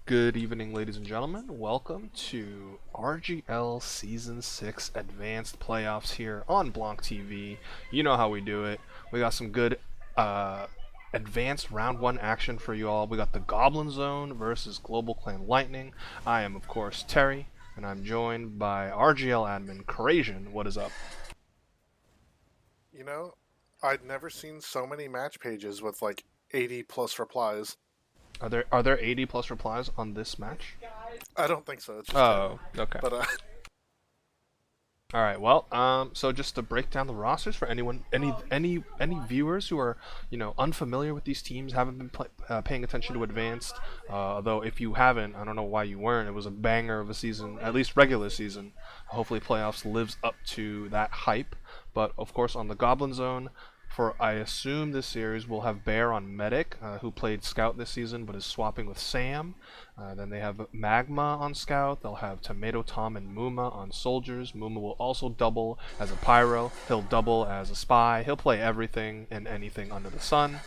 Good evening, ladies and gentlemen. Welcome to RGL Season 6 Advanced Playoffs here on BLANCTV. You know how we do it. We got some good advanced round 1 action for you all. We got the Goblin Zone versus GlobalClan Lightning. I am, of course, Terry, and I'm joined by RGL admin Krajan. What is up? You know, I'd never seen so many match pages with like 80 plus replies. Are there 80 plus replies on this match? I don't think so. It's just 10. Oh, okay. But All right. Well, so just to break down the rosters for anyone, any viewers who are, unfamiliar with these teams, haven't been paying attention to Advanced. Although if you haven't, I don't know why you weren't. It was a banger of a season, at least regular season. Hopefully, playoffs lives up to that hype. But of course, on the Goblin Zone, for I assume this series will have Bear on Medic, who played Scout this season but is swapping with Sam. Then they have Magma on Scout. They'll have Tomato Tom and Muma on Soldiers. Muma will also double as a Pyro. He'll double as a Spy. He'll play everything and anything under the sun.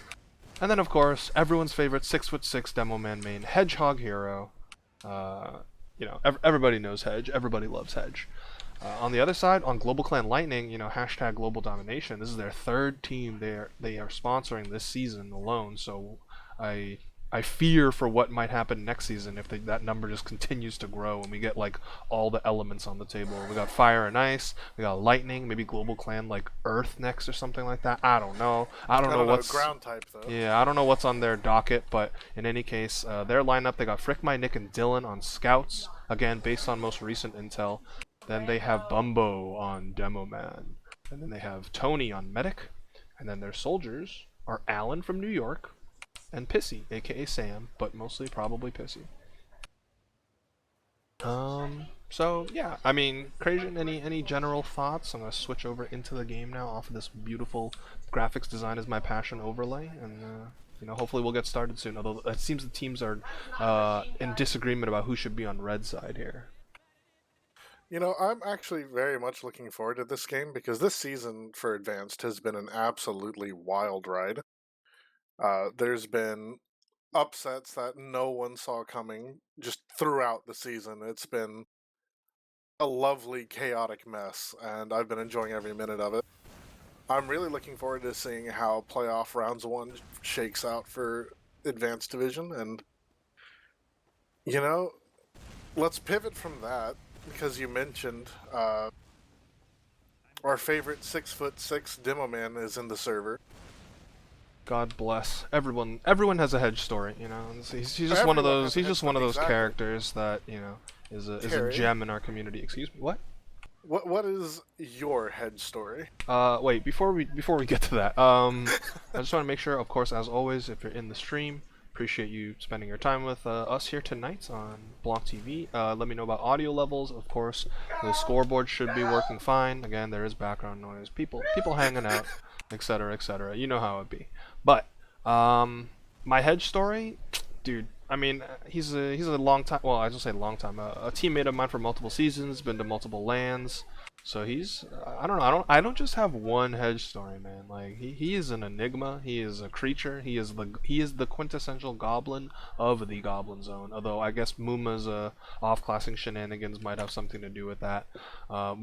And then, of course, everyone's favorite 6'6" Demo Man main, Hedgehog Hero. Everybody knows Hedge. Everybody loves Hedge. On the other side, on GlobalClan Lightning, hashtag Global Domination. This is their third team they are sponsoring this season alone. So I fear for what might happen next season if that number just continues to grow and we get like all the elements on the table. We got fire and ice, we got lightning, maybe GlobalClan like Earth next or something like that. I don't know. I don't know what's ground type though. Yeah, I don't know what's on their docket, but in any case, their lineup, they got Frick, My, Nick, and Dylan on Scouts. Again, based on most recent intel. Then they have Bumbo on Demo Man. And then they have Tony on Medic. And then their soldiers are Alan from New York and Pissy, aka Sam, but mostly probably Pissy. So yeah, I mean, Krajan, any general thoughts? I'm gonna switch over into the game now off of this beautiful graphics design is my passion overlay, and hopefully we'll get started soon. Although it seems the teams are in disagreement about who should be on red side here. I'm actually very much looking forward to this game because this season for Advanced has been an absolutely wild ride. There's been upsets that no one saw coming just throughout the season. It's been a lovely, chaotic mess, and I've been enjoying every minute of it. I'm really looking forward to seeing how playoff rounds 1 shakes out for Advanced Division, and let's pivot from that because you mentioned our favorite 6'6" Demo Man is in the server. God bless everyone. Everyone has a Hedge story, He's just one of those. He's just one of those characters that is a gem in our community. Excuse me. What? What is your Hedge story? Wait. Before we get to that, I just want to make sure, of course, as always, if you're in the stream, appreciate you spending your time with us here tonight on BLANCTV. Let me know about audio levels. Of course, the scoreboard should be working fine. Again, there is background noise, people hanging out, etc., etc. You know how it be. But my Hedge story, dude. I mean, he's a long time. Well, I just say long time. A teammate of mine for multiple seasons, been to multiple lands. So he's, I don't know, I don't just have one Hedge story, man. Like he is an enigma. He is a creature. He is the quintessential goblin of the Goblin Zone. Although I guess Muma's off-classing shenanigans might have something to do with that.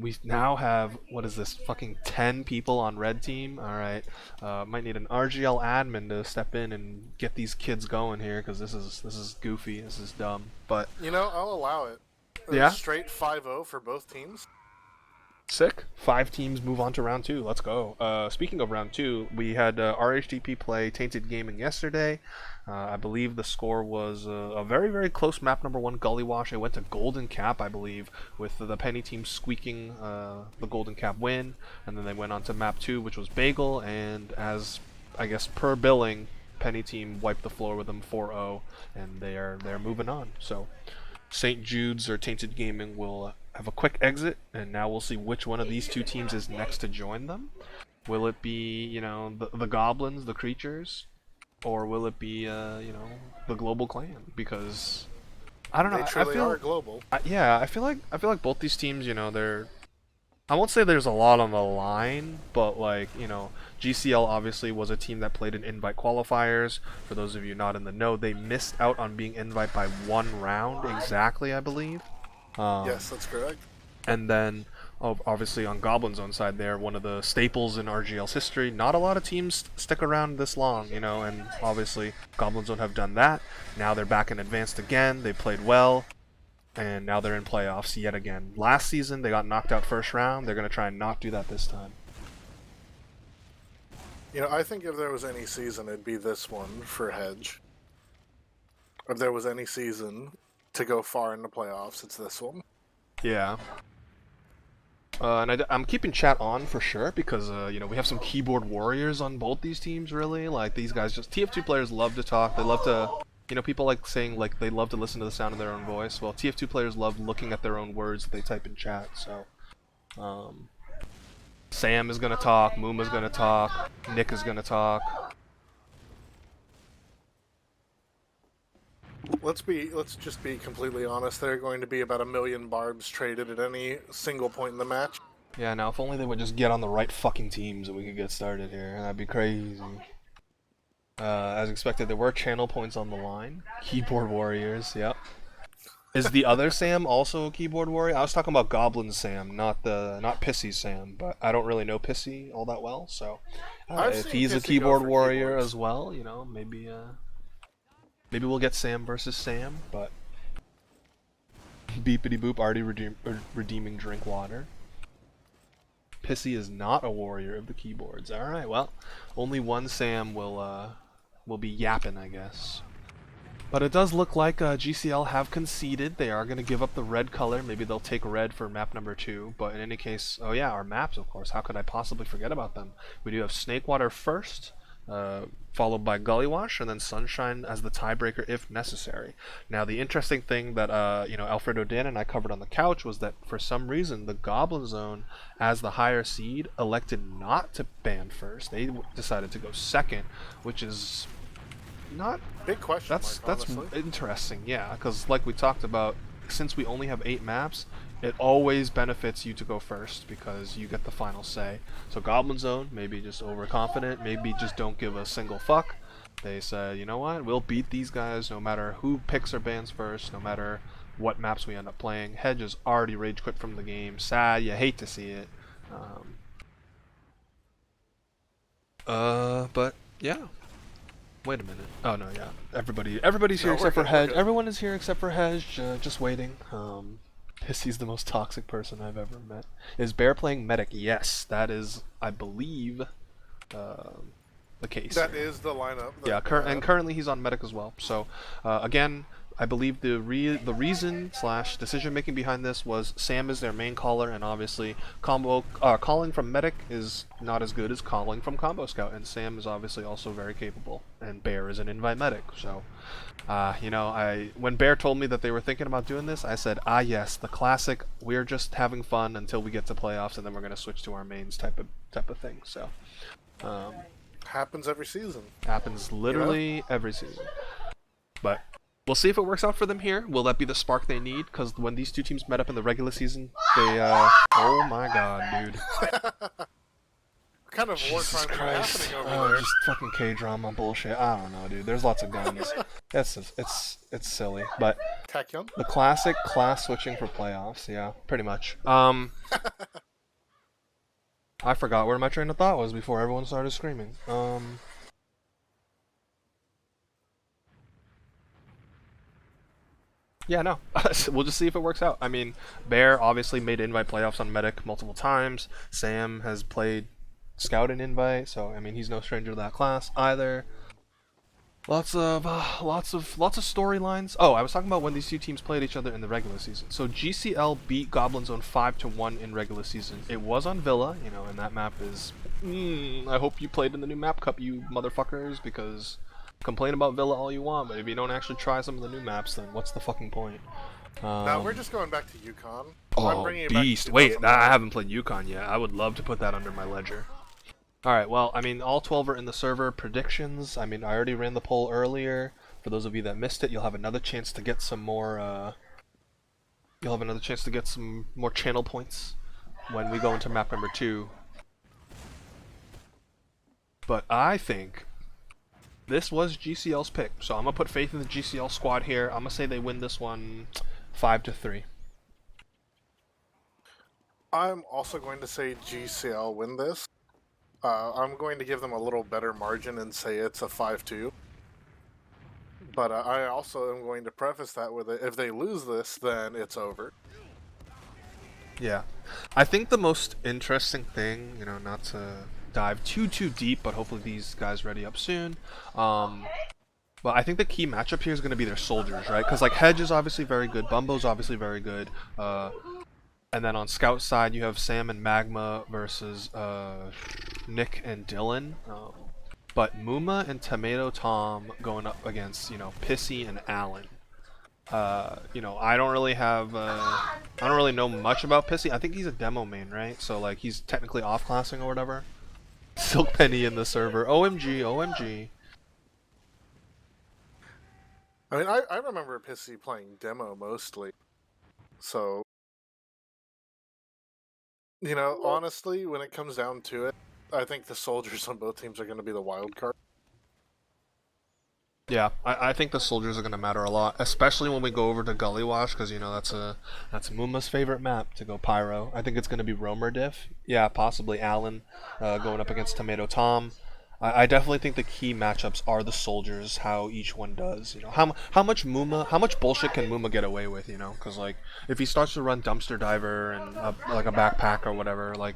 We now have, what is this, fucking 10 people on red team. All right, might need an RGL admin to step in and get these kids going here because this is goofy. This is dumb. But I'll allow it. Yeah. Straight 5-0 for both teams. Sick. 5 teams move on to round 2. Let's go. Speaking of round 2, we had RHDP play Tainted Gaming yesterday. I believe the score was a very, very close map number 1 Gully Wash. It went to Golden Cap, I believe, with the Penny team squeaking the Golden Cap win. And then they went on to map 2, which was Bagel. And as, I guess, per billing, Penny team wiped the floor with them 4-0. And they're moving on. So St. Jude's or Tainted Gaming will have a quick exit, and now we'll see which one of these two teams is next to join them. Will it be, the goblins, the creatures, or will it be, the GlobalClan? Because I don't know. They truly are global. I feel like both these teams, I won't say there's a lot on the line, but like, GCL obviously was a team that played in invite qualifiers. For those of you not in the know, they missed out on being invite by 1 round exactly, I believe. Um, Yes, that's correct. and then obviously on Goblin's own side there, one of the staples in RGL's history. Not a lot of teams stick around this long, and obviously Goblin's own have done that. Now they're back in advanced again. They played well and now they're in playoffs yet again. Last season they got knocked out first round. They're gonna try and not do that this time. I think if there was any season, it'd be this one for Hedge. If there was any season to go far in the playoffs, it's this one. Yeah. And I'm keeping chat on for sure because we have some keyboard warriors on both these teams. Really, like these guys, just TF2 players love to talk. They love to, people like saying like they love to listen to the sound of their own voice. Well, TF2 players love looking at their own words that they type in chat. So, Sam is gonna talk, Mooma's gonna talk, Nick is gonna talk. Let's just be completely honest. There are going to be about 1,000,000 barbs traded at any single point in the match. Yeah, now if only they would just get on the right fucking teams and we could get started here. That'd be crazy. As expected, there were channel points on the line. Keyboard warriors, yep. Is the other Sam also a keyboard warrior? I was talking about Goblin Sam, not Pissy Sam, but I don't really know Pissy all that well, so if he's a keyboard warrior as well, maybe we'll get Sam versus Sam, but beepity boop already redeeming drink water. Pissy is not a warrior of the keyboards. All right, well, only one Sam will be yapping, I guess. But it does look like GCL have conceded. They are going to give up the red color. Maybe they'll take red for map number 2. But in any case, oh yeah, our maps, of course. How could I possibly forget about them? We do have Snakewater first, followed by Gullywash, and then Sunshine as the tiebreaker if necessary. Now, the interesting thing that Alfredo Dan and I covered on the couch was that for some reason the Goblin Zone, as the higher seed, elected not to ban first. They decided to go second, which is not big question. That's interesting, yeah, because like we talked about, since we only have 8 maps, it always benefits you to go first because you get the final say. So Goblin Zone, maybe just overconfident, maybe just don't give a single fuck. They said, you know what, we'll beat these guys no matter who picks or bans first, no matter what maps we end up playing. Hedge is already rage quit from the game. Sad, you hate to see it. But yeah. Wait a minute. Oh no, yeah. Everybody's here except for Hedge. Everyone is here except for Hedge, just waiting. Pissy's the most toxic person I've ever met. Is Bear playing medic? Yes, that is, I believe, the case. That is the lineup. Yeah, and currently he's on medic as well. So, again, I believe the reason / decision making behind this was Sam is their main caller, and obviously calling from medic is not as good as calling from combo scout, and Sam is obviously also very capable, and Bear is an invite medic. So, when Bear told me that they were thinking about doing this, I said, yes, the classic. We're just having fun until we get to playoffs, and then we're gonna switch to our mains type of thing. So, happens every season. Happens literally every season, but. We'll see if it works out for them here. Will that be the spark they need? Because when these two teams met up in the regular season, they, oh my god, dude. What kind of war crime is happening over there? Just fucking K-drama bullshit. I don't know, dude. There's lots of guns. It's silly. But the classic class switching for playoffs, yeah, pretty much. I forgot where my train of thought was before everyone started screaming. Yeah, no. We'll just see if it works out. I mean, Bear obviously made invite playoffs on Medic multiple times. Sam has played Scout and invite, so I mean he's no stranger to that class either. Lots of storylines. Oh, I was talking about when these two teams played each other in the regular season. So GCL beat Goblin Zone 5-1 in regular season. It was on Villa, and that map is. I hope you played in the new map cup, you motherfuckers, because. Complain about Villa all you want, but if you don't actually try some of the new maps, then what's the fucking point? Now we're just going back to Yukon. Oh, beast! Wait, I haven't played Yukon yet. I would love to put that under my ledger. Alright, well, I mean, all 12 are in the server. Predictions, I mean, I already ran the poll earlier. For those of you that missed it, you'll have another chance to get some more, channel points when we go into map number 2. But I think this was GCL's pick, so I'm gonna put faith in the GCL squad here. I'm gonna say they win this one 5-3. I'm also going to say GCL win this. I'm going to give them a little better margin and say it's a 5-2. But I also am going to preface that with if they lose this, then it's over. Yeah. I think the most interesting thing, not to dive too deep, but hopefully these guys ready up soon. But I think the key matchup here is going to be their soldiers, right? Because like Hedge is obviously very good, Bumbo's obviously very good, and then on Scout side you have Sam and Magma versus Nick and Dylan. But Muma and Tomato Tom going up against Pissy and Alan. I don't really have I don't really know much about Pissy. I think he's a demo main, right? So like he's technically off classing or whatever. Silk Penny in the server. OMG, OMG. I mean, I remember Pissy playing demo mostly. So, honestly, when it comes down to it, I think the soldiers on both teams are going to be the wild card. Yeah, I think the soldiers are going to matter a lot, especially when we go over to Gully Wash, because that's Muma's favorite map to go pyro. I think it's going to be Roamer Diff. Yeah, possibly Alan going up against Tomato Tom. I definitely think the key matchups are the soldiers, how each one does. How much bullshit can Muma get away with? Because like if he starts to run dumpster diver and like a backpack or whatever, like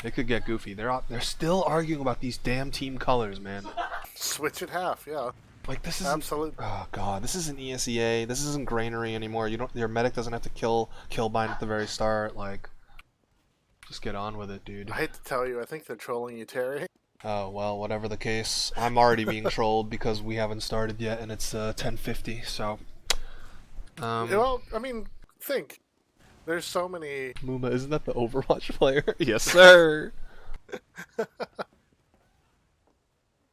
it could get goofy. They're still arguing about these damn team colors, man. Switch at half, yeah. Like this isn't. Absolutely. Oh god, this isn't ESEA. This isn't Granary anymore. Your medic doesn't have to kill bind at the very start. Like, just get on with it, dude. I hate to tell you, I think they're trolling you, Terry. Oh well, whatever the case. I'm already being trolled because we haven't started yet, and it's 10:50. So. Well, I mean, think. There's so many. Muma, isn't that the Overwatch player? Yes, sir.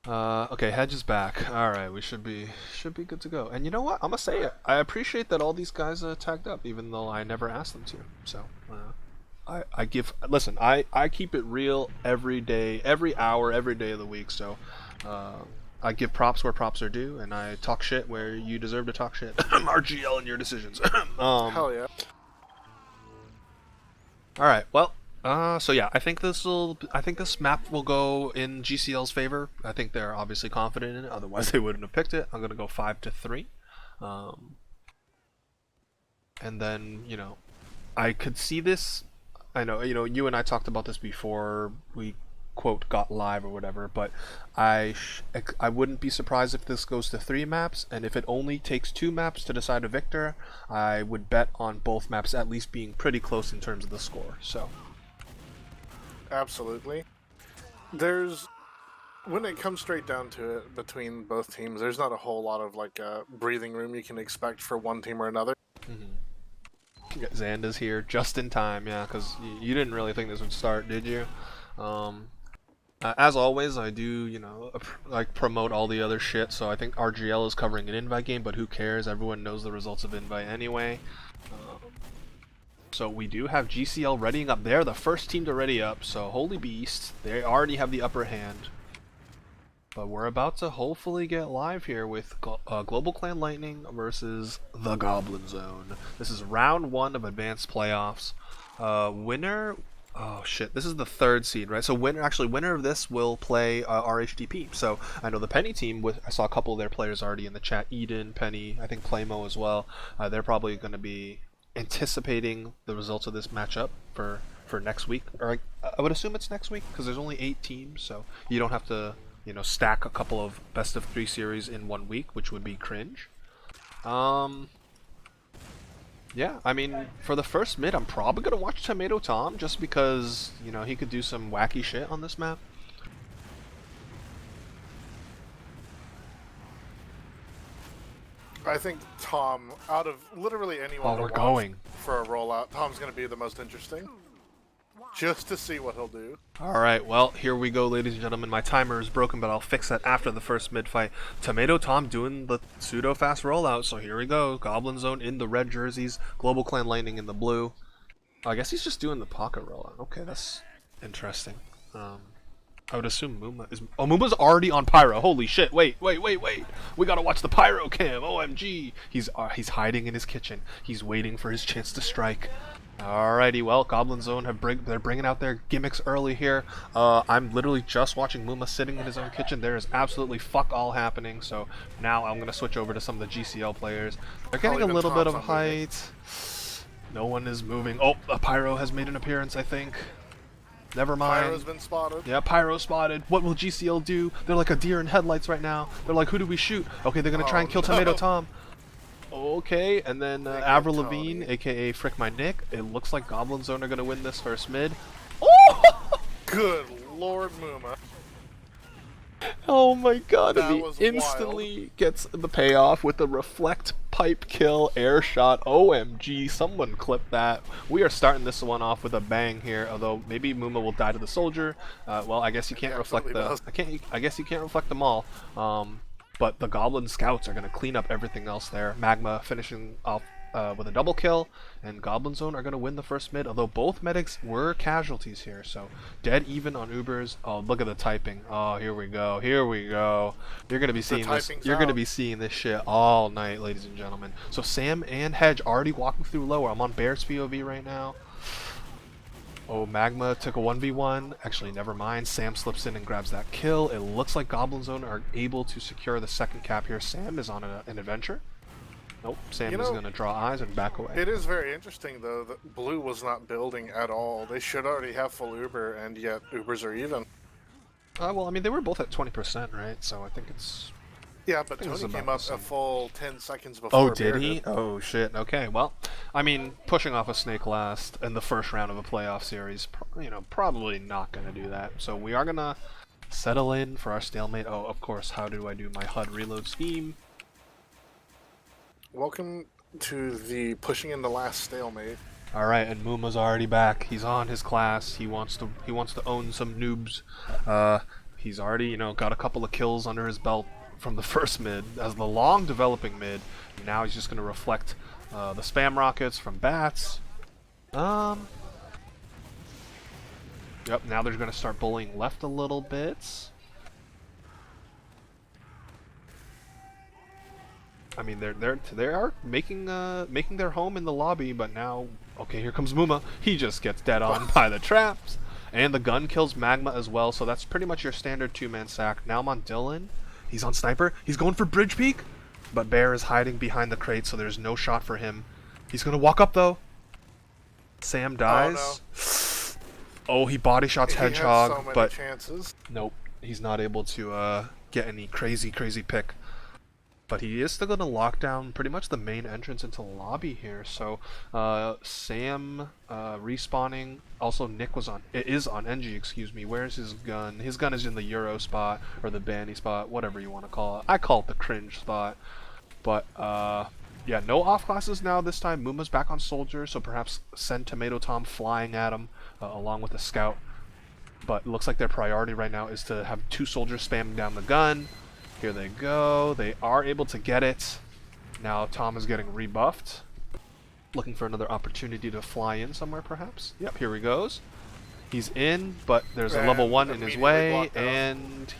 Okay, Hedge is back. All right, we should be good to go. And you know what? I'm gonna say it. I appreciate that all these guys tagged up, even though I never asked them to. So, I keep it real every day, every hour, every day of the week. So, I give props where props are due, and I talk shit where you deserve to talk shit. RGL in your decisions. Hell yeah. All right. Well. So yeah, I think this map will go in GCL's favor. I think they're obviously confident in it, otherwise they wouldn't have picked it. I'm gonna go 5-3. And then, I could see this. I know, you and I talked about this before we quote got live or whatever, but I wouldn't be surprised if this goes to 3 maps, and if it only takes 2 maps to decide a victor, I would bet on both maps at least being pretty close in terms of the score. So. Absolutely. When it comes straight down to it between both teams, there's not a whole lot of like breathing room you can expect for one team or another. Mm-hmm. Xanda's here just in time, yeah, because you didn't really think this would start, did you? As always, I do, like promote all the other shit, so I think RGL is covering an invite game, but who cares? Everyone knows the results of invite anyway. So we do have GCL readying up. They're the first team to ready up, so holy beast, they already have the upper hand. But we're about to hopefully get live here with GlobalClan Lightning versus the Goblin Zone. This is round 1 of advanced playoffs. Winner... Oh shit, this is the 3rd seed, right? So winner of this will play RHDP. So I know the Penny team, I saw a couple of their players already in the chat. Eden, Penny, I think Playmo as well. They're probably going to be anticipating the results of this matchup for next week, or I would assume it's next week because there's only 8 teams, so you don't have to stack a couple of best of 3 series in 1 week, which would be cringe. Yeah, I mean, for the first mid, I'm probably gonna watch Tomato Tom just because he could do some wacky shit on this map. I think Tom, out of literally anyone to we're watch going for a rollout, Tom's going to be the most interesting. Just to see what he'll do. Alright, well, here we go, ladies and gentlemen. My timer is broken, but I'll fix that after the first mid-fight. Tomato Tom doing the pseudo-fast rollout, so here we go. Goblin Zone in the red jerseys, GlobalClan Lightning in the blue. I guess he's just doing the pocket roll. Okay, that's interesting. I would assume Muma is. Oh, Muma's already on Pyro. Holy shit! Wait. We gotta watch the Pyro cam. OMG! He's hiding in his kitchen. He's waiting for his chance to strike. Alrighty, well, Goblin Zone they're bringing out their gimmicks early here. I'm literally just watching Muma sitting in his own kitchen. There is absolutely fuck all happening. So now I'm gonna switch over to some of the GCL players. They're getting a little bit of height. No one is moving. Oh, a Pyro has made an appearance, I think. Never mind. Pyro's been spotted. Yeah, Pyro spotted. What will GCL do? They're like a deer in headlights right now. They're like, who do we shoot? Okay, they're gonna try and kill Tomato Tom. Okay, and then Avril Lavigne, aka Frick My Nick. It looks like Goblin Zone are gonna win this first mid. Oh! Good Lord, Muma. Oh my god, That and was he instantly gets the payoff with the reflect pipe kill air shot. OMG, someone clip that. We are starting this one off with a bang here, although maybe Muma will die to the soldier. Well, I guess you can't reflect the I guess you can't reflect them all. But the Goblin Scouts are going to clean up everything else there. Magma finishing off with a double kill, and Goblin Zone are going to win the first mid, although both medics were casualties here, so dead even on Ubers. Oh, look at the typing. Oh, here we go. You're going to be seeing this. You're going to be seeing this shit all night, ladies and gentlemen. So Sam and Hedge already walking through lower. I'm on Bear's POV right now. Oh, Magma took a 1v1. Actually, never mind. Sam slips in and grabs that kill. It looks like Goblin Zone are able to secure the second cap here. Sam is on an adventure. Nope, Sam is going to draw eyes and back away. It is very interesting, though, that Blue was not building at all. They should already have full Uber, and yet Ubers are even. Well, I mean, they were both at 20%, right? So I think it's... Yeah, but Tony came up a full 10 seconds before. Oh, did he? Oh, shit. Okay, well, I mean, pushing off a Snake last in the first round of a playoff series, probably not going to do that. So we are going to settle in for our stalemate. Oh, of course, how do I do my HUD reload scheme? Welcome to the pushing in the last stalemate. All right, and Muma's already back. He's on his class. He wants to own some noobs. He's already got a couple of kills under his belt from the first mid as the long developing mid. Now he's just going to reflect the spam rockets from bats. Yep. Now they're going to start bullying left a little bit. I mean, they are making their home in the lobby, but now, okay, here comes Muma. He just gets dead on by the traps, and the gun kills Magma as well. So that's pretty much your standard two-man sack. Now I'm on Dylan. He's on sniper. He's going for bridge peek, but Bear is hiding behind the crate, so there's no shot for him. He's gonna walk up though. Sam dies. Oh, he body shots Hedgehog, so many but chances. Nope, he's not able to get any crazy pick. But he is still going to lock down pretty much the main entrance into the lobby here. So Sam respawning. Also, Nick is on NG, excuse me. Where's his gun? His gun is in the Euro spot, or the Banny spot, whatever you want to call it. I call it the cringe spot. But yeah, no off classes now this time. Muma's back on Soldier, so perhaps send Tomato Tom flying at him along with the Scout. But it looks like their priority right now is to have two soldiers spamming down the gun. Here they go. They are able to get it. Now Tom is getting rebuffed. Looking for another opportunity to fly in somewhere, perhaps. Yep, here he goes. He's in, but there's a level 1 in his way, and...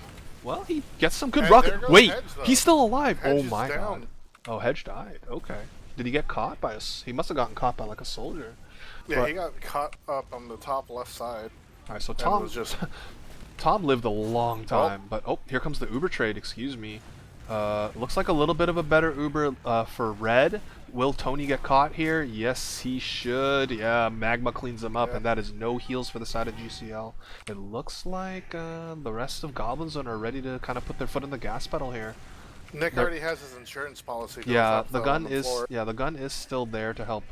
Well, he gets some good rocket. Wait, he's still alive. Oh my god. Oh, Hedge died. Okay. Did he get caught by he must have gotten caught by like a soldier. Yeah, he got caught up on the top left side. Alright, so Tom was just... Tom lived a long time, but oh, here comes the Uber trade, excuse me. Looks like a little bit of a better Uber for Red. Will Tony get caught here? Yes, he should. Yeah, Magma cleans him up, and that is no heals for the side of GCL. It looks like the rest of Goblin Zone are ready to kind of put their foot in the gas pedal here. Nick already has his insurance policy. Yeah, the gun is still there to help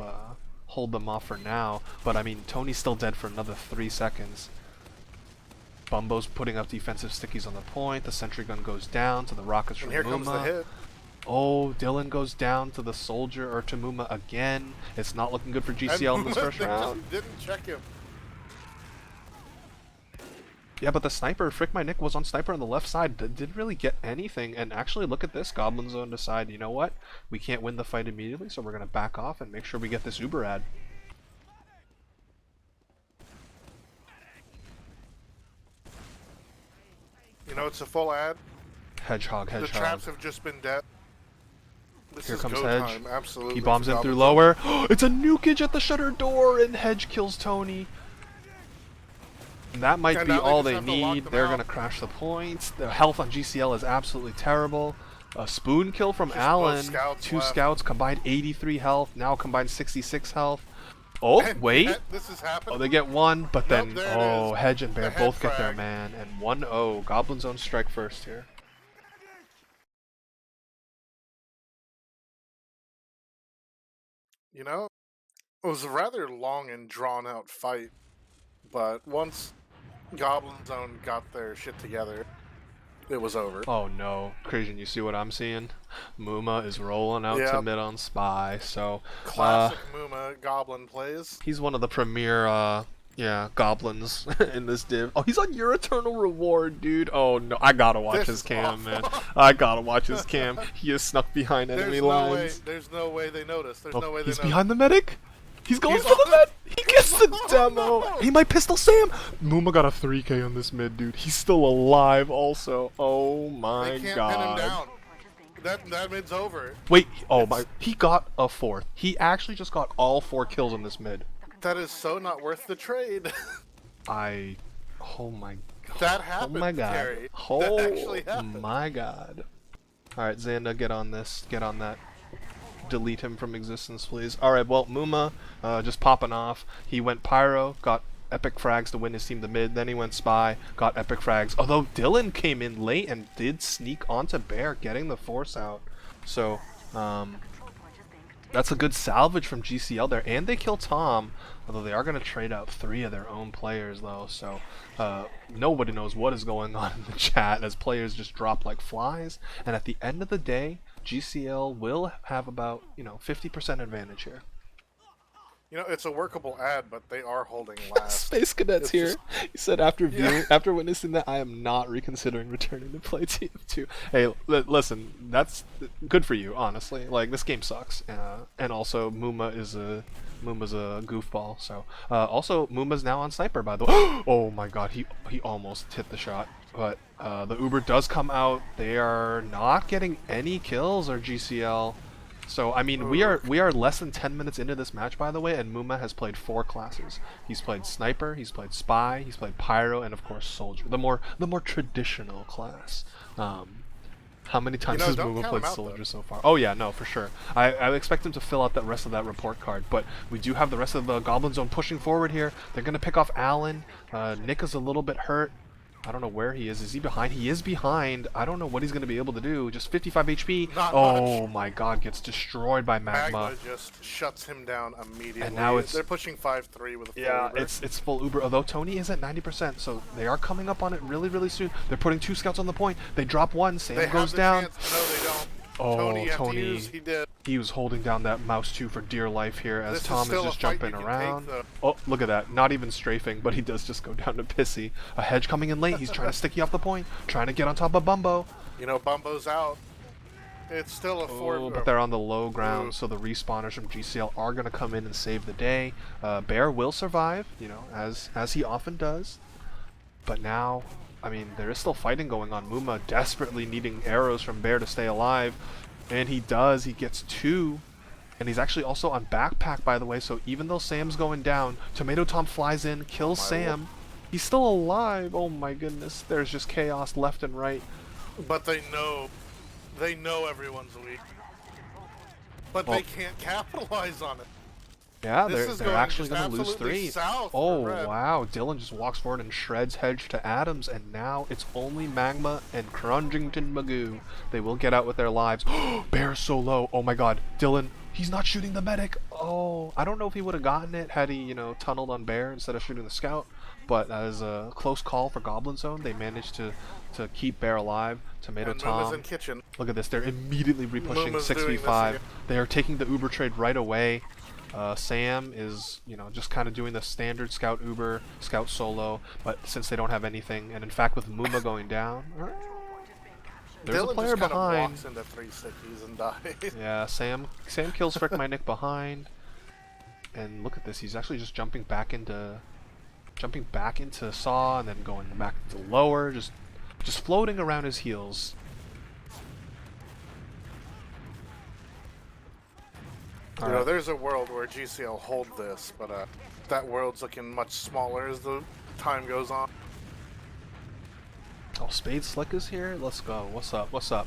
hold them off for now, but I mean, Tony's still dead for another 3 seconds. Bumbo's putting up defensive stickies on the point. The sentry gun goes down to the rockets from Muma. And here comes the hit. Oh, Dylan goes down to the soldier or to Muma again. It's not looking good for GCL in this first round. Didn't check him. Yeah, but the sniper, Frick My Nick, was on sniper on the left side. Didn't really get anything. And actually, look at this. Goblin Zone decide, you know what? We can't win the fight immediately, so we're going to back off and make sure we get this Uber ad. You know, it's a full ad. Hedgehog, The hedgehog. traps have just been dead. This Here is comes go Hedge. time, absolutely. He bombs for in through Goblin lower. It's a nukage at the shutter door, and Hedge kills Tony. And that might And be now they all just they have to lock need. them They're out. gonna crash the points. The health on GCL is absolutely terrible. A spoon kill from Just both Allen. scouts Two left. scouts combined 83 health. Now combined 66 health. Oh, And wait. yet this is happening. Oh, they get one, but Nope, then, there it oh, is. Hedge and Bear The head both get their frag. man. And 1-0. Goblin's own strike first here. You know, it was a rather long and drawn out fight, but once Goblin Zone got their shit together, it was over. Oh no, Crazian, you see what I'm seeing? Muma is rolling out to Yep. mid on Spy, so Classic Muma Goblin plays. he's one of the premier yeah, goblins in this div. Oh, he's on Your Eternal Reward, dude. Oh no, I gotta watch This his is cam, awful. man. I gotta watch his cam. He is snuck behind enemy lines. There's no way they noticed. There's Oh, no way they he's noticed. behind the medic. He's going He's for the on med. He gets the demo. He might pistol Sam. Muma got a 3K on this mid, dude. He's still alive, also. Oh my They can't god. pin him down. That mid's over. Wait, oh my, he got a 4th. He actually just got all 4 kills on this mid. That is so not worth the trade. Oh my god. That happened, Oh my god. Terry. Oh That actually happened. my god. Alright, Xanda, get on this. Get on that. Delete him from existence, please. Alright, well, Muma, just popping off. He went Pyro, got epic frags to win his team to mid, then he went Spy, got epic frags. Although Dylan came in late and did sneak onto Bear, getting the force out. So, that's a good salvage from GCL there, and they kill Tom, although they are going to trade out 3 of their own players though, so nobody knows what is going on in the chat as players just drop like flies, and at the end of the day, GCL will have about, 50% advantage here. You know, it's a workable ad, but they are holding last. Space Cadet's It's here. just- He said after Yeah. after witnessing that, I am not reconsidering returning to play TF2. Hey, listen, that's good for you, honestly. Like, this game sucks, and also Muma's a goofball. So also Muma's now on sniper, by the way. Oh my god, he almost hit the shot. But the Uber does come out. They are not getting any kills, or GCL. So I mean, we are less than 10 minutes into this match, by the way, and Muma has played 4 classes. He's played Sniper, he's played Spy, he's played Pyro, and of course Soldier, the more traditional class. How many times has don't Muma count played him out, Soldier though. so far? Oh yeah, no, for sure. I expect him to fill out the rest of that report card, but we do have the rest of the Goblin Zone pushing forward here. They're gonna pick off Allen. Nick is a little bit hurt. I don't know where he is. Is he behind? He is behind. I don't know what he's going to be able to do. Just 55 HP. Not oh much. my god, gets destroyed by Magma. Magma just shuts him down immediately. And now it's- they're pushing 5-3 with a full Yeah, Uber. it's full Uber, although Tony is at 90%, so they are coming up on it really soon. They're putting 2 scouts on the point. They drop 1, Sam They goes have the down. chance. No, they don't. Oh, Tony, you have to Tony. use, he did. He was holding down that mouse too for dear life here as This is Tom is still just a fight jumping you can around. take, though. Oh, look at that. Not even strafing, but he does just go down to Pissy. A Hedge coming in late. He's trying to stick you off the point, trying to get on top of Bumbo. You know, Bumbo's out. It's still a 4. Oh, but they're on the low ground, so the respawners from GCL are going to come in and save the day. Bear will survive, as he often does. But now, I mean, there is still fighting going on. Muma desperately needing arrows from Bear to stay alive. And he does. He gets 2. And he's actually also on backpack, by the way. So even though Sam's going down, Tomato Tom flies in, kills Sam. He's still alive. Oh my goodness. There's just chaos left and right. But they know everyone's weak. But they can't capitalize on it. Yeah, This is they're going actually just going to lose absolutely 3. south for Oh, Red. wow. Dylan just walks forward and shreds Hedge to Adams, and now it's only Magma and Crungington Magoo. They will get out with their lives. Bear's so low. Oh my god. Dylan, he's not shooting the medic. Oh, I don't know if he would have gotten it had he, tunneled on Bear instead of shooting the scout, but that is a close call for Goblin Zone. They managed to keep Bear alive. Tomato And Muma's Tom. in kitchen. Look at this. They're immediately repushing Muma's doing this 6v5. again. They are taking the Uber trade right away. Sam is, just kind of doing the standard scout Uber, scout solo, but since they don't have anything, and in fact with Muma going down, there's Dylan a player just kind of behind. walks into 3 sickies and dies. Yeah, Sam kills Frick My Nick behind, and look at this. He's actually just jumping back into Saw and then going back to lower, just just floating around his heels. You know, there's a world where GCL hold this, but that world's looking much smaller as the time goes on. Oh, Spade Slick is here. Let's go. What's up? What's up?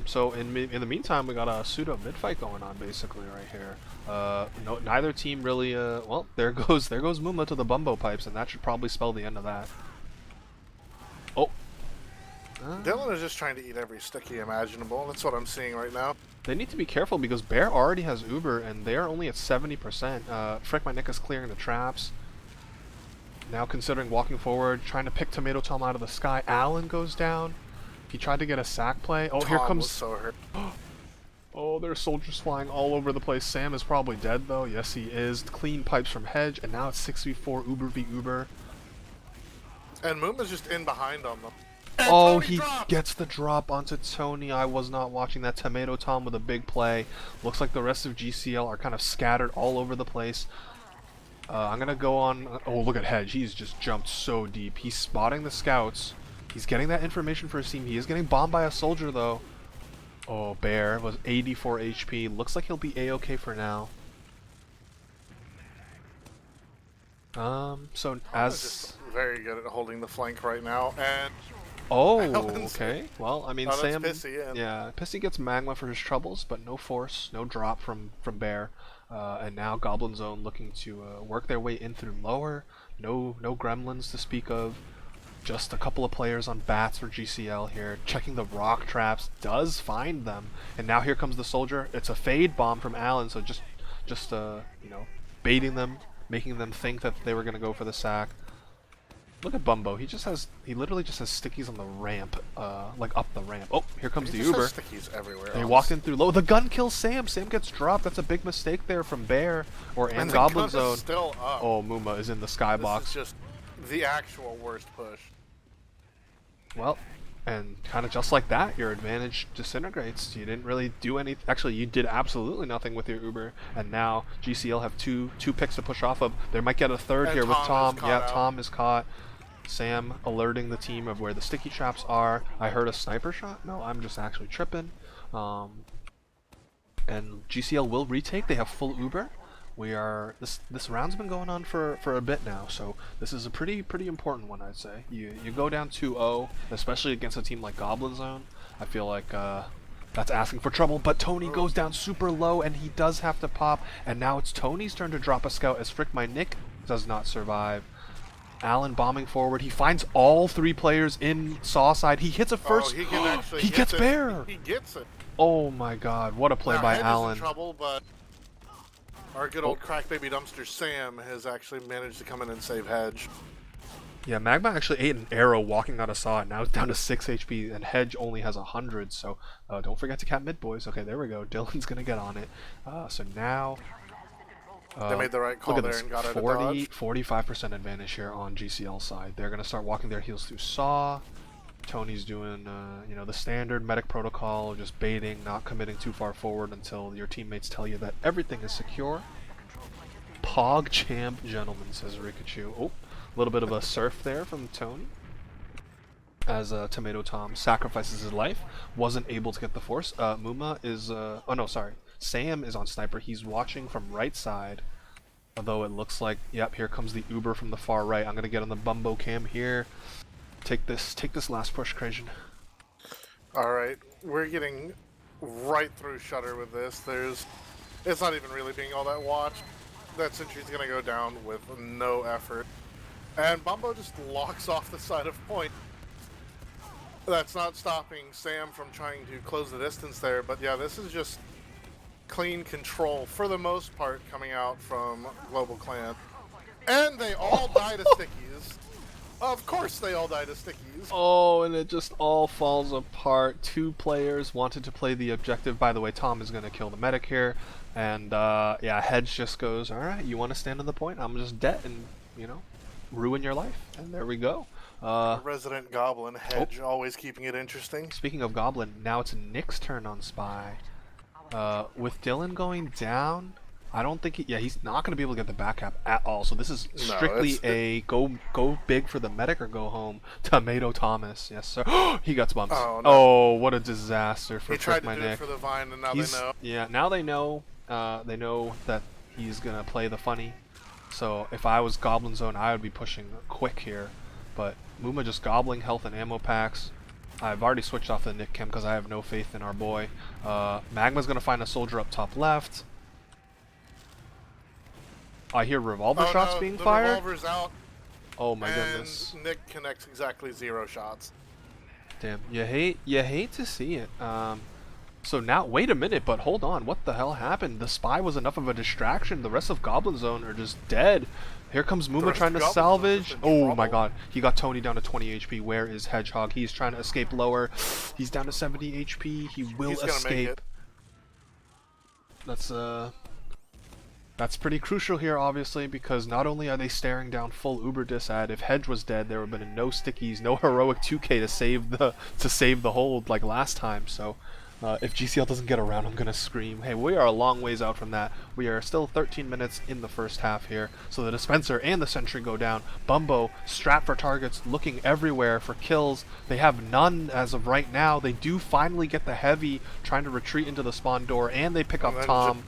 So in the meantime, we got a pseudo mid fight going on basically right here. No, neither team really. Well, there goes Muma to the bumbo pipes, and that should probably spell the end of that. Oh. Dylan is just trying to eat every sticky imaginable. That's what I'm seeing right now. They need to be careful because Bear already has Uber, and they are only at 70%. Frick, my Nick is clearing the traps. Now considering walking forward, trying to pick Tomato Tom out of the sky. Allen goes down. He tried to get a sack play. Oh, Tom here comes. was so hurt. Oh, there's soldiers flying all over the place. Sam is probably dead though. Yes, he is. Clean pipes from Hedge, and now it's 6v4 Uber v Uber. And Mooma's just in behind on them. And oh, he gets the drop onto Tony. I was not watching that. Tomato Tom with a big play. Looks like the rest of GCL are kind of scattered all over the place. I'm gonna go on. Oh, look at Hedge. He's just jumped so deep. He's spotting the scouts. He's getting that information for his team. He is getting bombed by a soldier though. Oh, Bear was 84 HP. Looks like he'll be a-okay for now. So as just very good at holding the flank right now, and oh, okay. Well, I mean, Sam. Pissy, yeah, Pissy gets magma for his troubles, but no force, no drop from Bear. And now Goblin Zone looking to work their way in through lower. No gremlins to speak of. Just a couple of players on bats for GCL here. Checking the rock traps, does find them, and now here comes the soldier. It's a fade bomb from Allen, so just you know, baiting them, making them think that they were gonna go for the sack. Look at Bumbo. He literally just has stickies on the ramp, like up the ramp. Oh, here comes the Uber. Has stickies everywhere. They walked in through low. The gun kills Sam. Sam gets dropped. That's a big mistake there from Bear and Goblin Zone. Still up. Oh, Muma is in the skybox. This is just the actual worst push. Well, and kind of just like that, your advantage disintegrates. You didn't really do anything. Actually, you did absolutely nothing with your Uber, and now GCL have two picks to push off of. They might get a third here with Tom. Yeah, Tom is caught. Sam alerting the team of where the sticky traps are. I heard a sniper shot. No, I'm just actually tripping. And GCL will retake. They have full Uber. We are this round's been going on for a bit now, so this is a pretty important one, I'd say. You go down 2-0, especially against a team like Goblin Zone. I feel like that's asking for trouble, but Tony goes down super low, and he does have to pop. And now it's Tony's turn to drop a scout as Frick My Nick does not survive. Allen bombing forward. He finds all three players in saw side. He hits a first. He gets Bear. He gets it. Oh my God! What a play by Allen. In trouble, but our good old crack baby dumpster Sam has actually managed to come in and save Hedge. Yeah, Magma actually ate an arrow walking out of saw, and now it's down to 6 HP, and Hedge only has 100. So don't forget to cap mid, boys. Okay, there we go. Dylan's gonna get on it. So now. They made the right call there and got it. 45% advantage here on GCL side. They're gonna start walking their heels through saw. Tony's doing, you know, the standard medic protocol, just baiting, not committing too far forward until your teammates tell you that everything is secure. Pog champ, gentlemen, says Rikachu. Oh, a little bit of a surf there from Tony. As Tomato Tom sacrifices his life, wasn't able to get the force. Muma is, oh no, sorry. Sam is on sniper. He's watching from right side. Although it looks like, yep, here comes the Uber from the far right. I'm gonna get on the Bumbo cam here. Take this last push, Krajan. Alright, we're getting right through Shutter with this. It's not even really being all that watched. That sentry's gonna go down with no effort. And Bumbo just locks off the side of point. That's not stopping Sam from trying to close the distance there, but yeah, this is just clean control for the most part coming out from GlobalClan. And they all die to stickies. Of course they all die to stickies. Oh, and it just all falls apart. Two players wanted to play the objective. By the way, Tom is going to kill the medic here. And yeah, Hedge just goes, alright, you want to stand on the point? I'm just dead and, you know, ruin your life. And there we go. Resident Goblin, Hedge, always keeping it interesting. Speaking of Goblin, now it's Nick's turn on Spy. With Dylan going down, I don't think he's not going to be able to get the back cap at all. So this is No, strictly a go big for the medic or go home. Tomato Thomas, yes sir. He got bumps. oh no. Oh, what a disaster for He tried Frick to my do it Nick. for the vine, and now they He's know. yeah. Now they know. They know that he's gonna play the funny. So if I was Goblin Zone, I would be pushing quick here. But Muma just gobbling health and ammo packs. I've already switched off the Nick Chem because I have no faith in our boy. Magma's gonna find a soldier up top left. I hear revolver Oh shots no, being the fired. revolver's out, Oh my and goodness. Nick connects exactly 0 shots. Damn. You hate to see it. So now wait a minute, but hold on. What the hell happened? The spy was enough of a distraction. The rest of Goblin Zone are just dead. Here comes Muma trying to salvage. Oh my god. He got Tony down to 20 HP. Where is Hedgehog? He's trying to escape lower. He's down to 70 HP. He will He's gonna make escape. it. That's pretty crucial here, obviously, because not only are they staring down full Uber dis ad, if Hedge was dead, there would have been no stickies, no heroic 2K to save the hold like last time. So, if GCL doesn't get around, I'm gonna scream. Hey, we are a long ways out from that. We are still 13 minutes in the first half here. So the dispenser and the sentry go down. Bumbo strapped for targets, looking everywhere for kills. They have none as of right now. They do finally get the heavy, trying to retreat into the spawn door, and they pick up Tom.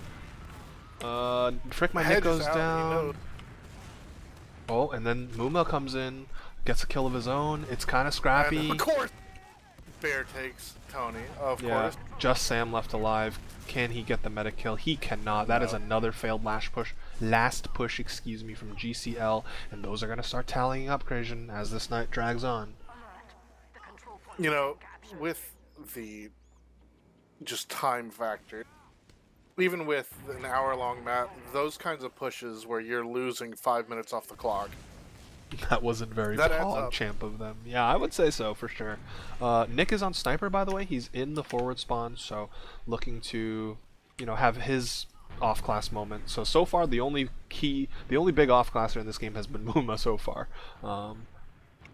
Frick my Nick goes down. Oh, and then Muma comes in, gets a kill of his own. It's kind of scrappy. And of course, Bear takes Tony. Of course. Just Sam left alive. Can he get the meta kill? He cannot. That is another failed last push, excuse me, from GCL, and those are gonna start tallying up, Crazian, as this night drags on. You know, with the just time factor. Even with an hour-long map, those kinds of pushes where you're losing 5 minutes off the clock. That wasn't very champ of them. Yeah, I would say so for sure. Nick is on sniper, by the way. He's in the forward spawn, so looking to, have his off-class moment. So far, the only big off-classer in this game has been Muma so far.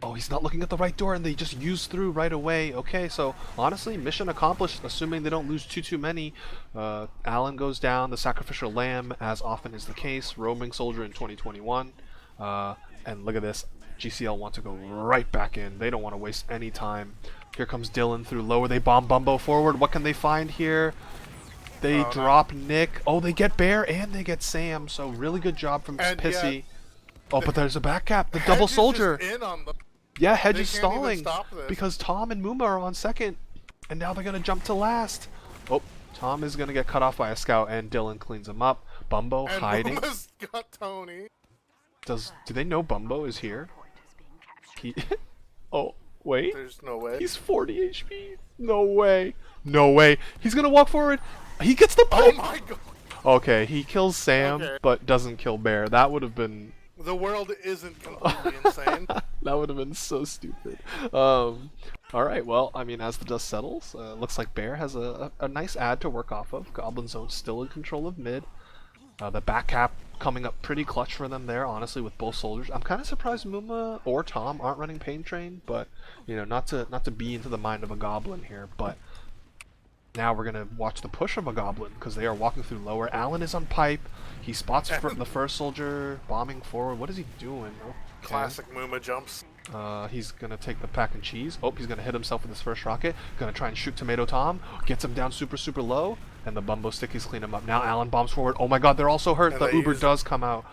Oh, he's not looking at the right door, and they just use through right away. Okay, so honestly, mission accomplished, assuming they don't lose too many. Allen goes down, the sacrificial lamb, as often is the case, roaming soldier in 2021. And look at this, GCL want to go right back in. They don't want to waste any time. Here comes Dylan through lower. They bomb Bumbo forward. What can they find here? They drop Nick. Oh, they get Bear, and they get Sam, so really good job from Pissy. Oh, but there's a back cap. The double soldier. Yeah, Hedge is stalling because Tom and Muma are on second, and now they're gonna jump to last. Oh, Tom is gonna get cut off by a scout, and Dylan cleans him up. Bumbo hiding. Muma's got Tony. Do they know Bumbo is here? Oh, wait. There's no way. He's 40 HP. No way. No way. He's gonna walk forward. He gets the pipe. Oh my god. Okay, he kills Sam, but doesn't kill Bear. That would have been. The world isn't completely insane. That would have been so stupid. Alright, well, I mean, as the dust settles, looks like Bear has a nice ad to work off of. Goblin Zone still in control of mid. The back cap coming up pretty clutch for them there, honestly, with both soldiers. I'm kind of surprised Muma or Tom aren't running Pain Train, but, not to be into the mind of a Goblin here, but now we're going to watch the push of a Goblin, because they are walking through lower. Allen is on pipe. He spots the first soldier bombing forward. What is he doing? Okay. Classic Muma jumps. He's going to take the pack and cheese. Oh, he's going to hit himself with his first rocket. Going to try and shoot Tomato Tom. Gets him down super low. And the Bumbo Stickies clean him up. Now Allen bombs forward. Oh my god, they're also hurt. And the Uber does come out.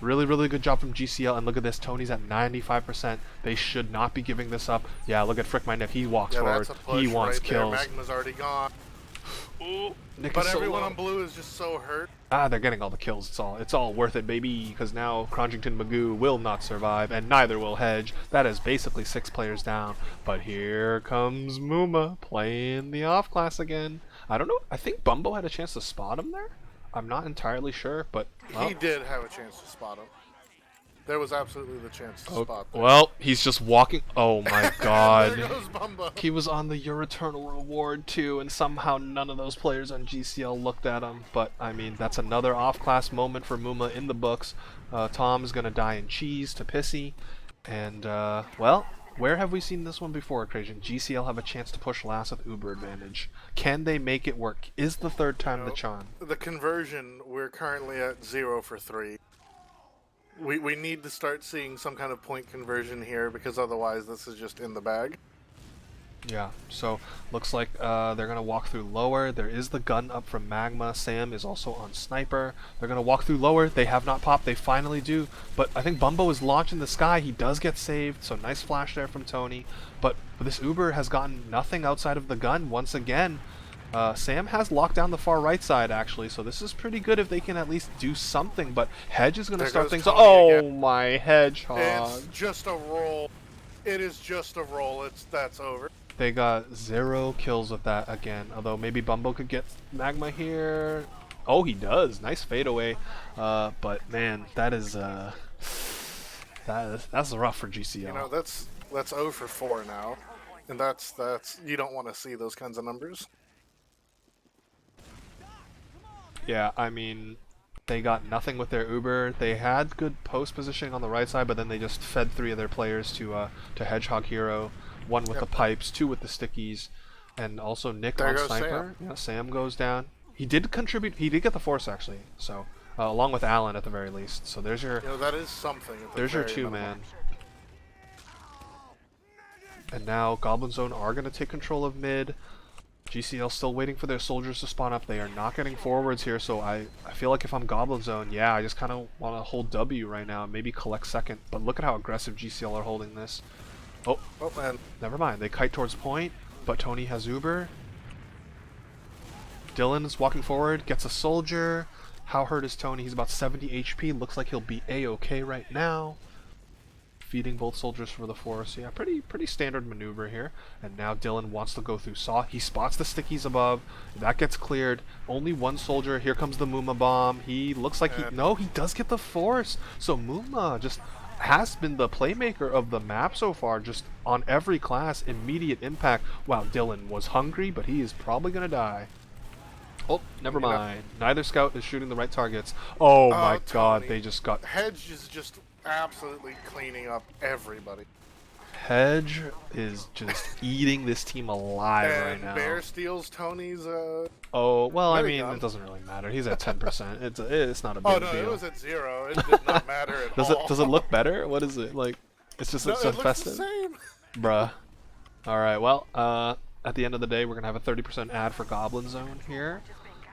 Really good job from GCL. And look at this. Tony's at 95%. They should not be giving this up. Yeah, look at Frick my Nick. He walks forward. He wants kills. Magma's already gone. Ooh, Nick but is so everyone low. on blue is just so hurt. They're getting all the kills. It's all worth it, baby. Because now Cronjington Magoo will not survive, and neither will Hedge. That is basically 6 players down. But here comes Muma playing the off class again. I don't know. I think Bumbo had a chance to spot him there. I'm not entirely sure, but he did have a chance to spot him. There was absolutely the chance to spot them. Well, he's just walking. Oh my god. There goes Bumbo. He was on the Your Eternal Reward too, and somehow none of those players on GCL looked at him. But, I mean, that's another off-class moment for Muma in the books. Tom is going to die in cheese to Pissy. And, well, Where have we seen this one before, Occasion? GCL have a chance to push last with Uber advantage. Can they make it work? Is the third time the charm? The conversion, we're currently at 0 for 3. We need to start seeing some kind of point conversion here, because otherwise this is just in the bag. Yeah, so looks like they're going to walk through lower. There is the gun up from Magma. Sam is also on Sniper. They're going to walk through lower. They have not popped. They finally do. But I think Bumbo is launched in the sky. He does get saved, so nice flash there from Tony. But this Uber has gotten nothing outside of the gun once again. Sam has locked down the far right side, actually, so this is pretty good if they can at least do something. But Hedge is going to start things. Oh, again. My Hedgehog. It's just a roll. It is just a roll. That's over. They got 0 kills with that again, although maybe Bumbo could get Magma here. Oh, he does. Nice fadeaway. But man, that's rough for GCL. You know, that's 0 for 4 now, and that's you don't want to see those kinds of numbers. Yeah, I mean, they got nothing with their Uber. They had good post positioning on the right side, but then they just fed 3 of their players to Hedgehog Hero. 1 with the pipes, 2 with the stickies, and also Nick on Sniper. Sam. Yeah, Sam goes down. He did contribute. He did get the force actually. So along with Alan at the very least. So there's your. That is something. There's your 2-man. And now Goblin Zone are going to take control of mid. GCL still waiting for their soldiers to spawn up. They are not getting forwards here, so I feel like if I'm Goblin Zone, yeah, I just kind of want to hold W right now, maybe collect second. But look at how aggressive GCL are holding this. Oh, man. Never mind. They kite towards point, but Tony has Uber. Dylan is walking forward, gets a soldier. How hurt is Tony? He's about 70 HP. Looks like he'll be A-okay right now. Feeding both soldiers for the force. Yeah, pretty standard maneuver here. And now Dylan wants to go through Saw. He spots the stickies above. That gets cleared. Only 1 soldier. Here comes the Muma bomb. He looks like he does get the force. So Muma just has been the playmaker of the map so far, just on every class, immediate impact. Wow, Dylan was hungry, but he is probably gonna die. Oh, never mind. Neither scout is shooting the right targets. Oh my god, they just got... Hedge is just absolutely cleaning up everybody. Hedge is just eating this team alive right now. Bear steals Tony's Oh, well, I mean, it doesn't really matter. He's at 10%. It's not a big deal. Oh, no, it was at 0. It did not matter at all. Does it look better? What is it? Like, it's just it's infested? It looks the same. Bruh. Alright, well, at the end of the day, we're going to have a 30% ad for Goblin Zone here.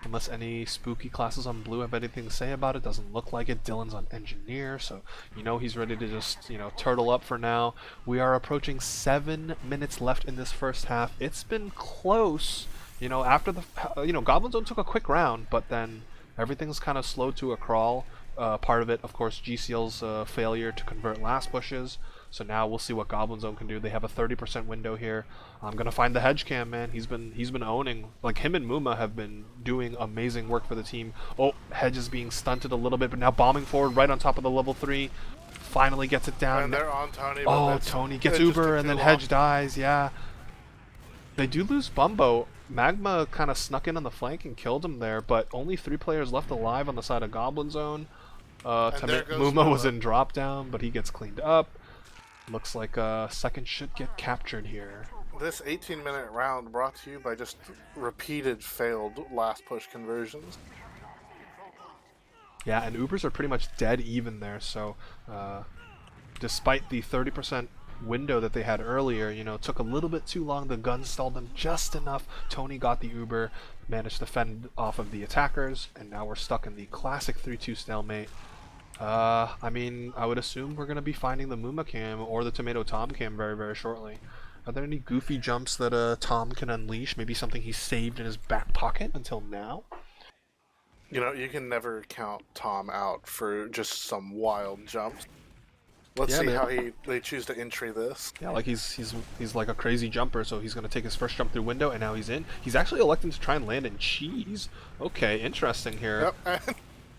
Unless any spooky classes on blue have anything to say about it. Doesn't look like it. Dylan's on engineer, so he's ready to just, turtle up for now. We are approaching 7 minutes left in this first half. It's been close. After the, Goblin Zone took a quick round, but then everything's kind of slowed to a crawl. Part of it, of course, GCL's failure to convert last pushes. So now we'll see what Goblin Zone can do. They have a 30% window here. I'm gonna find the Hedge Cam, man. He's been owning. Like, him and Muma have been doing amazing work for the team. Oh, Hedge is being stunted a little bit, but now bombing forward right on top of the level 3. Finally gets it down. And they're on Tony. Oh, Tony gets Uber, and then Hedge dies. Yeah. They do lose Bumbo. Magma kind of snuck in on the flank and killed him there, but only 3 players left alive on the side of Goblin Zone. Muma was in drop down, but he gets cleaned up. Looks like second should get captured here. This 18-minute round brought to you by just repeated failed last push conversions. Yeah, and Ubers are pretty much dead even there, so despite the 30% window that they had earlier, it took a little bit too long. The gun stalled them just enough. Tony got the Uber, managed to fend off of the attackers, and now we're stuck in the classic 3-2 stalemate. I mean, I would assume we're going to be finding the Muma cam or the Tomato Tom cam very, very shortly. Are there any goofy jumps that Tom can unleash? Maybe something he saved in his back pocket until now? You can never count Tom out for just some wild jumps. Let's see how they choose to entry this. Yeah, like he's like a crazy jumper, so he's going to take his first jump through window, and now he's in. He's actually electing to try and land in cheese. Okay, interesting here. Yep.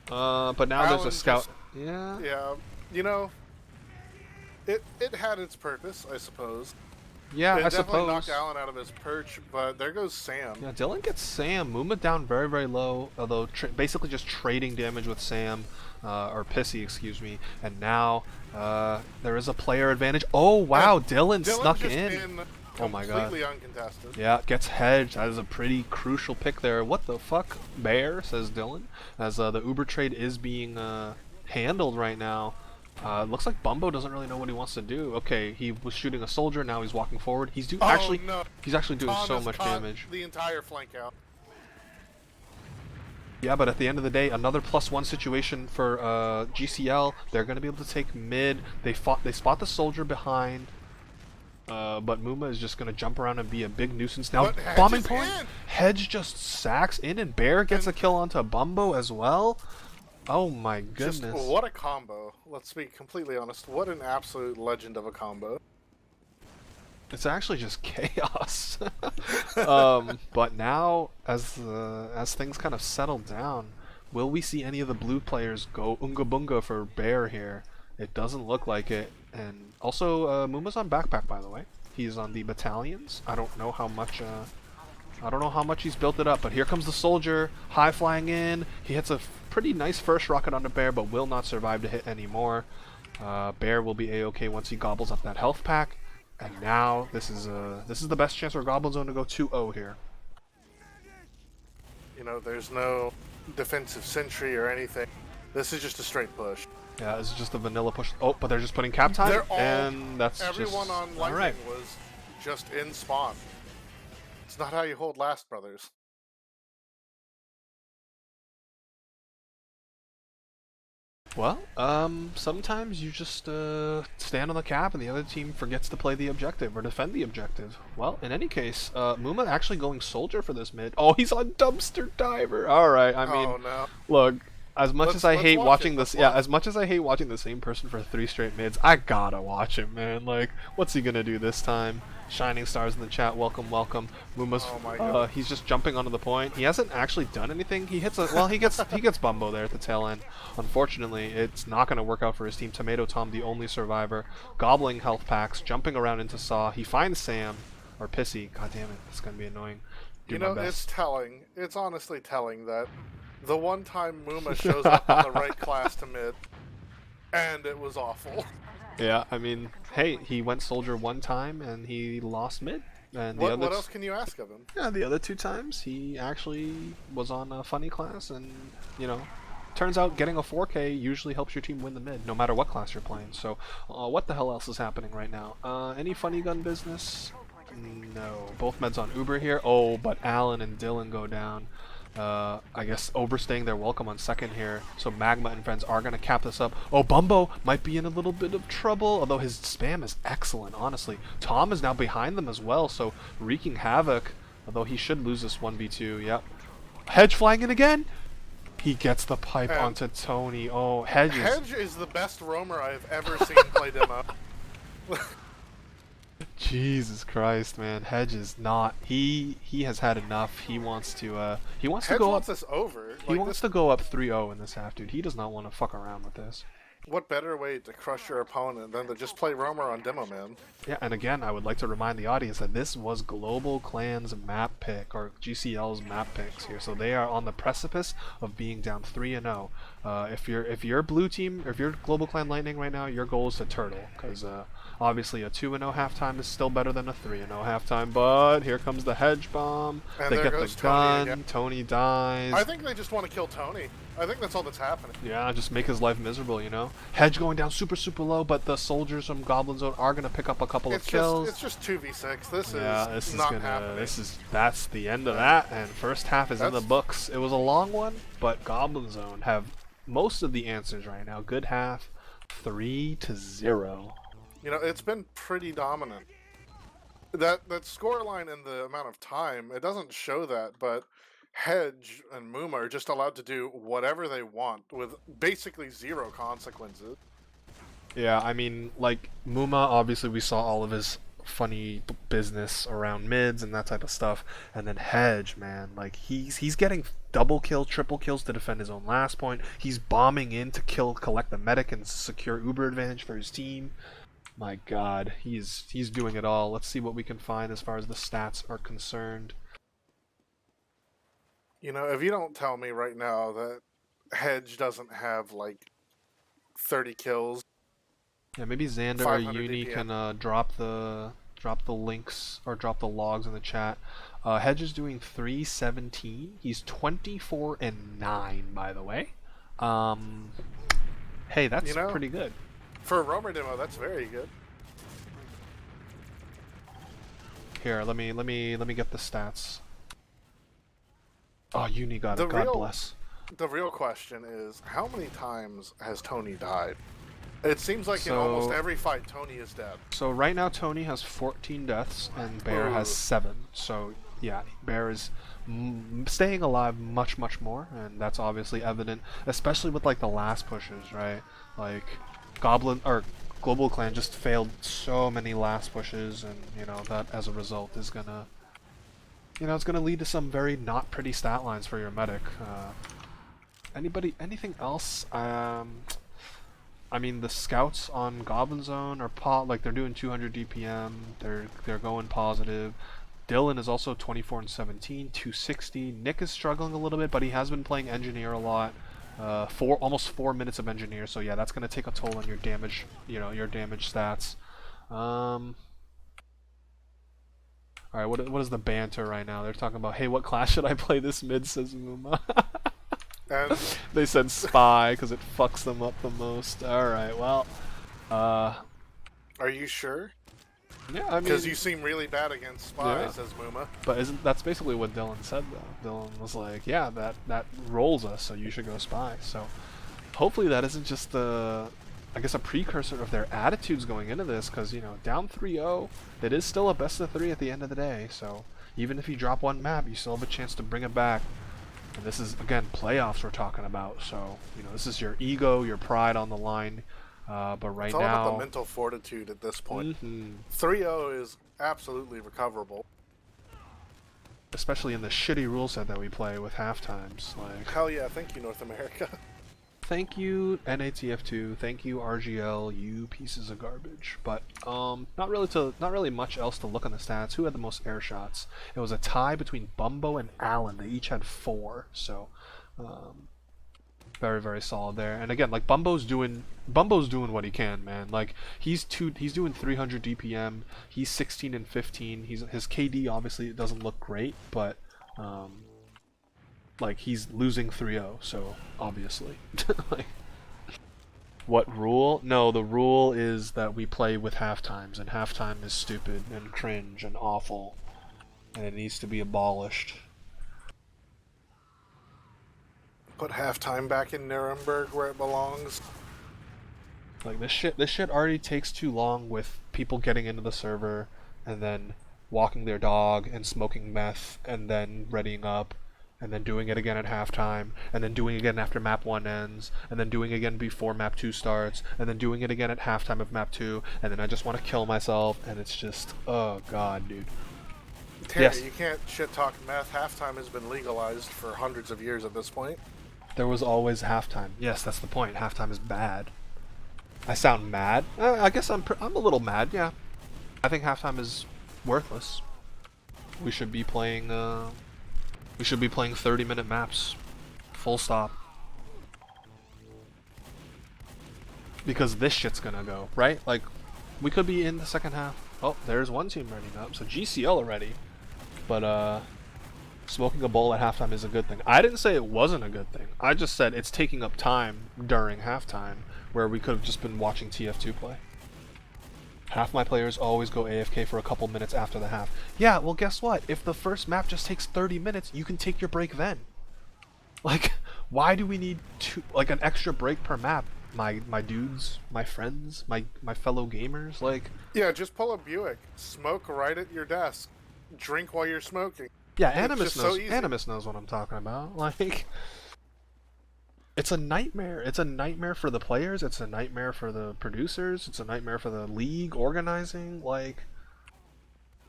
But now there's a scout. Yeah. It had its purpose, I suppose. Yeah, It I definitely knocked suppose. Allen out of his perch, but there goes Sam. Yeah, Dylan gets Sam. Muma down very, very low, although basically just trading damage with Sam, or Pissy, excuse me. And now there is a player advantage. Oh, And wow, Dylan Dylan snuck just in. in Oh my god. completely uncontested. Yeah, gets hedged. That is a pretty crucial pick there. What the fuck, Bear, says Dylan, as the Uber trade is being handled right now. Looks like Bumbo doesn't really know what he wants to do. Okay, he was shooting a soldier, now he's walking forward. Oh no! He's actually doing Tom so has much caught damage. the entire flank out. Yeah, but at the end of the day, another +1 situation for GCL. They're gonna be able to take mid. They spot the soldier behind. But Muma is just gonna jump around and be a big nuisance. Now, But Hedge bombing is point. in! Hedge just sacks in, and Bear gets a And kill onto Bumbo as well. Oh my just goodness. what a combo. Let's be completely honest. What an absolute legend of a combo. It's actually just chaos. But now, as things kind of settle down, will we see any of the blue players go unga bunga for Bear here? It doesn't look like it. And also, Muma's on backpack, by the way. He's on the battalions. I don't know how much. I don't know how much he's built it up, but here comes the soldier, high flying in. He hits a pretty nice first rocket onto Bear, but will not survive to hit anymore. Bear will be a-okay once he gobbles up that health pack. And now this is the best chance for Goblin Zone to go 2-0 here. You know, there's no defensive sentry or anything. This is just a straight push. Yeah, this is just a vanilla push. Oh, but they're just putting cap time, and that's everyone just on Lightning alright. was just in spawn. It's not how you hold last, brothers. Well, sometimes you just stand on the cap and the other team forgets to play the objective or defend the objective. Well, in any case, Muma actually going soldier for this mid. Oh, he's on dumpster diver. All right, I mean, Oh no. look, as much as I hate watch watching it, this, let's yeah, watch as much as I hate watching the same person for 3 straight mids, I gotta watch him, man. Like, what's he gonna do this time? Shining stars in the chat, welcome, welcome. Muma's, Oh my God. he's just jumping onto the point. He hasn't actually done anything. He hits a, well, he gets Bumbo there at the tail end. Unfortunately, it's not gonna work out for his team. Tomato Tom, the only survivor, gobbling health packs, jumping around into Saw. He finds Sam, or Pissy. God damn it, it's gonna be annoying. Do You my know, best. it's telling. It's honestly telling that the one time Muma shows up on the right class to mid, and it was awful. Yeah, I mean, hey, he went soldier one time and he lost mid. And What else can you ask of him? Yeah, the other 2 times he actually was on a funny class, and you know, turns out getting a 4K usually helps your team win the mid, no matter what class you're playing. So, what the hell else is happening right now? Any funny gun business? No. Both meds on Uber here. Oh, but Alan and Dylan go down. I guess overstaying their welcome on second here. So Magma and friends are going to cap this up. Oh, Bumbo might be in a little bit of trouble, although his spam is excellent, honestly. Tom is now behind them as well, so wreaking havoc, although he should lose this 1v2. Yep. Hedge flying in again. He gets the pipe And onto Tony. Oh, Hedge is the best roamer I've ever seen play demo. Jesus Christ, man. Hedge is not. He has had enough. He wants to Hedge go wants up. this over. He wants to go up 3-0 in this half, dude. He does not want to fuck around with this. What better way to crush your opponent than to just play roamer on demo, man? Yeah, and again, I would like to remind the audience that this was GlobalClan's map pick, or GCL's map picks here. So they are on the precipice of being down 3-0. If you're blue team, or if you're GlobalClan Lightning right now, your goal is to turtle, because obviously a 2-0 halftime is still better than a 3-0 halftime. But here comes the hedge bomb. And they there get goes the Tony gun. again. Tony dies. I think they just want to kill Tony. I think that's all that's happening. Yeah, just make his life miserable, you know? Hedge going down super, super low, but the soldiers from Goblin Zone are going to pick up a couple of kills. It's just 2v6. This This is not happening. That's the end of that, and first half is in the That's- books. It was a long one, but Goblin Zone have most of the answers right now. Good half, 3-0. You know, it's been pretty dominant. That scoreline and the amount of time, it doesn't show that, but Hedge and Muma are just allowed to do whatever they want with basically 0 consequences. Yeah, I mean, like, Muma, obviously we saw all of his funny business around mids and that type of stuff, and then Hedge, man, like, he's getting double kill, triple kills to defend his own last point. He's bombing in to collect the medic and secure Uber advantage for his team. My God, he's doing it all. Let's see what we can find as far as the stats are concerned. You know, if you don't tell me right now that Hedge doesn't have like 30 kills, Yeah, maybe Xander or 500 Uni DPM. can drop the links or drop the logs in the chat. Hedge is doing 317. He's 24 and 9, by the way. Um, hey, You that's know, pretty good. for a roamer demo, that's very good. Here, let me get the stats. Oh, Uni got The it. God real bless. the real question is, how many times has Tony died? It seems like in almost So every fight, Tony is dead. so right now Tony has 14 deaths and Bear has Ugh. 7. So yeah, Bear is staying alive much more, and that's obviously evident, especially with like the last pushes, right? Like Goblin or GlobalClan just failed so many last pushes, and you know that as a result is gonna, you know, it's gonna lead to some very not pretty stat lines for your medic. Anything else? I mean, the scouts on Goblin Zone are like they're doing 200 DPM. They're going positive. Dylan is also 24 and 17, 260. Nick is struggling a little bit, but he has been playing Engineer a lot. Almost 4 minutes of Engineer, so yeah, that's gonna take a toll on your damage. You know, your damage stats. All right, what is the banter right now? They're talking about, hey, what class should I play this mid? Says Muma. And They said Spy because it fucks them up the most. All right, well, uh, are you sure? yeah, I Because mean, you seem really bad against Spy, yeah. says Muma. But isn't that's basically what Dylan said though? Dylan was like, "Yeah, that rolls us, so you should go spy." So hopefully that isn't just the, I guess, a precursor of their attitudes going into this, because you know, down 3-0, it is still a best of 3 at the end of the day. So even if you drop one map, you still have a chance to bring it back. And this is again playoffs we're talking about. So you know, this is your ego, your pride on the line. But It's right all about the now, mental fortitude at this point. mhm, 3-0 is absolutely recoverable. especially in the shitty rule set that we play with half times, like. Hell yeah, thank you, North America. Thank you, NATF2. Thank you, RGL. You pieces of garbage. But not really much else to look on the stats. Who had the most air shots? It was a tie between Bumbo and Allen. They each had 4. So very solid there. And again, like Bumbo's doing what he can, man. Like he's doing 300 DPM. He's 16 and 15. His KD obviously doesn't look great, but like he's losing 3-0, so obviously. Like, what rule? No, the rule is that we play with half times, and halftime is stupid and cringe and awful, and it needs to be abolished. Put halftime back in Nuremberg where it belongs. Like this shit already takes too long with people getting into the server and then walking their dog and smoking meth and then readying up and then doing it again at halftime and then doing it again after map 1 ends and then doing it again before map 2 starts and then doing it again at halftime of map 2, and then I just want to kill myself, and it's just, oh god, dude. Terry, Yes. you can't shit talk meth. Halftime has been legalized for hundreds of years at this point. There was always halftime. Yes, that's the point. Halftime is bad. I sound mad. I guess I'm a little mad. Yeah, I think halftime is worthless. We should be playing. We should be playing 30-minute maps. Full stop. Because this shit's gonna go right. Like, we could be in the second half. Oh, there's one team readying up. So GCL already. But smoking a bowl at halftime is a good thing. I didn't say it wasn't a good thing. I just said it's taking up time during halftime, where we could have just been watching TF2 play. Half my players always go AFK for a couple minutes after the half. Yeah, well guess what? If the first map just takes 30 minutes, you can take your break then. Like, why do we need an extra break per map? My dudes, my friends, my fellow gamers, like. Yeah, just pull a Buick, smoke right at your desk, drink while you're smoking. Yeah, It's Animus just so knows. easy. Animus knows what I'm talking about. Like, it's a nightmare. It's a nightmare for the players. It's a nightmare for the producers. It's a nightmare for the league organizing. Like,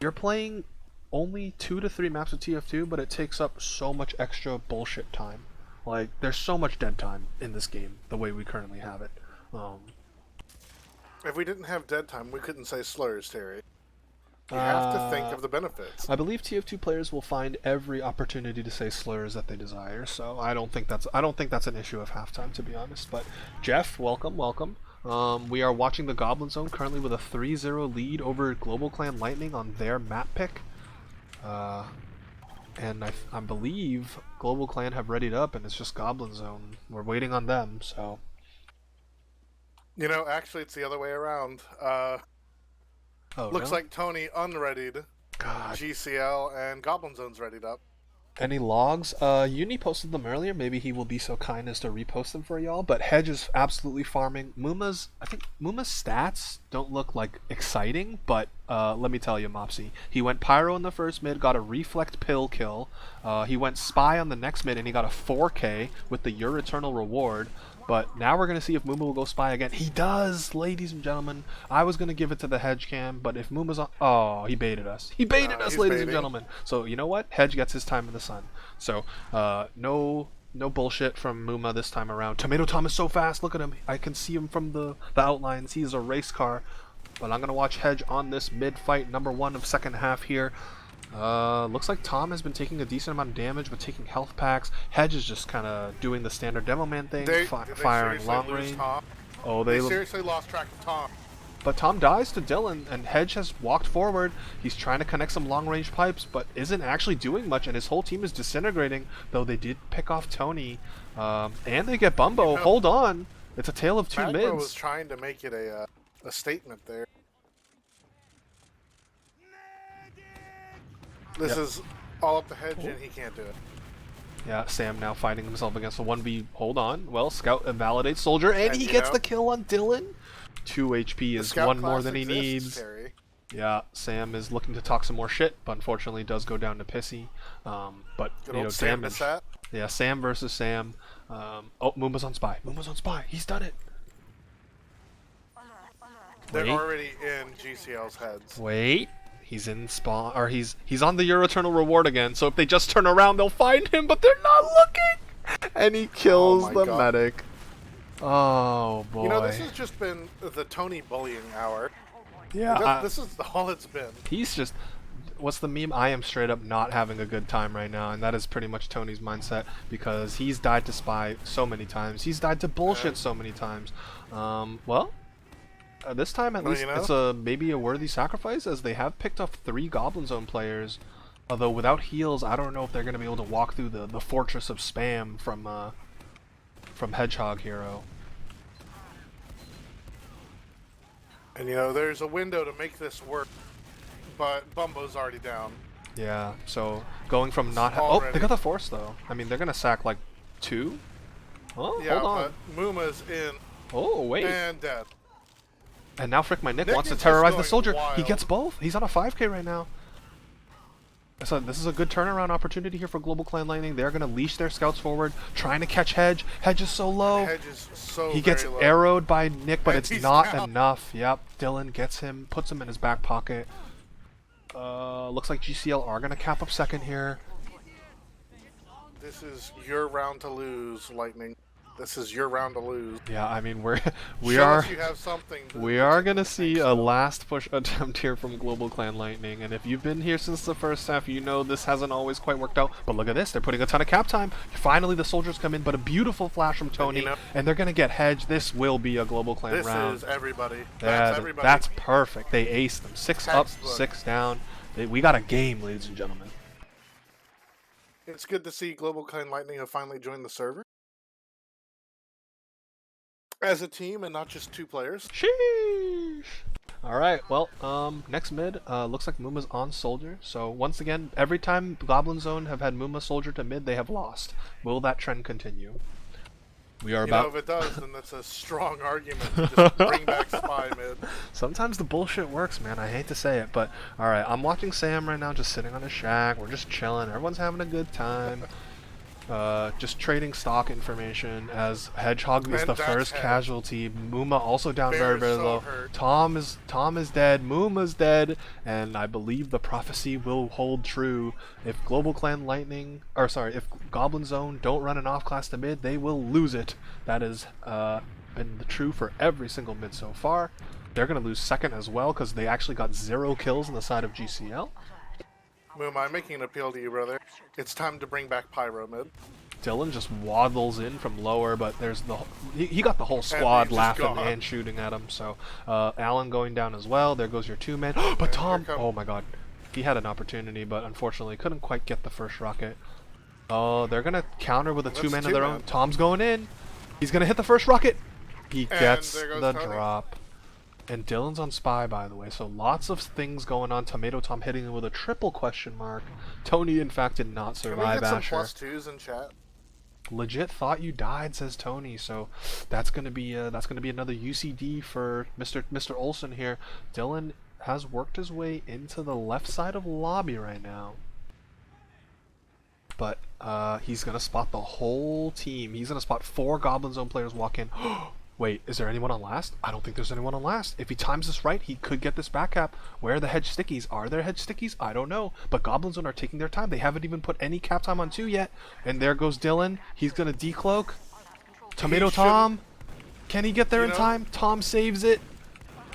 you're playing only 2 to 3 maps of TF2, but it takes up so much extra bullshit time. Like, there's so much dead time in this game, the way we currently have it. If we didn't have dead time, we couldn't say slurs, Terry. You have to think Uh, of the benefits. I believe TF2 players will find every opportunity to say slurs that they desire, so I don't think that's an issue of halftime, to be honest. But Jeff, welcome, welcome. We are watching the Goblin Zone currently with a 3-0 lead over GlobalClan Lightning on their map pick. And I believe GlobalClan have readied up, and it's just Goblin Zone. We're waiting on them, so. You know, actually, it's the other way around. Oh, Looks really? like Tony unreadied God. GCL and Goblin Zone's readied up. Any logs? Uni posted them earlier. Maybe he will be so kind as to repost them for y'all. But Hedge is absolutely farming. I think Muma's stats don't look like exciting, but let me tell you, Mopsy. He went Pyro in the first mid, got a Reflect Pill kill. He went Spy on the next mid, and he got a 4K with the Your Eternal Reward. But now we're going to see if Muma will go Spy again. He does, ladies and gentlemen. I was going to give it to the Hedge cam, but if Muma's on... Oh, he baited us. He baited us, ladies and gentlemen. So, you know what? Hedge gets his time in the sun. So, no bullshit from Muma this time around. Tomato Tom is so fast. Look at him. I can see him from the outlines. He is a race car. But I'm going to watch Hedge on this mid-fight, number 1 of second half here. Looks like Tom has been taking a decent amount of damage, but taking health packs. Hedge is just kind of doing the standard demo man thing, firing long range. Oh, they seriously lost track of Tom. But Tom dies to Dylan, and Hedge has walked forward. He's trying to connect some long range pipes, but isn't actually doing much, and his whole team is disintegrating, though they did pick off Tony. And they get Bumbo. You know, hold on. It's a tale of two mids. Was trying to make it a statement there. This is all up to Hedge, and he can't do it. Yeah, Sam now fighting himself against the 1v. Hold on. Well, Scout invalidates Soldier, and he gets the kill on Dylan. 2 HP is one more than he needs. Terry. Yeah, Sam is looking to talk some more shit, but unfortunately does go down to Pissy. But, you know, damage. Yeah, Sam versus Sam. Oh, Moomba's on Spy. Moomba's on Spy. He's done it. They're already in GCL's heads. Wait. He's in spawn, or he's on the Your Eternal Reward again. So if they just turn around, they'll find him, but they're not looking. And he kills the medic. Oh boy! You know, this has just been the Tony bullying hour. Yeah, this is all it's been. He's just, what's the meme? I am straight up not having a good time right now, and that is pretty much Tony's mindset because he's died to Spy so many times. He's died to bullshit so many times. Well. This time, at least, you know, it's maybe a worthy sacrifice, as they have picked up 3 Goblin Zone players. Although without heals, I don't know if they're going to be able to walk through the fortress of spam from Hedgehog Hero. And you know, there's a window to make this work, but Bumbo's already down. Yeah, so going from not oh, they got the force though. I mean, they're going to sack like 2. Oh, yeah, hold on. But Muma's in. Oh, wait. And dead. And now Frick My Nick wants to terrorize the Soldier. Wild. He gets both. He's on a 5k right now. So this is a good turnaround opportunity here for GlobalClan Lightning. They're going to leash their scouts forward, trying to catch Hedge. Hedge is so low. Hedge is so he gets low. Arrowed by Nick, but it's not enough. Yep, Dylan gets him, puts him in his back pocket. Looks like GCL are going to cap up second here. This is your round to lose, Lightning. This is your round to lose. Yeah, I mean we Show are us you have something we are gonna see a last push attempt here from GlobalClan Lightning, and if you've been here since the first half, you know this hasn't always quite worked out. But look at this, they're putting a ton of cap time. Finally, the Soldiers come in, but a beautiful flash from Tony, and they're gonna get Hedge. This will be a GlobalClan round. This is everybody. That's everybody. That's perfect. They aced them. 6 up, 6 down. We got a game, ladies and gentlemen. It's good to see GlobalClan Lightning have finally joined the server. As a team and not just 2 players. Sheesh. Alright, well, next mid, looks like Muma's on Soldier. So once again, every time Goblin Zone have had Muma Soldier to mid, they have lost. Will that trend continue? We are about... if it does, then that's a strong argument to just bring back Spy mid. Sometimes the bullshit works, man. I hate to say it, but alright, I'm watching Sam right now just sitting on his shack. We're just chilling. Everyone's having a good time. Just trading stock information as Hedgehog is the first casualty. Muma also down very low. Tom is dead. Muma's dead, and I believe the prophecy will hold true. If GlobalClan Lightning, or sorry, if Goblin Zone don't run an off class to mid, they will lose it. That has been true for every single mid so far. They're going to lose second as well because they actually got 0 kills on the side of GCL. Moom, I'm making an appeal to you, brother. It's time to bring back Pyro mid. Dylan just waddles in from lower, but there's he got the whole squad laughing gone. and shooting at him. So Alan going down as well. There goes your 2-man. But Tom, oh my god, he had an opportunity, but unfortunately couldn't quite get the first rocket. Oh, they're gonna counter with a 2-man of their own. Tom's going in. He's gonna hit the first rocket. He gets the drop. And Dylan's on spy, by the way, so lots of things going on. Tomato Tom hitting him with a triple question mark. Tony, in fact, did not survive Asher. Can we get some +2s in chat? Legit thought you died, says Tony. So that's gonna be another UCD for Mr. Olsen here. Dylan has worked his way into the left side of lobby right now, but he's gonna spot the whole team. He's gonna spot 4 Goblin Zone players walk in. Wait, is there anyone on last? I don't think there's anyone on last. If he times this right, he could get this back cap. Where are the hedge stickies? Are there hedge stickies? I don't know. But Goblin Zone are taking their time. They haven't even put any cap time on 2 yet. And there goes Dylan. He's going to decloak. Tomato Tom. Can he get there in time? Tom saves it.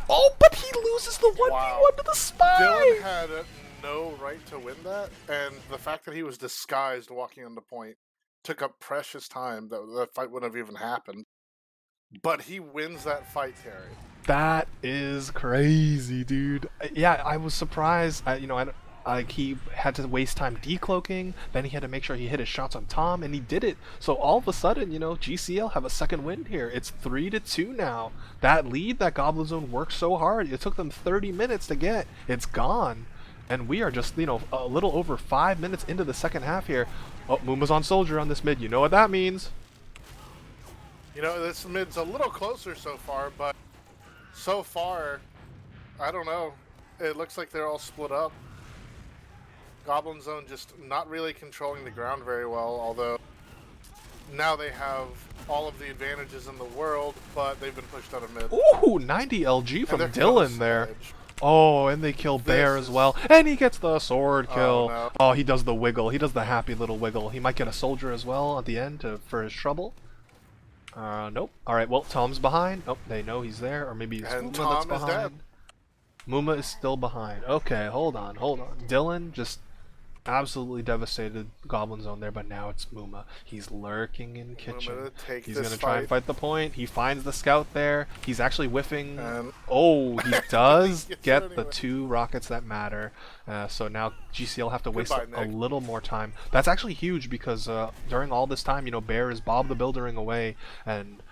Oh, but he loses the 1v1 to the spy. Dylan had no right to win that. And the fact that he was disguised walking on the point took up precious time. That fight wouldn't have even happened. But he wins that fight, Terry. That is crazy, dude. Yeah, I was surprised. He had to waste time decloaking. Then he had to make sure he hit his shots on Tom, and he did it. So all of a sudden, GCL have a second win here. It's 3-2 now. That lead that Goblin Zone worked so hard, it took them 30 minutes to get. It's gone. And we are just, a little over 5 minutes into the second half here. Oh, Mooma's on Soldier on this mid. You know what that means. This mid's a little closer so far, but so far, I don't know. It looks like they're all split up. Goblin Zone just not really controlling the ground very well, although now they have all of the advantages in the world, but they've been pushed out of mid. Ooh, 90 LG from Dylan there. Oh, and they kill Bear as well. And he gets the sword kill. No. Oh, he does the wiggle. He does the happy little wiggle. He might get a soldier as well at the end for his trouble. Nope. Alright, well, Tom's behind. Oh, they know he's there. Or maybe it's Mooma that's behind. Mooma is still behind. Okay, hold on. Dylan just absolutely devastated Goblin Zone there, but now it's Mooma. He's lurking in kitchen. He's going to try and fight the point. He finds the scout there. He's actually whiffing. Oh, he does get the 2 rockets that matter. So now GCL have to waste a little more time. That's actually huge because during all this time, Bear is Bob the Buildering away, and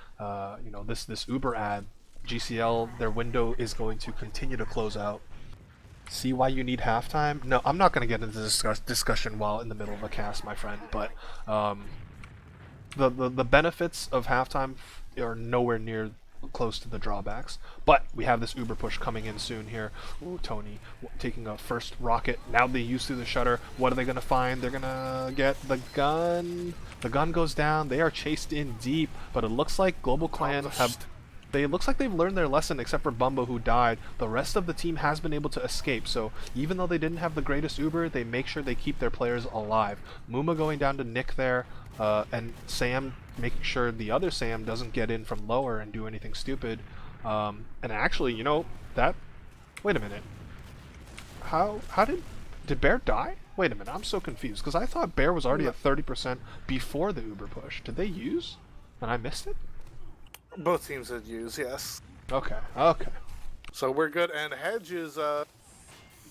this Uber ad, GCL, their window is going to continue to close out. See why you need halftime? No, I'm not going to get into this discussion while in the middle of a cast, my friend, but the benefits of halftime are nowhere near close to the drawbacks. But we have this Uber push coming in soon here. Ooh, Tony taking a first rocket. Now they use through the shutter. What are they going to find? They're going to get the gun. The gun goes down. They are chased in deep, but it looks like GlobalClan have... It looks like they've learned their lesson, except for Bumbo, who died. The rest of the team has been able to escape, so even though they didn't have the greatest Uber, they make sure they keep their players alive. Mooma going down to Nick there, and Sam making sure the other Sam doesn't get in from lower and do anything stupid. And actually, that... Wait a minute. How did Bear die? Wait a minute, I'm so confused, because I thought Bear was already at 30% before the Uber push. Did they use? And I missed it? Both teams did use, yes. Okay. So we're good, and Hedge is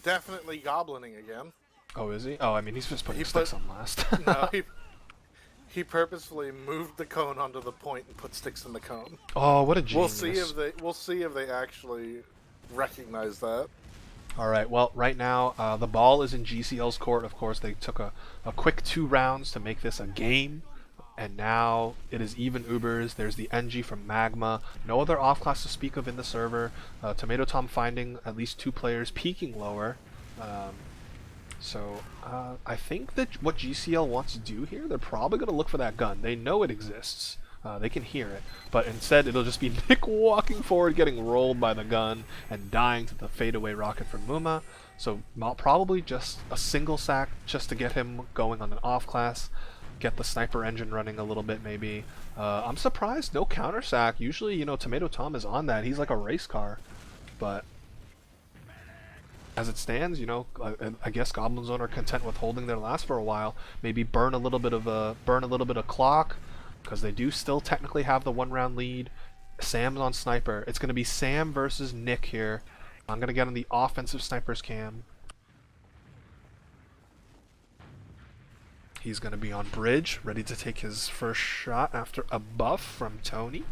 definitely goblining again. Oh, is he? Oh, I mean, he's just putting sticks on last. No, he purposefully moved the cone onto the point and put sticks in the cone. Oh, what a genius. We'll see if they actually recognize that. All right, well, right now, the ball is in GCL's court. Of course, they took a quick 2 rounds to make this a game. And now it is even Ubers. There's the NG from Magma. No other off-class to speak of in the server. Tomato Tom finding at least 2 players peeking lower. So I think that what GCL wants to do here, they're probably going to look for that gun. They know it exists. They can hear it. But instead, it'll just be Nick walking forward, getting rolled by the gun, and dying to the fadeaway rocket from Mooma. So probably just a single sack just to get him going on an off-class. Get the sniper engine running a little bit, maybe. I'm surprised no counter sack. Usually, Tomato Tom is on that. He's like a race car. but as it stands, I guess Goblin Zone are content with holding their last for a while. Maybe burn a little bit of clock, because they do still technically have the 1 round lead. Sam's on sniper. It's going to be Sam versus Nick here. I'm going to get on the offensive sniper's cam. He's going to be on bridge, ready to take his first shot after a buff from Tony.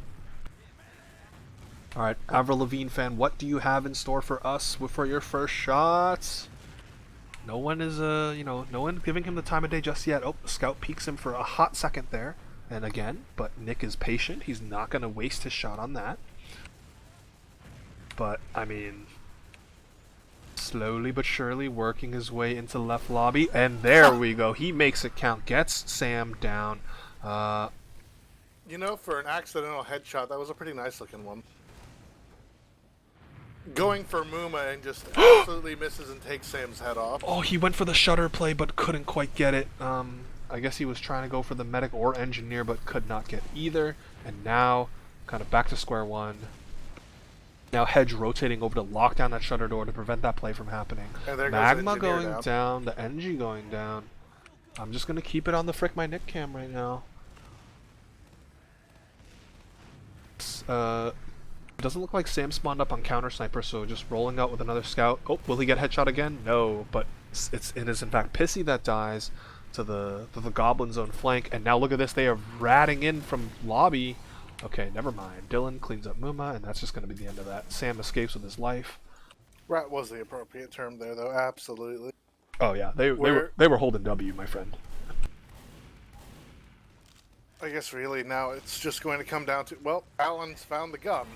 Alright, Avril Lavigne fan, what do you have in store for us for your first shots? No one is, no one giving him the time of day just yet. Oh, Scout peeks him for a hot second there. And again, but Nick is patient. He's not going to waste his shot on that. But, I mean, slowly but surely working his way into left lobby. And there we go. He makes it count. Gets Sam down. For an accidental headshot, that was a pretty nice looking one. Going for Muma and just absolutely misses and takes Sam's head off. Oh, he went for the shutter play but couldn't quite get it. I guess he was trying to go for the medic or engineer but could not get either. And now, kind of back to square one. Now Hedge rotating over to lock down that shutter door to prevent that play from happening. And there Magma goes going down, the NG going down. I'm just going to keep it on the Frick My Nick cam right now. Doesn't look like Sam spawned up on counter sniper, so just rolling out with another scout. Oh, will he get headshot again? No, but it is in fact Pissy that dies to the Goblin Zone flank. And now look at this, they are ratting in from lobby. Okay, never mind. Dylan cleans up Muma, and that's just going to be the end of that. Sam escapes with his life. Rat was the appropriate term there, though. Absolutely. Oh yeah, they were holding W, my friend. I guess really now it's just going to come down to, well, Alan's found the gun.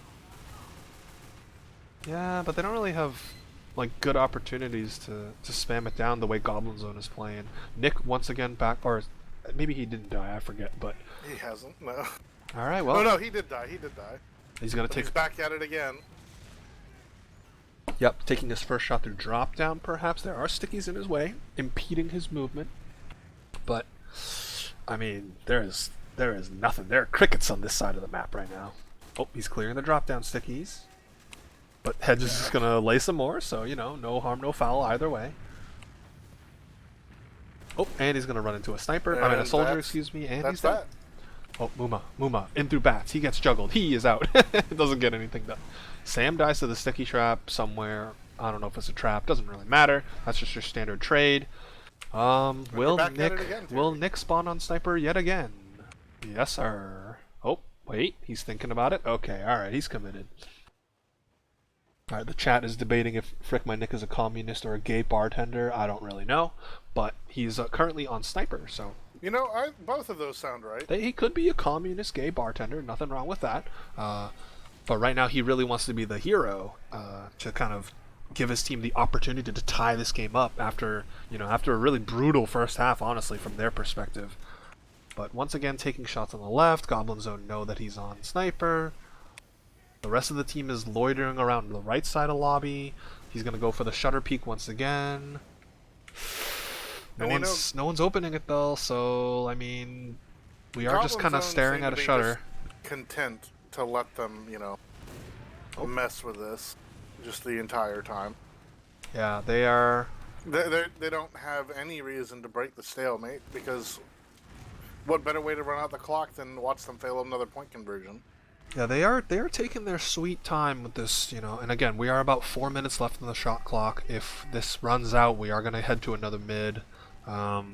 Yeah, but they don't really have like good opportunities to spam it down the way Goblin Zone is playing. Nick once again back, or maybe he didn't die, I forget, but he hasn't. No. All right, well. Oh no, he did die. He did die. He's gonna take. He's back at it again. Yep, taking his first shot through drop down. Perhaps there are stickies in his way, impeding his movement. But I mean, there is nothing. There are crickets on this side of the map right now. Oh, he's clearing the drop down stickies. But Hedge is just gonna lay some more, so no harm, no foul either way. Oh, and he's gonna run into a sniper. I mean a soldier, excuse me, and he's dead. Oh, Muma, in through bats. He gets juggled. He is out. Doesn't get anything done. Sam dies to the sticky trap somewhere. I don't know if it's a trap. Doesn't really matter. That's just your standard trade. Will Nick spawn on sniper yet again? Yes, sir. Oh, wait. He's thinking about it. Okay, all right. He's committed. Alright, the chat is debating if Frick My Nick is a communist or a gay bartender. I don't really know, but he's currently on sniper, so... both of those sound right. He could be a communist gay bartender, nothing wrong with that. But right now he really wants to be the hero to kind of give his team the opportunity to tie this game up after a really brutal first half, honestly, from their perspective. But once again, taking shots on the left, Goblin Zone know that he's on sniper. The rest of the team is loitering around the right side of lobby. He's going to go for the shutter peek once again. No one's opening it though, so I mean, we are just kind of staring at a shutter. Content to let them, mess with this just the entire time. Yeah, they are. They don't have any reason to break the stalemate, because what better way to run out the clock than watch them fail another point conversion? Yeah, they are taking their sweet time with this, and again, we are about 4 minutes left on the shot clock. If this runs out, we are going to head to another mid. How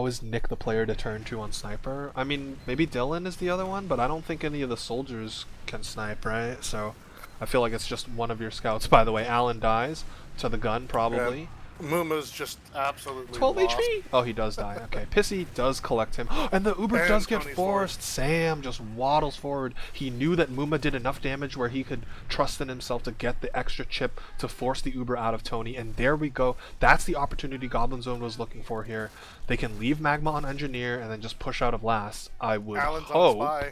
is Nick the player to turn to on sniper? I mean, maybe Dylan is the other one, but I don't think any of the soldiers can snipe, right? So I feel like it's just one of your scouts. By the way, Alan dies to the gun, probably. Yeah. Muma's just absolutely 12 lost. HP? Oh, he does die. Okay, Pissy does collect him. And the Uber does get forced. Sam just waddles forward. He knew that Muma did enough damage where he could trust in himself to get the extra chip to force the Uber out of Tony. And there we go. That's the opportunity Goblin Zone was looking for here. They can leave Magma on Engineer and then just push out of last. I would hope.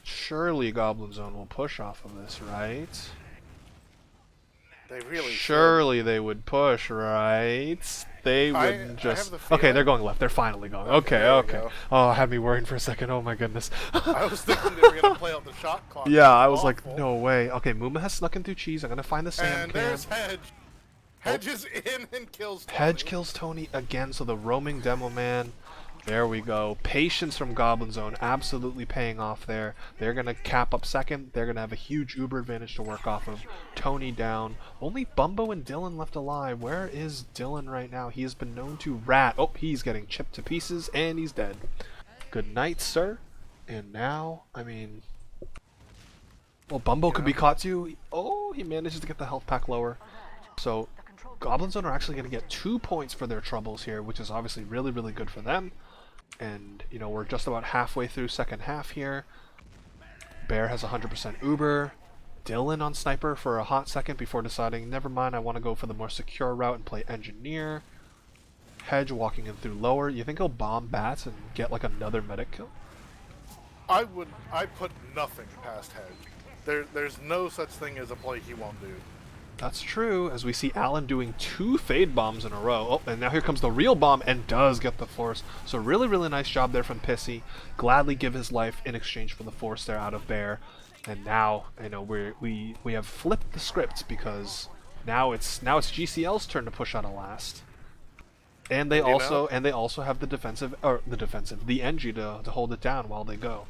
Surely Goblin Zone will push off of this, right? They really should. Surely they would push, right? They wouldn't I have just. the Okay, they're feeling. going left. They're finally going. Okay, Okay, there we okay. go. Oh, had me worrying for a second. Oh my goodness. I was thinking they were gonna play out the shot clock, Yeah, which is I was like, awful. no way. Okay, Muma has snuck in through cheese. I'm gonna find the Sam And cam. there's Hedge. Oh. Hedge is in and kills Tony. Hedge kills Tony again, so the roaming demo man. There we go. Patience from Goblin Zone absolutely paying off there. They're going to cap up second. They're going to have a huge Uber advantage to work off of. Tony down. Only Bumbo and Dylan left alive. Where is Dylan right now? He has been known to rat. Oh, he's getting chipped to pieces, and he's dead. Good night, sir. And now, I mean... Well, Bumbo could be caught too. Oh, he manages to get the health pack lower. So, Goblin Zone are actually going to get 2 points for their troubles here, which is obviously really, really good for them. And, you know, we're just about halfway through second half here. Bear has 100% Uber. Dylan on Sniper for a hot second before deciding, never mind, I want to go for the more secure route and play Engineer. Hedge walking in through lower. You think he'll bomb bats and get like another medic kill? I put nothing past Hedge. There's no such thing as a play he won't do. That's true, as we see Alan doing 2 Fade Bombs in a row. Oh, and now here comes the real bomb and does get the Force. So really, really nice job there from Pissy. Gladly give his life in exchange for the Force there out of Bear. And now, you know, we have flipped the script because now it's GCL's turn to push out a last. And they also have the the NG to hold it down while they go.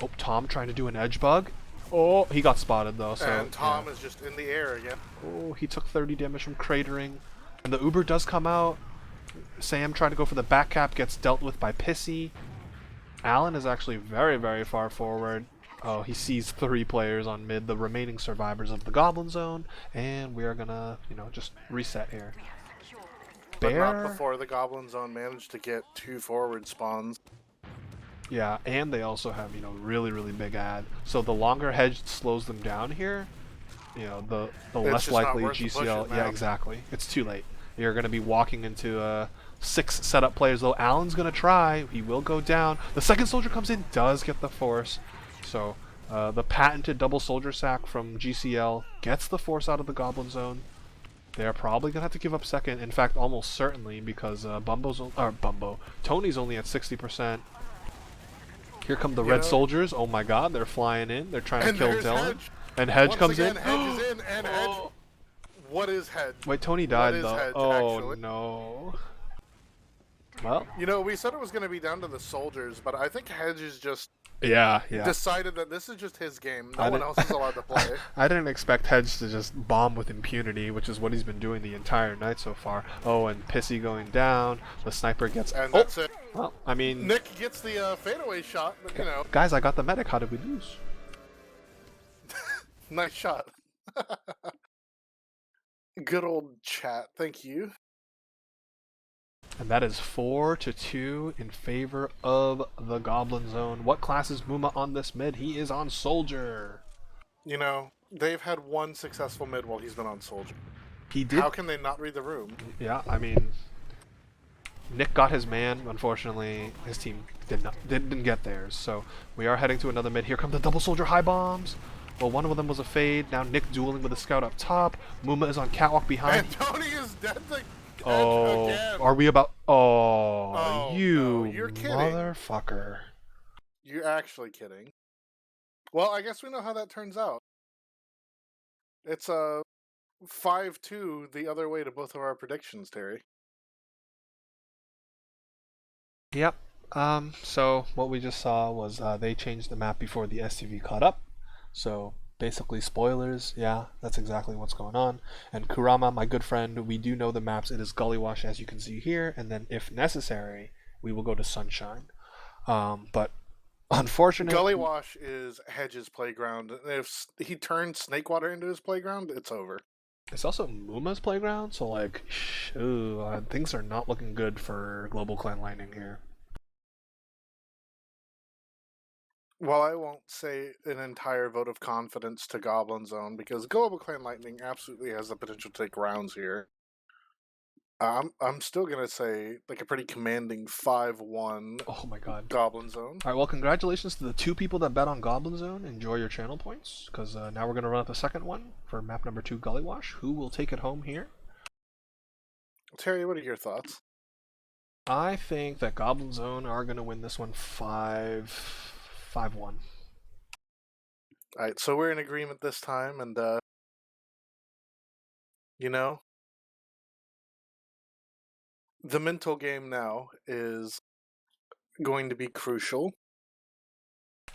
Oh, Tom trying to do an edge bug. Oh, he got spotted though. So and Tom is just in the air again. Oh, he took 30 damage from cratering. And the Uber does come out. Sam trying to go for the back cap, gets dealt with by Pissy. Alan is actually very, very far forward. Oh, he sees 3 players on mid, the remaining survivors of the Goblin Zone. And we are gonna, you know, just reset here. But not before the Goblin Zone managed to get 2 forward spawns. Yeah, and they also have, you know, really, really big ad. So the longer Hedge slows them down here, you know, the less likely GCL. Yeah, exactly. It's too late. You're going to be walking into 6 setup players, though. Alan's going to try. He will go down. The second soldier comes in, does get the Force. So the patented double soldier sack from GCL gets the Force out of the Goblin Zone. They're probably going to have to give up second. In fact, almost certainly, because Tony's only at 60%. Here come the red soldiers. Oh my god, they're flying in. They're trying to kill Dylan. Hedge. And Hedge Once comes again, in. Hedge is in, and Hedge. What is Hedge? Wait, Tony died though. Hedge, oh actually? no. Well. You know, we said it was going to be down to the soldiers, but I think Hedge is just Yeah. decided that this is just his game. No one else is allowed to play. I didn't expect Hedge to just bomb with impunity, which is what he's been doing the entire night so far. Oh, and Pissy going down. The sniper gets... And that's it. Well, I mean... Nick gets the fadeaway shot, but you know... Guys, I got the medic. How did we lose? Nice shot. Good old chat. Thank you. And that is 4-2 in favor of the Goblin Zone. What class is Muma on this mid? He is on Soldier. You know, they've had 1 successful mid while he's been on Soldier. He did. How can they not read the room? Yeah, I mean, Nick got his man. Unfortunately, his team didn't get theirs. So we are heading to another mid. Here come the double soldier high bombs. Well, one of them was a fade. Now Nick dueling with a scout up top. Muma is on catwalk behind. And Tony is dead. Oh, again. Are we about? Oh, you no, you're kidding. Motherfucker! You're actually kidding. Well, I guess we know how that turns out. It's a 5-2 the other way to both of our predictions, Terry. Yep. So what we just saw was they changed the map before the STV caught up. So basically spoilers. Yeah, that's exactly what's going on. And Kurama, my good friend, we do know the maps. It is Gullywash, as you can see here, and then if necessary, we will go to Sunshine. But unfortunately, Gullywash is Hedge's playground. If he turns Snakewater into his playground, it's over. It's also Muma's playground, so like, things are not looking good for GlobalClan Lightning here. Well, I won't say an entire vote of confidence to Goblin Zone because GlobalClan Lightning absolutely has the potential to take rounds here. I'm still gonna say like a pretty commanding 5-1 Oh my god. Goblin Zone. Alright, well, congratulations to the 2 people that bet on Goblin Zone. Enjoy your channel points, because now we're going to run up the second one for map number 2, Gully Wash. Who will take it home here? Terry, what are your thoughts? I think that Goblin Zone are going to win this one 5-1. Alright, so we're in agreement this time, and you know, the mental game now is going to be crucial.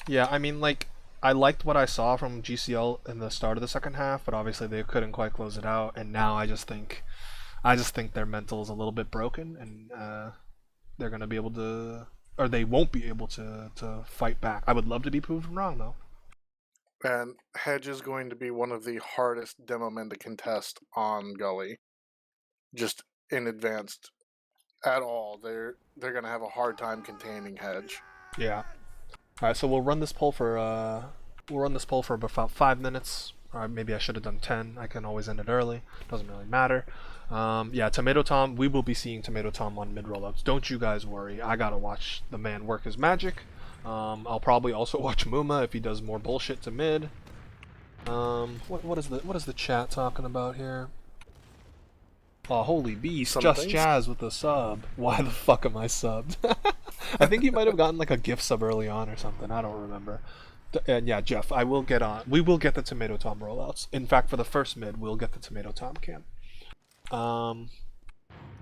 Yeah, I mean, like, I liked what I saw from GCL in the start of the second half, but obviously they couldn't quite close it out, and now I just think their mental is a little bit broken, and they're going to be able to, or they won't be able to fight back. I would love to be proven wrong, though. And Hedge is going to be one of the hardest demo men to contest on Gully. Just in advanced at all. They're gonna have a hard time containing Hedge. Yeah. All right, so we'll run this poll for about 5 minutes. Or maybe I should have done 10. I can always end it early. Doesn't really matter. Yeah, Tomato Tom. We will be seeing Tomato Tom on mid rollouts. Don't you guys worry. I gotta watch the man work his magic. I'll probably also watch Muma if he does more bullshit to mid. What is the chat talking about here? Oh, holy beast! Some Just things. Jazz with the sub. Why the fuck am I subbed? I think he might have gotten like a gift sub early on or something. I don't remember. And yeah, Jeff, I will get on. We will get the Tomato Tom rollouts. In fact, for the first mid, we'll get the Tomato Tom cam.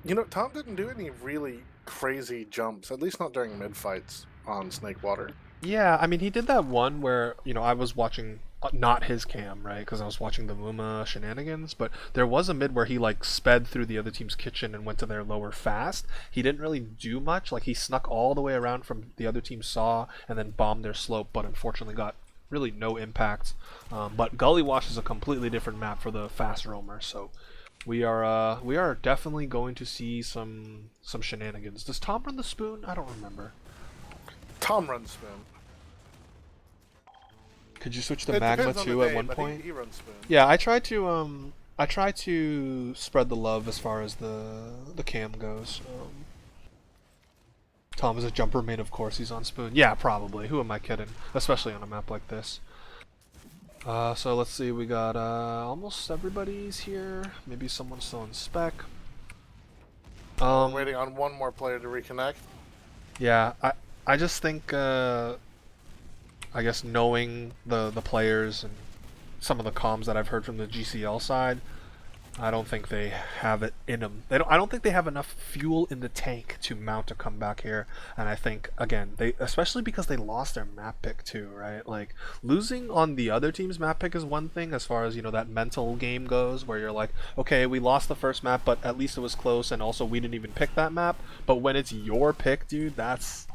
You know, Tom didn't do any really crazy jumps, at least not during mid fights on Snakewater. Yeah, I mean, he did that one where, you know, I was watching not his cam, right? Because I was watching the Muma shenanigans, but there was a mid where he, like, sped through the other team's kitchen and went to their lower fast. He didn't really do much. Like, he snuck all the way around from the other team's saw and then bombed their slope, but unfortunately got really no impact. But Gully Wash is a completely different map for the fast roamer, so we are definitely going to see some shenanigans. Does Tom run the spoon? I don't remember. Tom runs spoon. Could you switch to It magma depends on too the at day, one but point? he runs spoon. Yeah, I try to spread the love as far as the cam goes. Tom is a jumper main, of course he's on spoon. Yeah, probably. Who am I kidding? Especially on a map like this. So let's see, we got almost everybody's here. Maybe someone's still in spec. I'm waiting on one more player to reconnect. Yeah, I just think I guess knowing the players and some of the comms that I've heard from the GCL side, I don't think they have it in them. I don't think they have enough fuel in the tank to mount a comeback here. And I think again, especially because they lost their map pick too, right? Like losing on the other team's map pick is one thing as far as, you know, that mental game goes, where you're like, okay, we lost the first map, but at least it was close, and also we didn't even pick that map. But when it's your pick, dude, that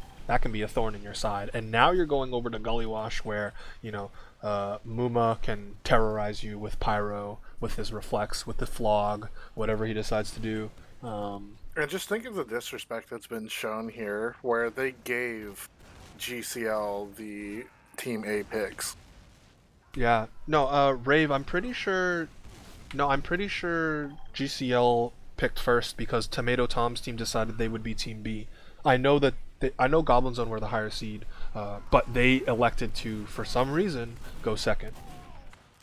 can be a thorn in your side. And now you're going over to Gully Wash, where, you know, Muma can terrorize you with Pyro, with his Reflex, with the Flog, whatever he decides to do. And just think of the disrespect that's been shown here, where they gave GCL the Team A picks. Yeah. No, Rave, I'm pretty sure... No, I'm pretty sure GCL picked first because Tomato Tom's team decided they would be Team B. I know that I know Goblin Zone were the higher seed, but they elected to, for some reason, go second.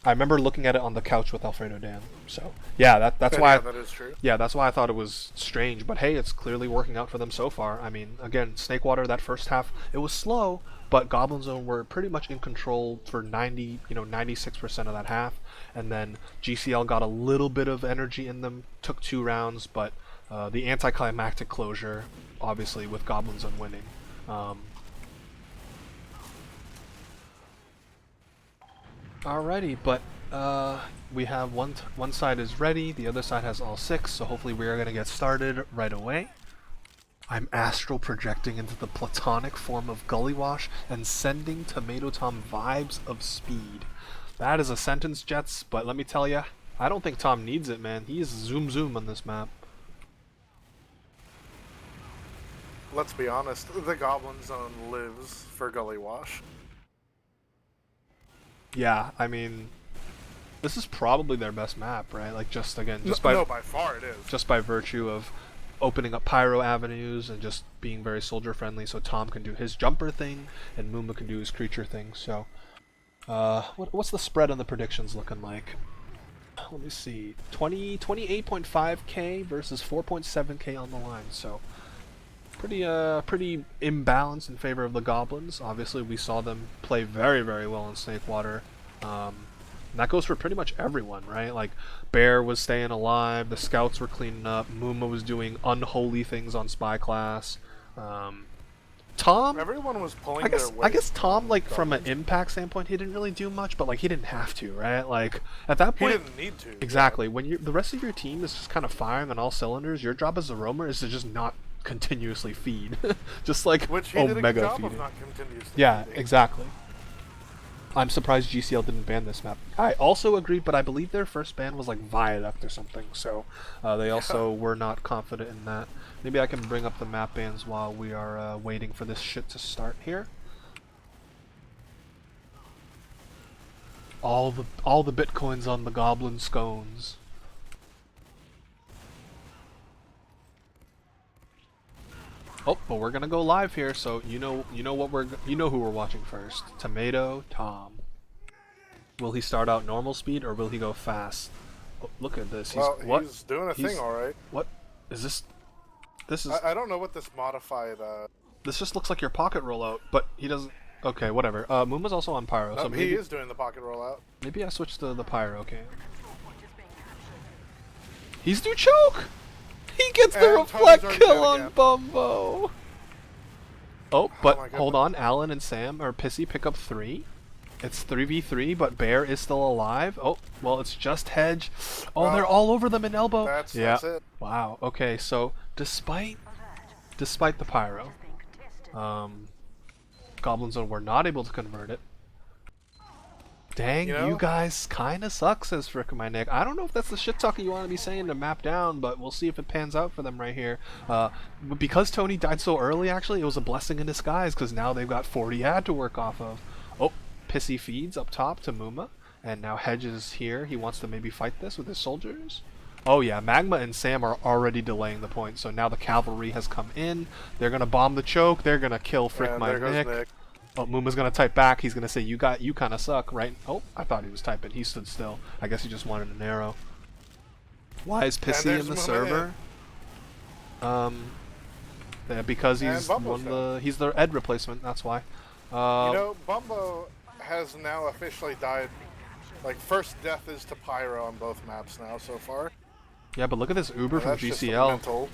I remember looking at it on the couch with Alfredo Dan. So yeah, that's why. Yeah, that is true. Yeah, that's why I thought it was strange. But hey, it's clearly working out for them so far. I mean, again, Snakewater, that first half, it was slow, but Goblin Zone were pretty much in control for 96% of that half, and then GCL got a little bit of energy in them, took 2 rounds, but the anticlimactic closure, obviously, with Goblin Zone winning. Alrighty, but we have one side is ready, the other side has all 6, so hopefully we are going to get started right away. I'm astral projecting into the platonic form of Gully Wash and sending Tomato Tom vibes of speed. That is a sentence, Jets, but let me tell ya, I don't think Tom needs it, man. He is zoom zoom on this map. Let's be honest, the Goblin Zone lives for Gully Wash. Yeah, I mean, This is probably their best map, right? Like just again, No, by far it is. just by virtue of opening up pyro avenues and just being very soldier friendly. So Tom can do his jumper thing and Moomba can do his creature thing. So, what's the spread on the predictions looking like? Let me see. 28.5k versus 4.7k on the line. So pretty imbalanced in favor of the Goblins. Obviously, we saw them play very, very well in Snakewater. And that goes for pretty much everyone, right? Like, Bear was staying alive, the Scouts were cleaning up, Mooma was doing unholy things on Spy Class. Tom, Everyone was pulling their weight. I guess Tom, like, from an impact standpoint, he didn't really do much, but, like, he didn't have to, right? Like, at that He point... didn't need to. Exactly. When the rest of your team is just kind of firing on all cylinders, your job as a roamer is to just not continuously feed. Just like Which he did a good Omega job feeding. of not continuously Yeah, feeding. exactly. I'm surprised GCL didn't ban this map. I also agree, but I believe their first ban was like Viaduct or something, so they also were not confident in that. Maybe I can bring up the map bans while we are waiting for this shit to start here. All the bitcoins on the Goblin scones. Oh, but we're gonna go live here, so you know who we're watching first. Tomato Tom. Will he start out normal speed or will he go fast? Oh, look at this. He's doing a thing, all right. What is this? This is. I don't know what this modified. This just looks like your pocket rollout, but he doesn't. Okay, whatever. Mooma's also on pyro, so maybe he is doing the pocket rollout. maybe I switched to the pyro. Okay. He's do choke. He gets the And reflect Tony's kill already on dead Bumbo. Oh, but my hold on. Alan and Sam or Pissy pick up 3. It's 3v3, but Bear is still alive. Oh, well, it's just Hedge. Oh, they're all over them in elbow. That's it. Wow. Okay, so despite the pyro, Goblins were not able to convert it. Dang, you guys kind of suck, says Frick my Nick. I don't know if that's the shit talking you want to be saying to map down, but we'll see if it pans out for them right here. Because Tony died so early, actually, it was a blessing in disguise, because now they've got 40 ad to work off of. Oh, Pissy feeds up top to Mooma, and now Hedge is here. He wants to maybe fight this with his soldiers. Oh yeah, Magma and Sam are already delaying the point, so now the cavalry has come in. They're going to bomb the choke. They're going to kill Frick my Nick. Oh, Mooma's gonna type back. He's gonna say, you kind of suck, right? Oh, I thought he was typing. He stood still. I guess he just wanted an arrow. Why is Pissy in the server? Yeah, because he's he's the Ed replacement. That's why. Bumbo has now officially died. Like, first death is to pyro on both maps now so far. Yeah, but look at this Uber from GCL.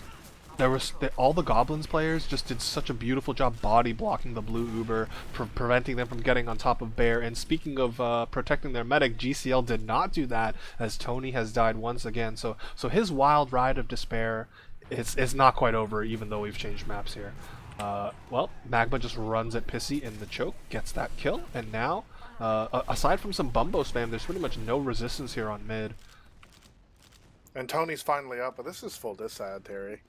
All the Goblins players just did such a beautiful job body blocking the blue Uber, preventing them from getting on top of Bear. And speaking of protecting their medic, GCL did not do that, as Tony has died once again. So his wild ride of despair is not quite over, even though we've changed maps here. Well, Magma just runs at Pissy in the choke, gets that kill, and now, aside from some Bumbo spam, there's pretty much no resistance here on mid. And Tony's finally up, but this is full disad, Terry.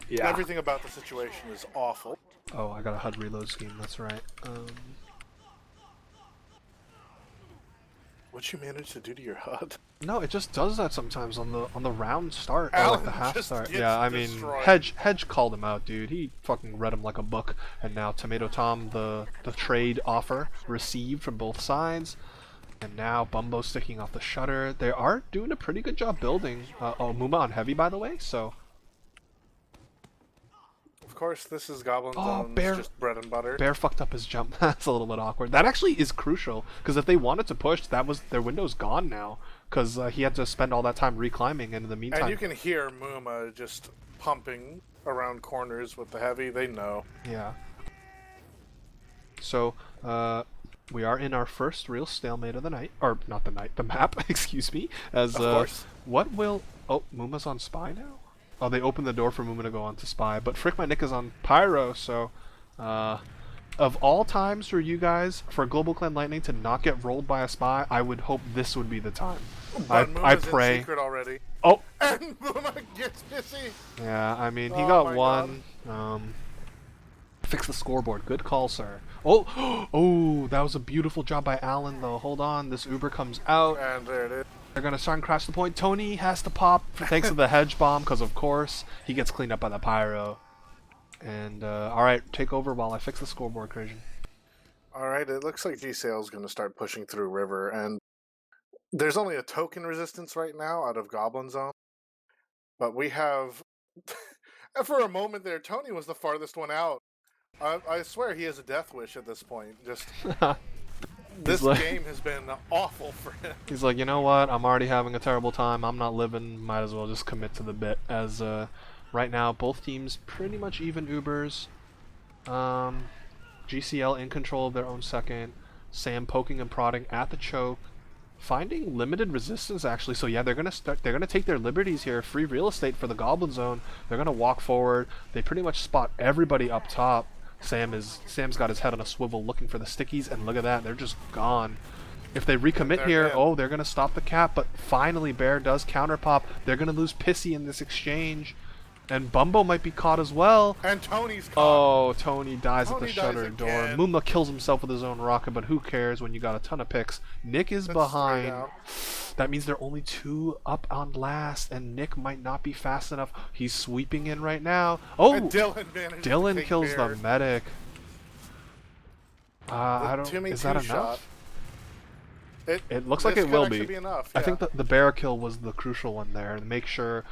Yeah. Everything about the situation is awful. Oh, I got a HUD reload scheme, that's right. What you managed to do to your HUD? No, it just does that sometimes on the round start, or like the half start. Yeah, I mean, destroyed. Hedge called him out, dude. He fucking read him like a book. And now Tomato Tom, the trade offer received from both sides. And now Bumbo sticking off the shutter. They are doing a pretty good job building. Oh, Mooma on heavy, by the way, so... Of course, this is Goblin Zone's just bread and butter. Bear fucked up his jump. That's a little bit awkward. That actually is crucial, because if they wanted to push, their window's gone now, because he had to spend all that time reclimbing, and in the meantime... And you can hear Mooma just pumping around corners with the heavy. They know. Yeah. So, we are in our first real stalemate of the night. Or, not the night, the map, excuse me. As, of course. What will... Oh, Mooma's on Spy now? Oh, they opened the door for Mooma to go on to Spy, but Frick my Nick is on Pyro, so... of all times for you guys, for GlobalClan Lightning to not get rolled by a Spy, I would hope this would be the time. But I pray. in secret already. Oh! And Mooma gets Pissy! Yeah, I mean, he got one. Fix the scoreboard. Good call, sir. Oh, oh, that was a beautiful job by Alan, though. Hold on. This Uber comes out. And there it is. They're going to start and crash the point. Tony has to pop thanks to the hedge bomb, because, of course, he gets cleaned up by the pyro. And, alright, take over while I fix the scoreboard, Christian. Alright, it looks like G-Sail is going to start pushing through River, and there's only a token resistance right now out of Goblin Zone. But we have... For a moment there, Tony was the farthest one out. I swear he has a death wish at this point. Just this game has been awful for him. He's like, you know what? I'm already having a terrible time. I'm not living. Might as well just commit to the bit. As right now, both teams pretty much even Ubers. GCL in control of their own second. Sam poking and prodding at the choke. Finding limited resistance actually, so yeah, they're gonna take their liberties here. Free real estate for the Goblin Zone. They're gonna walk forward. They pretty much spot everybody up top. Sam's got his head on a swivel looking for the stickies, and look at that, they're just gone. If they recommit here, oh, they're gonna stop the cap, but finally Bear does counter pop. They're gonna lose Pissy in this exchange. And Bumbo might be caught as well. And Tony's caught. Oh, Tony dies at the shutter door. Muma kills himself with his own rocket, but who cares when you got a ton of picks. Nick is behind. That means they're only 2 up on last, and Nick might not be fast enough. He's sweeping in right now. Oh, and Dylan kills the medic. I don't. Is that enough? It looks like it will be. Enough, I think the bear kill was the crucial one there, and make sure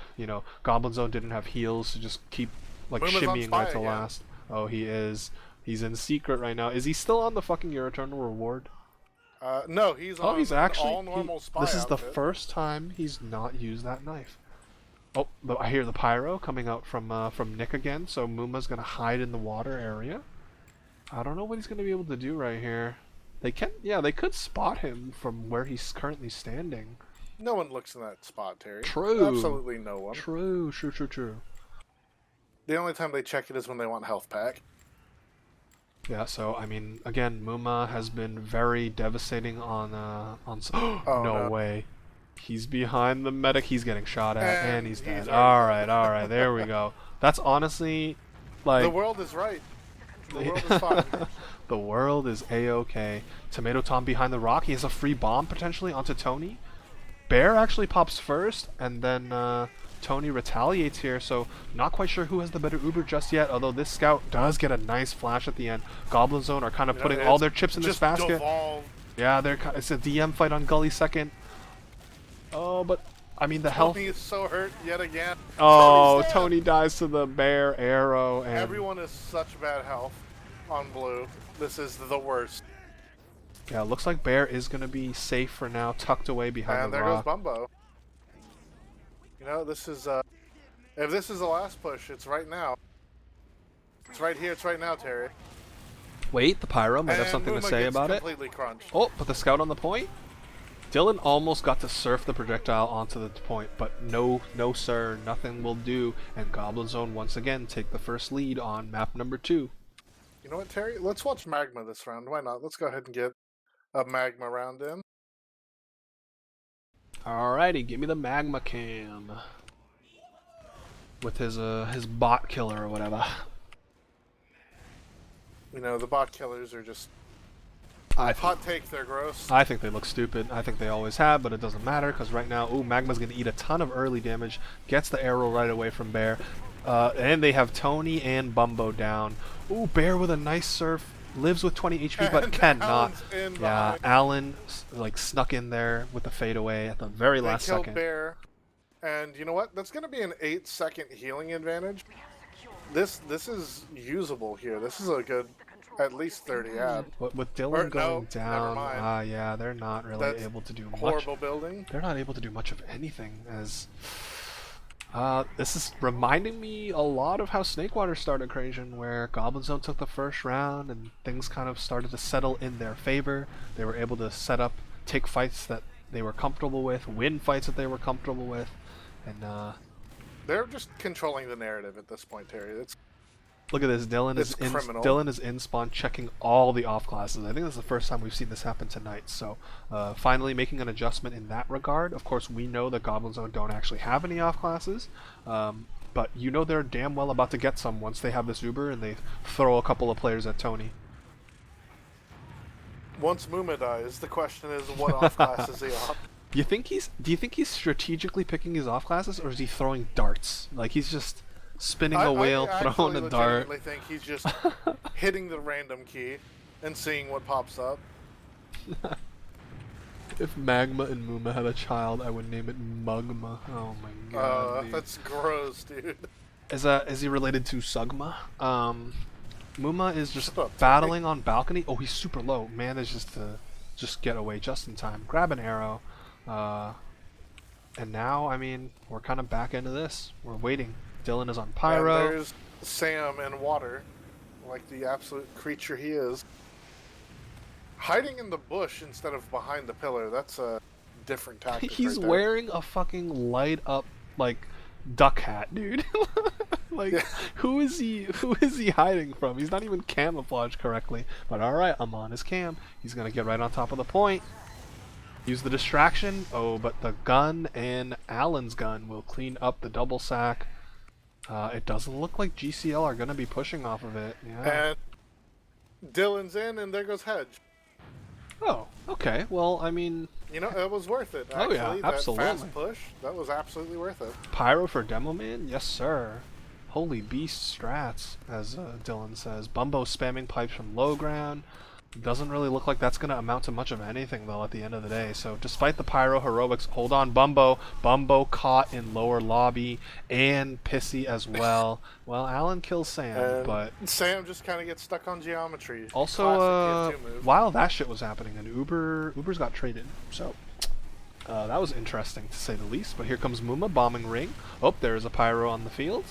Goblin Zone didn't have heals to just keep like shimmying right to last. Oh, he is. He's in secret right now. Is he still on the fucking Eternal reward? No, he's on he's actually all normal spy This is the outfit. first time he's not used that knife. Oh, I hear the pyro coming out from Nick again. So Muma's gonna hide in the water area. I don't know what he's gonna be able to do right here. They could spot him from where he's currently standing. No one looks in that spot, Terry. True. Absolutely no one. True. The only time they check it is when they want health pack. Yeah, so, I mean, again, Muma has been very devastating on oh, no way. He's behind the medic, he's getting shot at, and he's dead. Alright, there we go. That's honestly, like... The world is right. The world is fine. The world is a-okay. Tomato Tom behind the rock. He has a free bomb potentially onto Tony. Bear actually pops first, and then Tony retaliates here, so not quite sure who has the better Uber just yet, although this scout does get a nice flash at the end. Goblin Zone are kind of putting all their chips in this basket. Devolved. Yeah, it's a DM fight on Gully second. Oh, but I mean the health. Tony is so hurt yet again. Oh, Tony dies to the bear arrow, and everyone is such bad health on blue. This is the worst. Yeah, looks like Bear is gonna be safe for now, tucked away behind the rock. And there goes Bumbo. You know, this is if this is the last push, it's right now. It's right here, it's right now, Terry. Wait, the pyro might have something to say about it. Crunched. Oh, but the scout on the point. Dylan almost got to surf the projectile onto the point, but no sir, nothing will do, and Goblin Zone once again take the first lead on map number 2. You know what, Terry? Let's watch Magma this round. Why not? Let's go ahead and get a Magma round in. Alrighty, give me the Magma cam. With his bot killer or whatever. You know, the bot killers are just... hot take, they're gross. I think they look stupid. I think they always have, but it doesn't matter, because right now, ooh, Magma's going to eat a ton of early damage. Gets the arrow right away from Bear. And they have Tony and Bumbo down. Ooh, Bear with a nice surf. Lives with 20 HP, but cannot. Yeah, Alan like snuck in there with the fadeaway at the very last second. Bear, and you know what? That's going to be an 8-second healing advantage. This is usable here. This is a good, at least 30 ad. With Dylan going down, yeah, they're not really able to do much. Horrible building. They're not able to do much of anything as. This is reminding me a lot of how Snakewater started, Crazian, where Goblin Zone took the first round and things kind of started to settle in their favor. They were able to set up, take fights that they were comfortable with, win fights that they were comfortable with, and they're just controlling the narrative at this point, Terry. Look at this, Dylan is in spawn checking all the off classes. I think this is the first time we've seen this happen tonight. So finally making an adjustment in that regard. Of course, we know that Goblin Zone don't actually have any off classes. but you know they're damn well about to get some once they have this Uber and they throw a couple of players at Tony. Once Muma dies, the question is, what off class is he on? Do you think he's strategically picking his off classes, or is he throwing darts? Like he's just spinning a wheel, throwing a dart. I think he's just hitting the random key and seeing what pops up. If Magma and Muma had a child, I would name it Mugma. Oh my god. That's gross, dude. Is he related to Sugma? Muma is just battling on balcony. Oh, he's super low. Manages to just get away just in time. Grab an arrow. And now, I mean, we're kind of back into this. We're waiting. Dylan is on Pyro. And there's Sam in water, like the absolute creature he is. Hiding in the bush instead of behind the pillar, that's a different tactic. He's wearing a fucking light up, like, duck hat, dude. Like, yeah. Who is he hiding from? He's not even camouflaged correctly. But alright, I'm on his cam. He's gonna get right on top of the point. Use the distraction. Oh, but the gun and Alan's gun will clean up the double sack. It doesn't look like GCL are gonna be pushing off of it. Yeah. And Dylan's in, and there goes Hedge. Oh, okay. Well, I mean... You know, it was worth it, actually. Oh, yeah, absolutely. That fast push, that was absolutely worth it. Pyro for Demo Man? Yes, sir. Holy beast strats, as Dylan says. Bumbo spamming pipes from low ground. Doesn't really look like that's going to amount to much of anything, though, at the end of the day. So, despite the Pyro heroics, hold on, Bumbo. Bumbo caught in lower lobby, and Pissy as well. Well, Alan kills Sam, but... Sam just kind of gets stuck on geometry. Also, while that shit was happening, an Uber's got traded. So, that was interesting, to say the least. But here comes Muma, bombing ring. Oh, there's a Pyro on the field.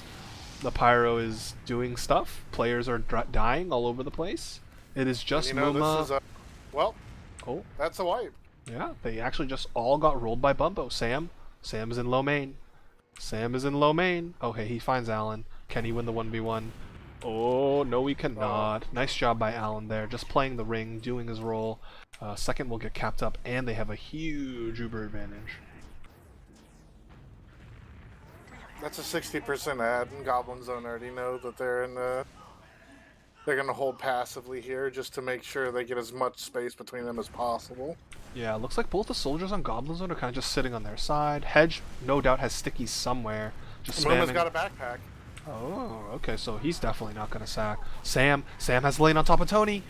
The Pyro is doing stuff. Players are dying all over the place. It is just Muma. This is that's a wipe. Yeah, they actually just all got rolled by Bumbo. Sam is in low main. Sam is in low main. Okay, he finds Alan. Can he win the 1v1? Oh, no he cannot. Nice job by Alan there. Just playing the ring, doing his role. Second will get capped up, and they have a huge Uber advantage. That's a 60% ad, and Goblin Zone already know that they're in they're going to hold passively here just to make sure they get as much space between them as possible. Yeah, looks like both the soldiers on Goblin Zone are kind of just sitting on their side. Hedge, no doubt, has stickies somewhere. Just spamming. Muma's got a backpack. Oh, okay, so he's definitely not going to sack. Sam has lane on top of Tony.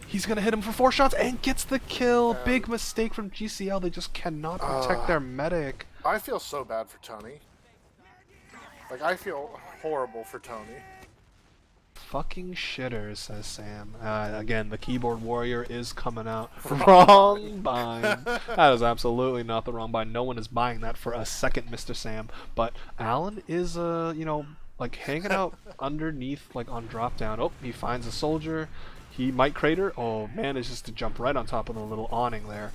He's going to hit him for 4 shots and gets the kill. Big mistake from GCL. They just cannot protect their medic. I feel so bad for Tony. Like, I feel horrible for Tony. Fucking shitters, says Sam. Again, the keyboard warrior is coming out. Wrong bind. That is absolutely not the wrong bind. No one is buying that for a second, Mr. Sam. But Alan is, you know, like hanging out underneath, like on drop down. Oh, he finds a soldier. He might crater. Oh, manages to jump right on top of the little awning there.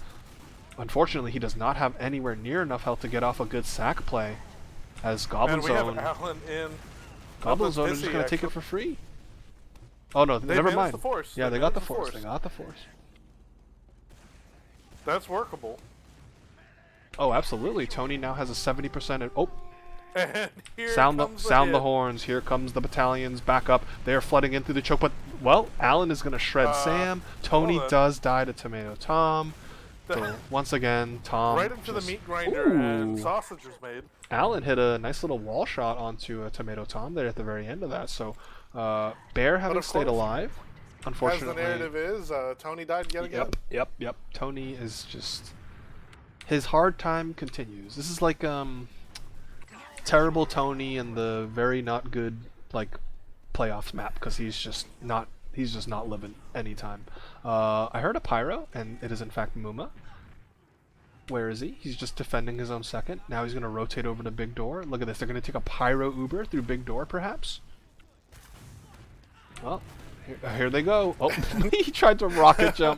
Unfortunately, he does not have anywhere near enough health to get off a good sack play. As Goblin Zone. Have Alan in. Goblin Zone is just going to take it for free. Oh no, never mind. The force. Yeah, they got the force. They got the force. That's workable. Oh, absolutely. Tony now has a 70%. Oh. And here sound comes the horns. Here comes the battalions back up. They are flooding in through the choke, but well, Alan is going to shred Sam. Tony does die to Tomato Tom. So once again, Tom right into the meat grinder and sausage was made. Alan hit a nice little wall shot onto Tomato Tom there at the very end of that. So Bear having stayed alive, unfortunately. As the narrative is, Tony died yet again. Yep. Tony is just... His hard time continues. This is like terrible Tony and the very not good like playoffs map because he's just not living anytime. I heard a Pyro, and it is in fact Muma. Where is he? He's just defending his own second. Now he's going to rotate over to Big Door. Look at this. They're going to take a Pyro Uber through Big Door, perhaps? Well, here they go. Oh, he tried to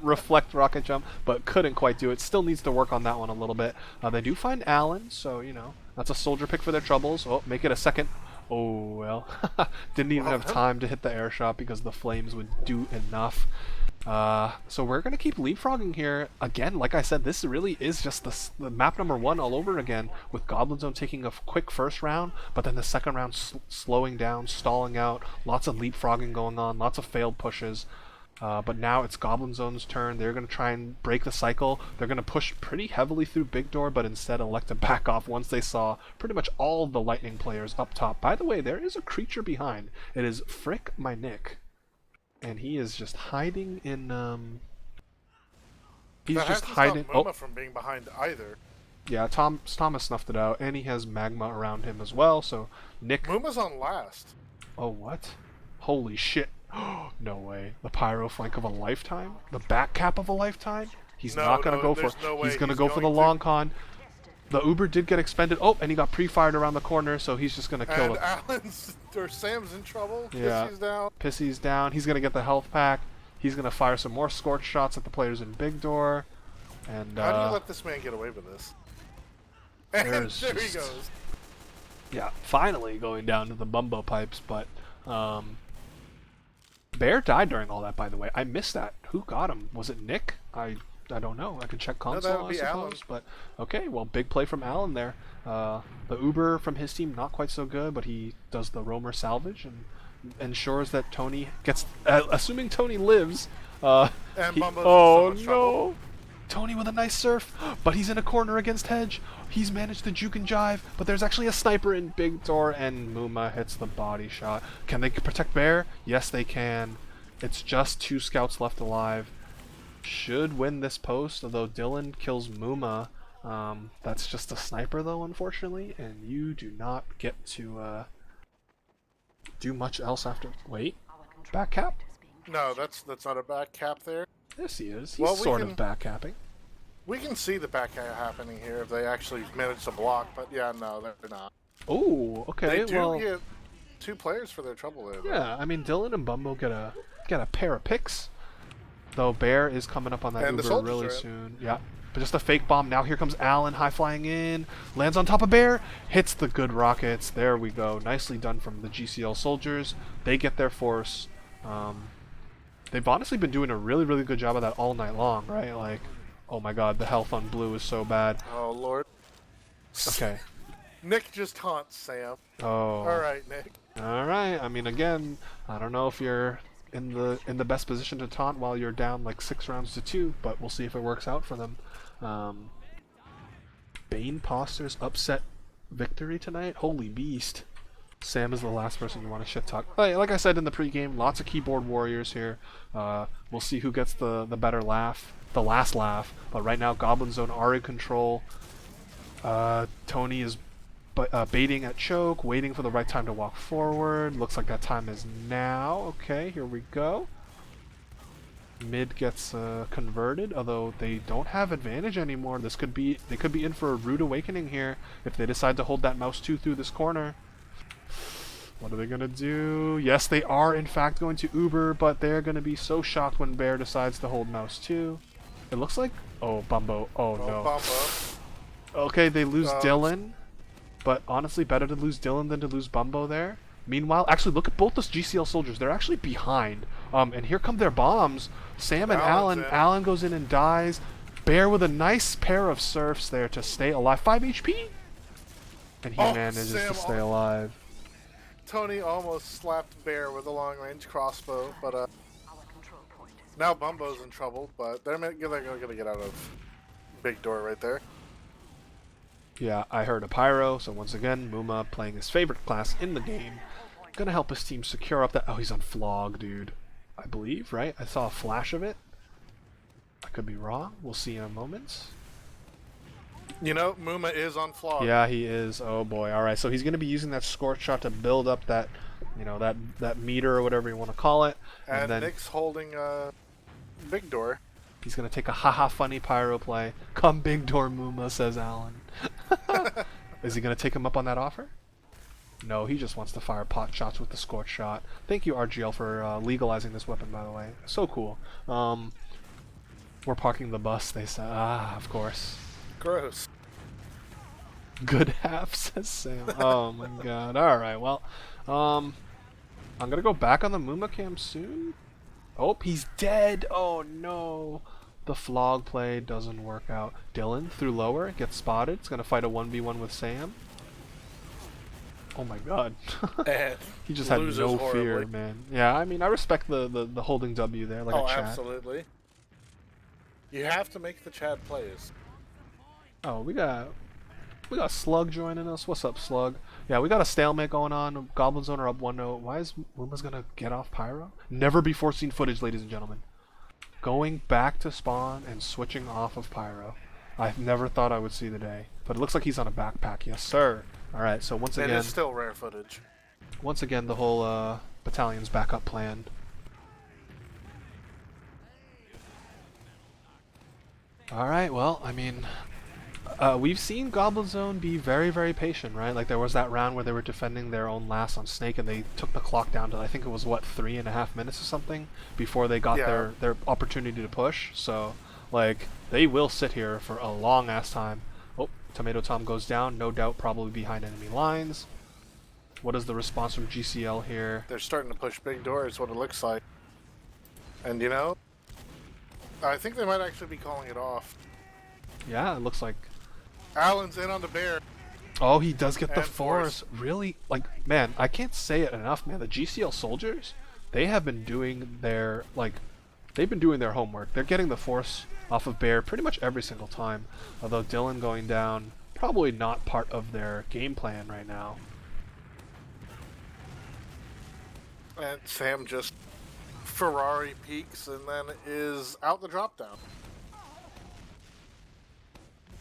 reflect rocket jump, but couldn't quite do it. Still needs to work on that one a little bit. They do find Alan, so, you know, that's a soldier pick for their troubles. Oh, make it a second. Oh, well. Didn't even have time to hit the air shot because the flames would do enough. So we're gonna keep leapfrogging here again. Like I said, this really is just the map number 1 all over again, with Goblin Zone taking a quick first round, but then the second round slowing down, stalling out, lots of leapfrogging going on, lots of failed pushes. But now it's Goblin Zone's turn. They're going to try and break the cycle. They're going to push pretty heavily through Big Door, but instead elect to back off once they saw pretty much all of the Lightning players up top. By the way, there is a creature behind. It is Frick My Nick. And he is just hiding in, he's That just hasn't hiding. stopped Muma from being behind either. Yeah, Thomas snuffed it out, and he has magma around him as well, so Nick... Muma's on last. Oh, what? Holy shit. No way. The pyro flank of a lifetime? The back cap of a lifetime? He's not going to go for... No he's going to go for the long con. The Uber did get expended. Oh, and he got pre-fired around the corner, so he's just going to kill it. And Sam's in trouble. Yeah. Pissy's down. Pissy's down. He's going to get the health pack. He's going to fire some more scorch shots at the players in Big Door. And how do you let this man get away with this? And there he goes. Yeah, finally going down to the bumbo pipes, but Bear died during all that, by the way. I missed that. Who got him? Was it Nick? I don't know. I can check console, that would be I suppose. Alan. But okay, well, big play from Alan there. The Uber from his team, not quite so good, but he does the roamer salvage and ensures that Tony gets... assuming Tony lives... and oh, Bumbo's in so much no! trouble. Tony with a nice surf, but he's in a corner against Hedge. He's managed to juke and jive, but there's actually a sniper in Big Door, and Muma hits the body shot. Can they protect Bear? Yes, they can. It's just 2 scouts left alive. Should win this post, although Dylan kills Muma. That's just a sniper, though, unfortunately, and you do not get to do much else after. Wait, back cap? No, that's not a back cap there. Yes, he is. He's Well, sort of back capping. We can see the back cap happening here if they actually manage to block, but yeah, no, they're not. Oh, okay. They do well, get 2 players for their trouble there. Though. yeah, I mean, Dylan and Bumbo get a pair of picks. Though Bear is coming up on that And the Uber soldiers really are in. soon. Yeah. But just a fake bomb. Now here comes Alan high flying in. Lands on top of Bear. Hits the good rockets. There we go. Nicely done from the GCL soldiers. They get their force. They've honestly been doing a really, really good job of that all night long, right? Like, oh my god, the health on blue is so bad. Oh, Lord. Okay. Nick just taunts Sam. Oh. Alright, Nick. Alright. I mean, again, I don't know if you're in the best position to taunt while you're down like 6 rounds to 2, but we'll see if it works out for them. Bane Posters upset victory tonight. Holy beast. Sam is the last person you want to shit talk. Like I said in the pregame, lots of keyboard warriors here. We'll see who gets the better laugh, the last laugh. But right now, Goblin Zone are in control. Tony is baiting at choke, waiting for the right time to walk forward. Looks like that time is now. Okay, here we go. Mid gets converted, although they don't have advantage anymore. They could be in for a rude awakening here if they decide to hold that mouse 2 through this corner. What are they gonna do? Yes, they are in fact going to Uber, but they're gonna be so shocked when Bear decides to hold mouse 2. It looks like... oh, Bumbo. Oh, no. Bumbo. Okay, they lose Dylan, but honestly, better to lose Dylan than to lose Bumbo there. Meanwhile, actually, look at both those GCL soldiers. They're actually behind. And here come their bombs. Sam and Alan. Alan goes in and dies. Bear with a nice pair of surfs there to stay alive. 5 HP? And he manages to stay alive. Tony almost slapped Bear with a long-range crossbow, but now Bumbo's in trouble, but they're gonna get out of Big Door right there. Yeah, I heard a pyro, so once again, Muma playing his favorite class in the game. Gonna help his team secure up that... oh, he's on Flog, dude. I believe, right? I saw a flash of it. I could be wrong. We'll see in a moment. You know, Muma is on Flog. Yeah, he is. Oh boy. Alright, so he's gonna be using that scorch shot to build up that, you know, that meter or whatever you want to call it. And then Nick's holding Big Door. He's gonna take a haha funny pyro play. Come Big Door Muma, says Alan. Is he gonna take him up on that offer? No, he just wants to fire pot shots with the scorch shot. Thank you, RGL, for legalizing this weapon, by the way. So cool. We're parking the bus, they said. Ah, of course. Gross. Good half, says Sam. Oh my god. Alright, well, I'm gonna go back on the Muma cam soon. Oh, he's dead. Oh no. The flog play doesn't work out. Dylan through lower, gets spotted. It's gonna fight a 1v1 with Sam. Oh my god. And He just had loses no horribly. fear, man. Yeah, I mean, I respect the holding W there, like a Chad. Absolutely. You have to make the Chad plays. Oh, we got Slug joining us. What's up, Slug? Yeah, we got a stalemate going on. Goblin Zone are up 1-0. Why is Luma's gonna get off Pyro? Never before seen footage, ladies and gentlemen. Going back to spawn and switching off of Pyro. I've never thought I would see the day. But it looks like he's on a backpack. Yes, sir. Alright, so once again... It is still rare footage. Once again, the whole battalion's backup plan. Alright, well, I mean... we've seen Goblin Zone be very, very patient, right? Like there was that round where they were defending their own last on Snake and they took the clock down to, I think it was, what, 3.5 minutes or something before they got their opportunity to push. So, like, they will sit here for a long-ass time. Oh, Tomato Tom goes down, no doubt probably behind enemy lines. What is the response from GCL here? They're starting to push big doors, what it looks like. And you know, I think they might actually be calling it off. Yeah, it looks like... Allen's in on the bear. Oh, he does get the And force. Really? Like, man, I can't say it enough, man. The GCL soldiers, they have been doing their, like, they've been doing their homework. They're getting the force off of bear pretty much every single time. Although Dylan going down, probably not part of their game plan right now. And Sam just Ferrari peaks and then is out the drop down.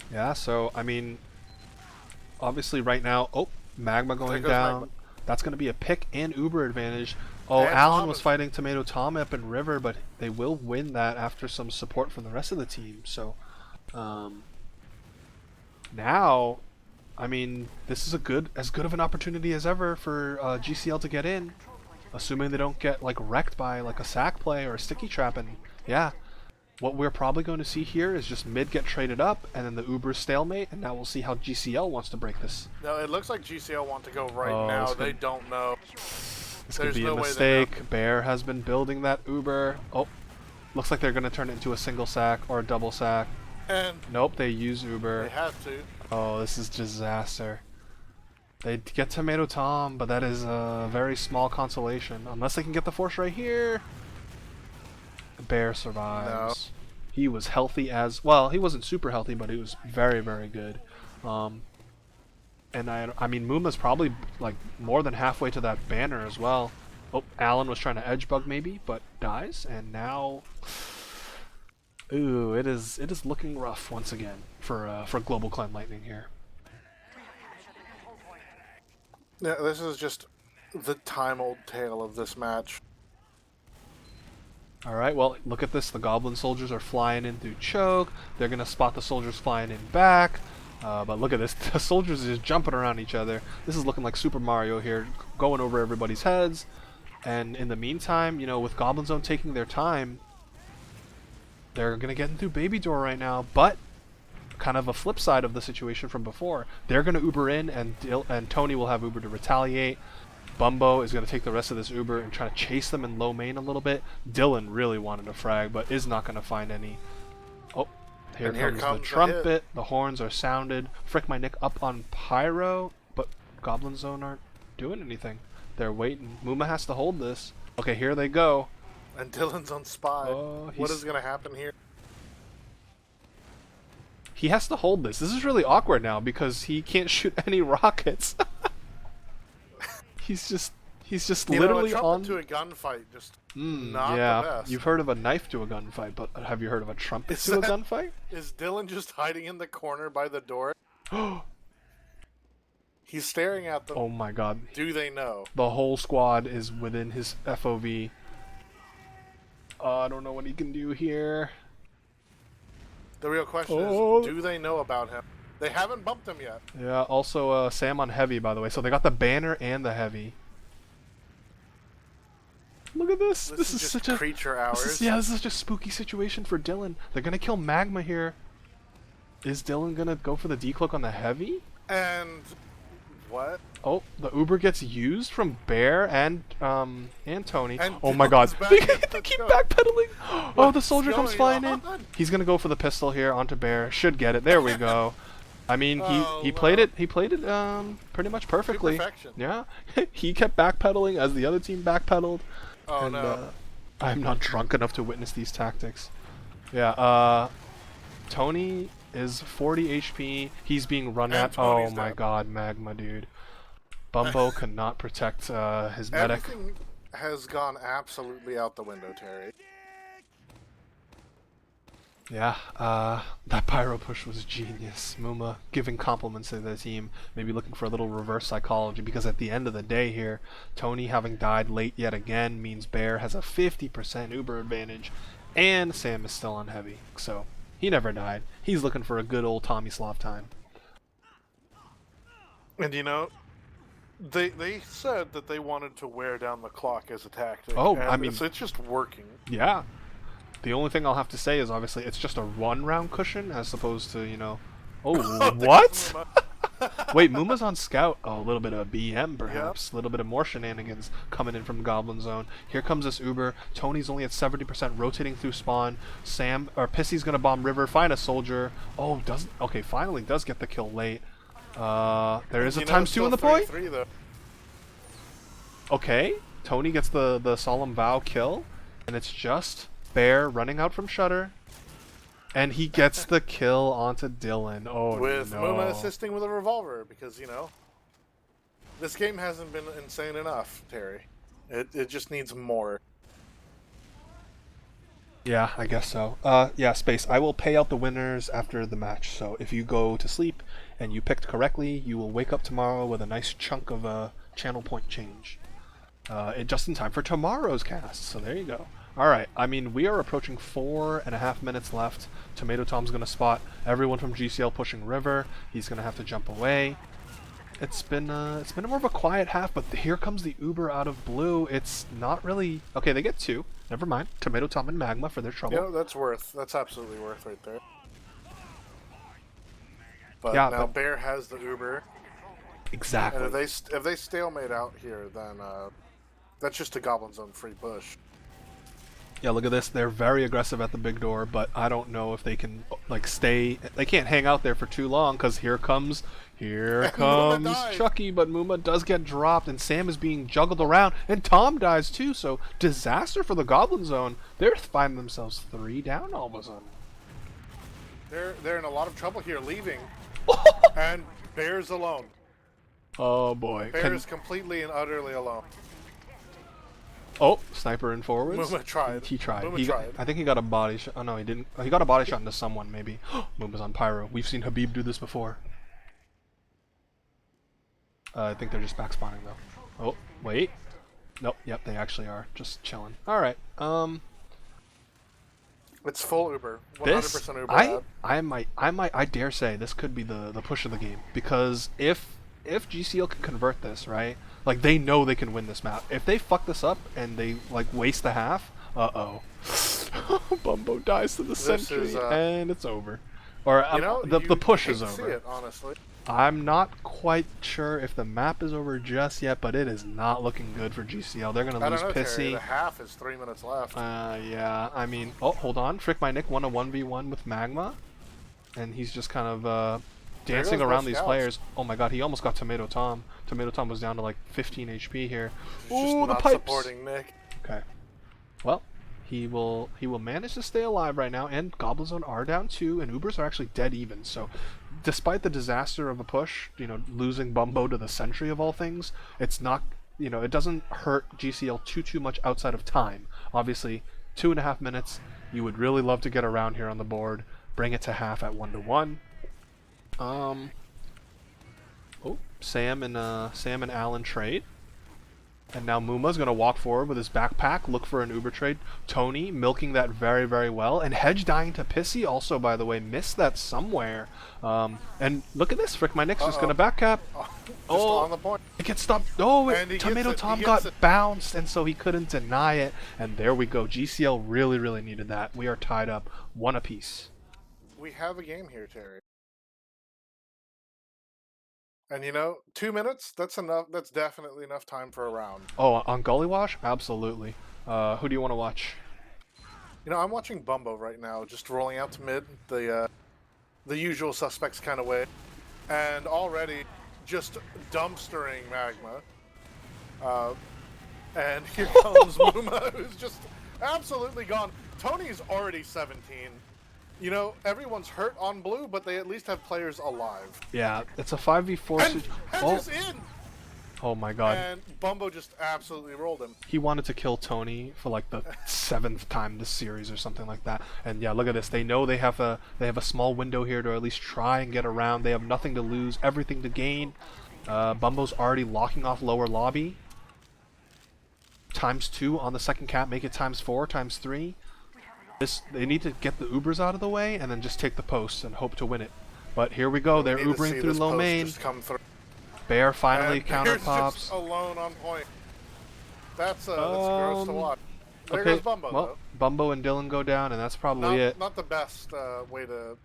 Yeah, so, I mean, obviously right now, oh, Magma going down. Magma. That's going to be a pick and Uber advantage. Oh, And Allen Tom was fighting Tomato Tom up in River, but they will win that after some support from the rest of the team. So, now, I mean, this is as good of an opportunity as ever for GCL to get in, assuming they don't get like wrecked by like a sack play or a sticky trap. And yeah, what we're probably going to see here is just mid get traded up, and then the Uber stalemate, and now we'll see how GCL wants to break this. No, it looks like GCL want to go right now. They don't know. This could be a mistake. Bear has been building that Uber. Oh, looks like they're going to turn it into a single sack or a double sack. And nope, they use Uber. they have to. Oh, this is disaster. They get Tomato Tom, but that is a very small consolation. Unless they can get the force right here. The Bear survives. No. He was healthy as... Well, he wasn't super healthy, but he was very, very good. And I mean, Muma's probably like more than halfway to that banner as well. Oh, Allen was trying to edge bug maybe, but dies. And now... Ooh, it is looking rough once again for GlobalClan Lightning here. Yeah, this is just the time-old tale of this match. Alright, well, look at this. The Goblin soldiers are flying in through choke. They're going to spot the soldiers flying in back. But look at this. The soldiers are just jumping around each other. This is looking like Super Mario here, going over everybody's heads. And in the meantime, you know, with Goblin Zone taking their time, they're going to get into Baby Door right now. But kind of a flip side of the situation from before. They're going to Uber in, and Tony will have Uber to retaliate. Bumbo is going to take the rest of this Uber and try to chase them in low main a little bit. Dylan really wanted a frag, but is not going to find any. Oh, here comes the trumpet. The horns are sounded. Frick my Nick up on Pyro, but Goblin Zone aren't doing anything. They're waiting. Muma has to hold this. Okay, here they go. And Dylan's on spy. What is going to happen here? He has to hold this. This is really awkward now because he can't shoot any rockets. He's just literally on to a gunfight. Just not the best. You've heard of a knife to a gunfight, but have you heard of a trumpet to a gunfight? Is Dylan just hiding in the corner by the door? He's staring at them. Oh my god. Do they know? The whole squad is within his FOV. I don't know what he can do here. The real question is, do they know about him? They haven't bumped him yet. Yeah, also Sam on heavy, by the way. So they got the banner and the heavy. Look at this. This is such a creature hours. This is such a spooky situation for Dylan. They're gonna kill Magma here. Is Dylan gonna go for the decloak on the heavy? And What? Oh, the Uber gets used from Bear and Tony. And Oh my God, Dylan's back they at the keep show. backpedaling. Oh, the What's soldier comes going flying in. on? He's gonna go for the pistol here onto Bear. Should get it. There we go. I mean, he Oh played no. it. He played it pretty much To perfectly. perfection. Yeah, he kept backpedaling as the other team backpedaled, Oh and no. I'm not drunk enough to witness these tactics. Yeah. Tony is 40 HP. He's being run And at. Oh Tony's my dead. God, Magma dude. Bumbo cannot protect his medic. Everything has gone absolutely out the window, Terry. Yeah, that pyro push was genius. Muma giving compliments to the team, maybe looking for a little reverse psychology, because at the end of the day here, Tony having died late yet again means Bear has a 50% Uber advantage, and Sam is still on heavy, so he never died. He's looking for a good old Tommy Slav time. And you know, they said that they wanted to wear down the clock as a tactic, Oh, and I mean, it's just working. yeah. The only thing I'll have to say is obviously it's just a one-round cushion as opposed to, you know... Oh, what? Wait, Muma's on scout. Oh, a little bit of BM perhaps. A little bit of more shenanigans coming in from the Goblin zone. Here comes this Uber. Tony's only at 70% rotating through spawn. Pissy's gonna bomb river, find a soldier. Oh, doesn't... Okay, finally does get the kill late. There is a ×2 in the point? Okay, Tony gets the Solemn Vow kill, and it's just Bear running out from Shutter, and he gets the kill onto Dylan. Oh With no. Muma assisting with a revolver, because, you know, this game hasn't been insane enough, Terry. It just needs more. Yeah, I guess so. Yeah, Space, I will pay out the winners after the match, so if you go to sleep and you picked correctly, you will wake up tomorrow with a nice chunk of a channel point change. Just in time for tomorrow's cast, so there you go. Alright, I mean, we are approaching 4.5 minutes left. Tomato Tom's gonna spot everyone from GCL pushing river. He's gonna have to jump away. It's been more of a quiet half, but here comes the Uber out of blue. It's not really... Okay, they get 2. Never mind. Tomato Tom and Magma for their trouble. Yeah, that's absolutely worth right there. But yeah, now Bear has the Uber. Exactly. And if they stalemate out here, then that's just a Goblin Zone free push. Yeah, look at this. They're very aggressive at the big door, but I don't know if they can, like, stay... They can't hang out there for too long, because here comes Chucky, but Muma does get dropped, and Sam is being juggled around, and Tom dies too, so disaster for the Goblin Zone. They're finding themselves 3 down all of a sudden. They're in a lot of trouble here, leaving. And Bear's alone. Oh, boy. Bear is completely and utterly alone. Oh, sniper in forwards. Muma tried. He tried. Muma tried. I think he got a body shot. Oh, no, he didn't. He got a body shot into someone, maybe. Muma's on Pyro. We've seen Habib do this before. I think they're just back spawning, though. Oh, wait. Nope, yep, they actually are. Just chilling. Alright, It's full Uber. 100% Uber. I dare say this could be the push of the game. Because if GCL can convert this, right? Like, they know they can win this map. If they fuck this up and they, like, waste the half, uh-oh. Bumbo dies to the sentry, and it's over. Or, you know, the push is over. See it, honestly. I'm not quite sure if the map is over just yet, but it is not looking good for GCL. They're going to lose Pissy. Terry, the half is 3 minutes left. Yeah, I mean... Oh, hold on. Frick My Nick won a 1v1 with Magma. And he's just kind of dancing around these players. Oh my god, he almost got Tomato Tom. Tomato Tom was down to like 15 HP here. Ooh, the pipes. Supporting Nick. Okay. Well, he will manage to stay alive right now, and Goblin Zone are down 2, and Ubers are actually dead even. So, despite the disaster of a push, you know, losing Bumbo to the Sentry of all things, it's not, you know, it doesn't hurt GCL too much outside of time. Obviously, 2.5 minutes. You would really love to get around here on the board, bring it to half at 1-1. Oh, Sam and Alan trade. And now Muma's going to walk forward with his backpack, look for an Uber trade. Tony milking that very well. And Hedge dying to Pissy also, by the way, missed that somewhere. And look at this, Frick My Nick's just going to backcap. On the point. It gets stopped. Oh, Tomato Tom got bounced, and so he couldn't deny it. And there we go. GCL really needed that. We are tied up 1 apiece. We have a game here, Terry. And you know, 2 minutes, that's enough. That's definitely enough time for a round. Oh, on Gully Wash? Absolutely. Who do you want to watch? You know, I'm watching Bumbo right now, just rolling out to mid, the usual suspects kind of way, and already just dumpstering Magma. Uh, and here comes Muma, who's just absolutely gone. Tony's already 17. You know, everyone's hurt on blue, but they at least have players alive. Yeah, it's a 5v4 And Hedge Oh, is in! oh my god. And Bumbo just absolutely rolled him. He wanted to kill Tony for like the 7th time this series or something like that. And yeah, look at this. They know they have a small window here to at least try and get around. They have nothing to lose, everything to gain. Bumbo's already locking off lower lobby. ×2 on the second cap, make it ×4, ×3. They need to get the Ubers out of the way and then just take the posts and hope to win it. But here we go. They're Ubering through low main. Bear finally counter pops. Just alone on point. That's gross to watch. There Okay, goes Bumbo, well, though. Bumbo and Dylan go down, and that's probably it. Not the best way to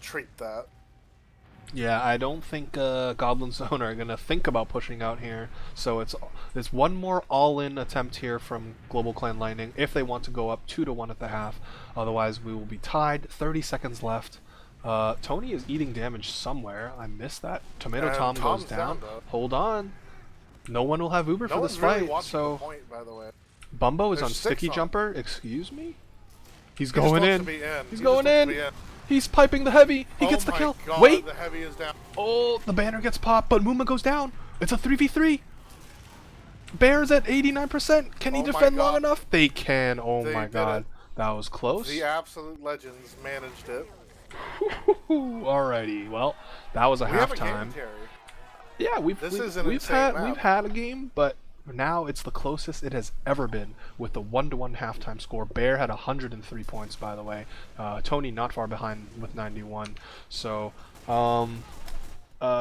treat that. Yeah, I don't think Goblin Zone are gonna think about pushing out here. So it's one more all-in attempt here from GlobalClan Lightning if they want to go up 2-1 at the half. Otherwise, we will be tied. 30 seconds left. Tony is eating damage somewhere. I missed that. Tomato And Tom Tom's goes down. down, Hold on. No one will have Uber No for one's this really fight. watching So the point, by the way. Bumbo is There's on 6 sticky on. jumper. Excuse me. He's He just going wants in. to be in. He's He going just wants in. to be He's piping the heavy. He gets the my kill. God, Wait. the heavy is down. Oh, the banner gets popped, but Muma goes down. It's a 3v3. Bear's at 89%. Can he Oh my defend long God. enough? They can. Oh They my did god. it. That was close. The absolute legends managed it. Alrighty. Well, that was a We have a game, halftime. Terry. Yeah, we've insane map. had a game, but now it's the closest it has ever been with the 1-1 halftime score. Bear had 103 points, by the way. Tony not far behind with 91. So,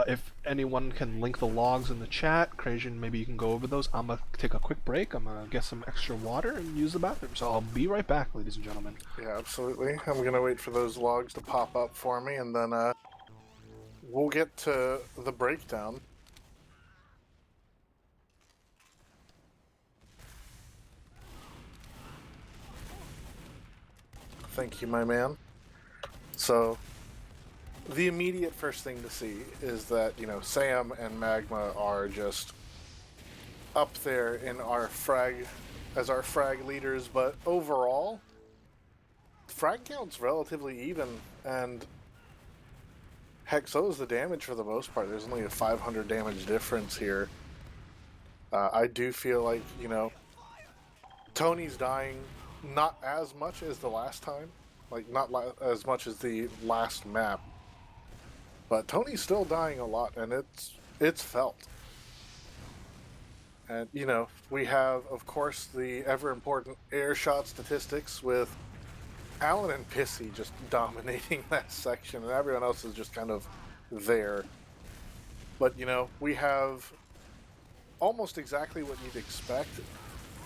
if anyone can link the logs in the chat, Crazian, maybe you can go over those. I'm gonna take a quick break. I'm gonna get some extra water and use the bathroom. So I'll be right back, ladies and gentlemen. Yeah, absolutely. I'm gonna wait for those logs to pop up for me, and then we'll get to the breakdown. Thank you, my man. So, the immediate first thing to see is that, you know, Sam and Magma are just up there in our frag leaders, but overall, frag count's relatively even, and heck, so is the damage for the most part. There's only a 500 damage difference here. I do feel like, you know, Tony's dying not as much as the last time, like not as much as the last map, but Tony's still dying a lot, and it's felt. And you know, we have, of course, the ever important air shot statistics with Alan and Pissy just dominating that section, and everyone else is just kind of there. But you know, we have almost exactly what you'd expect,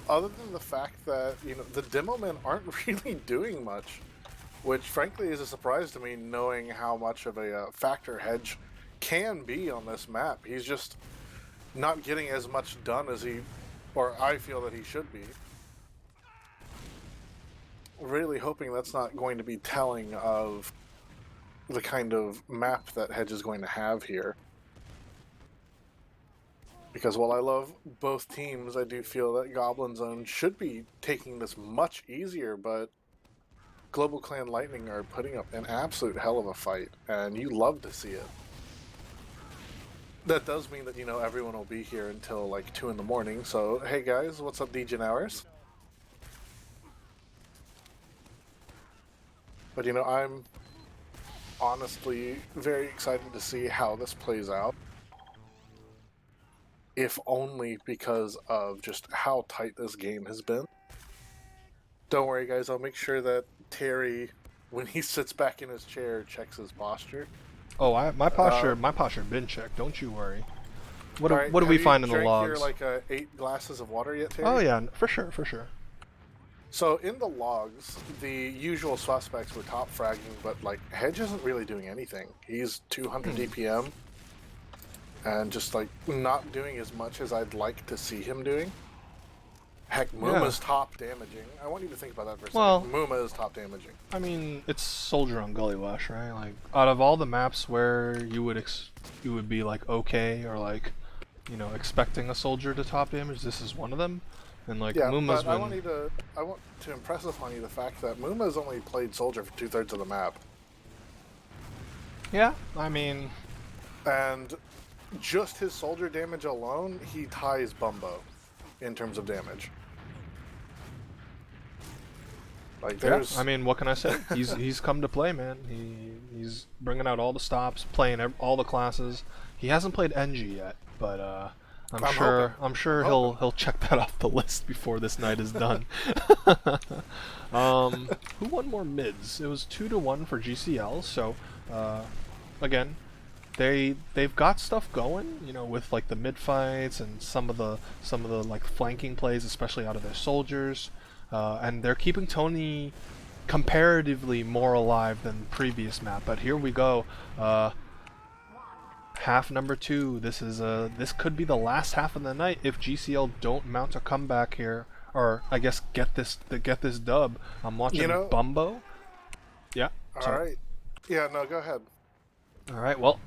other than the fact that, you know, the demo men aren't really doing much, which frankly is a surprise to me, knowing how much of a factor Hedge can be on this map. He's just not getting as much done as I feel that he should be. Really hoping that's not going to be telling of the kind of map that Hedge is going to have here. Because while I love both teams, I do feel that Goblin Zone should be taking this much easier, but GlobalClan Lightning are putting up an absolute hell of a fight, and you love to see it. That does mean that, you know, everyone will be here until like 2 in the morning, so hey guys, what's up, Degen Hours? But you know, I'm honestly very excited to see how this plays out. If only because of just how tight this game has been. Don't worry guys, I'll make sure that Terry, when he sits back in his chair, checks his posture. Oh, my posture been checked. Don't you worry. What Right, do we find in the Have you logs? drank your, like, 8 glasses of water yet, Terry? Oh yeah, for sure, for sure. So in the logs, the usual suspects were top fragging, but like Hedge isn't really doing anything. He's 200 DPM, and just like not doing as much as I'd like to see him doing. Heck, Yeah. Muma's top damaging. I want you to think about that for a Well, second. Muma is top damaging. I mean, it's Soldier on Gully Wash, right? Like, out of all the maps where you would be like okay or like, you know, expecting a soldier to top damage, this is one of them. And like Yeah, Muma's but been, I want to impress upon you the fact that Muma's only played Soldier for 2/3 of the map. yeah. I mean, And just his Soldier damage alone, he ties Bumbo in terms of damage. Like, yeah. there's... I mean, what can I say? He's come to play, man. He's bringing out all the stops, playing all the classes. He hasn't played NG yet, but I'm sure he'll check that off the list before this night is done. Who won more mids? It was 2-1 for GCL. So, again, they've got stuff going, you know, with like the mid fights and some of the like flanking plays, especially out of their soldiers, and they're keeping Tony comparatively more alive than previous map. But here we go, half number 2. This could be the last half of the night if GCL don't mount a comeback here, or I guess get this dub. I'm watching, You know... Bumbo. Yeah. Sorry. Alright. Yeah, no, go ahead. Alright, well,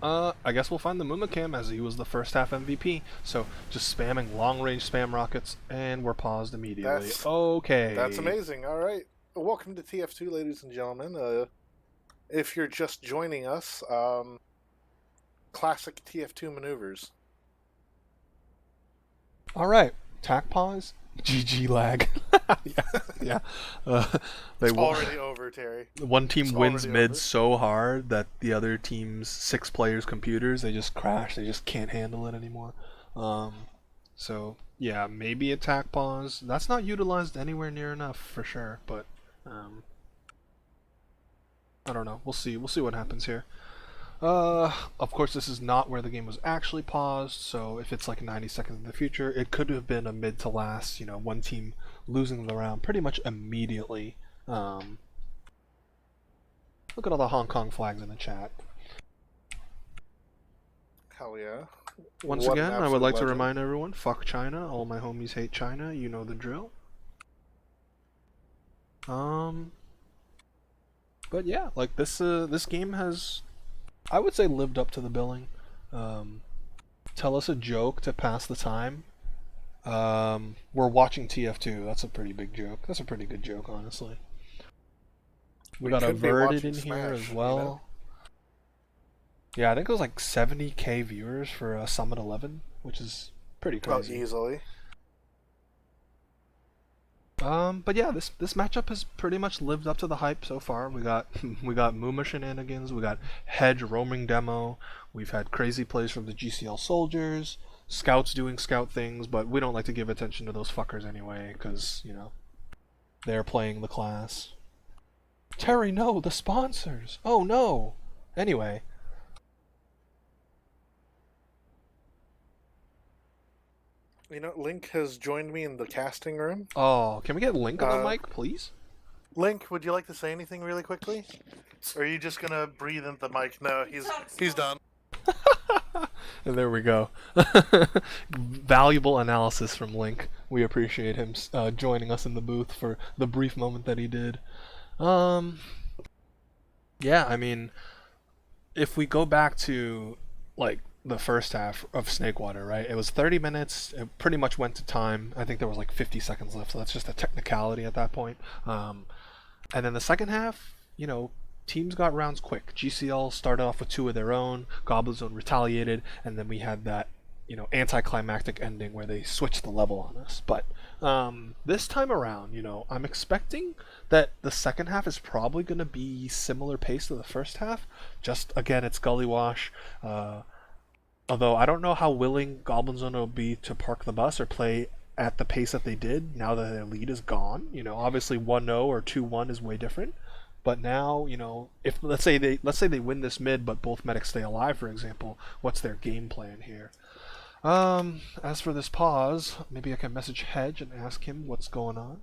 I guess we'll find the Mumacam as he was the first half MVP. So, just spamming long-range spam rockets, and we're paused immediately. Okay. That's amazing. Alright. Welcome to TF2, ladies and gentlemen. If you're just joining us, classic TF2 maneuvers. Alright, tac pause, GG lag. Yeah. It's already over, Terry. One team It's wins already mid over. so hard that the other team's 6 players' computers, they just crash. They just can't handle it anymore. So yeah, maybe attack pause. That's not utilized anywhere near enough for sure. But I don't know. We'll see. We'll see what happens here. Of course, this is not where the game was actually paused, so if it's like 90 seconds in the future, it could have been a mid to last, you know, one team losing the round pretty much immediately. Look at all the Hong Kong flags in the chat. Hell yeah. Once What an again, I would absolute like to legend. remind everyone, fuck China, all my homies hate China, you know the drill. But yeah, like this game has, I would say, lived up to the billing. Tell us a joke to pass the time. We're watching TF2. That's a pretty big joke. That's a pretty good joke, honestly. We got could be Averted watching in here Smash, as well. you know? Yeah, I think it was like 70k viewers for Summit 11, which is pretty crazy. Oh, easily. But yeah, this matchup has pretty much lived up to the hype so far. We got we got Muma shenanigans, we got Hedge roaming demo, we've had crazy plays from the GCL soldiers, scouts doing scout things, but we don't like to give attention to those fuckers anyway, because, you know, they're playing the class. Terry, no, the sponsors! Oh no! Anyway. You know, Link has joined me in the casting room. Oh, can we get Link on the mic, please? Link, would you like to say anything really quickly? Or are you just gonna breathe into the mic? No, he's done. And there we go. Valuable analysis from Link. We appreciate him joining us in the booth for the brief moment that he did. Yeah, I mean, if we go back to like the first half of Snakewater, right? It was 30 minutes. It pretty much went to time. I think there was like 50 seconds left, so that's just a technicality at that point. And then the second half, you know, teams got rounds quick. GCL started off with 2 of their own. Goblin Zone retaliated, and then we had that, you know, anticlimactic ending where they switched the level on us. But this time around, you know, I'm expecting that the second half is probably going to be similar pace to the first half. Just, again, it's Gully Wash. Although I don't know how willing Goblin Zone will be to park the bus or play at the pace that they did now that their lead is gone. You know, obviously 1-0 or 2-1 is way different. But now, you know, if let's say they win this mid, but both medics stay alive, for example, what's their game plan here? As for this pause, maybe I can message Hedge and ask him what's going on.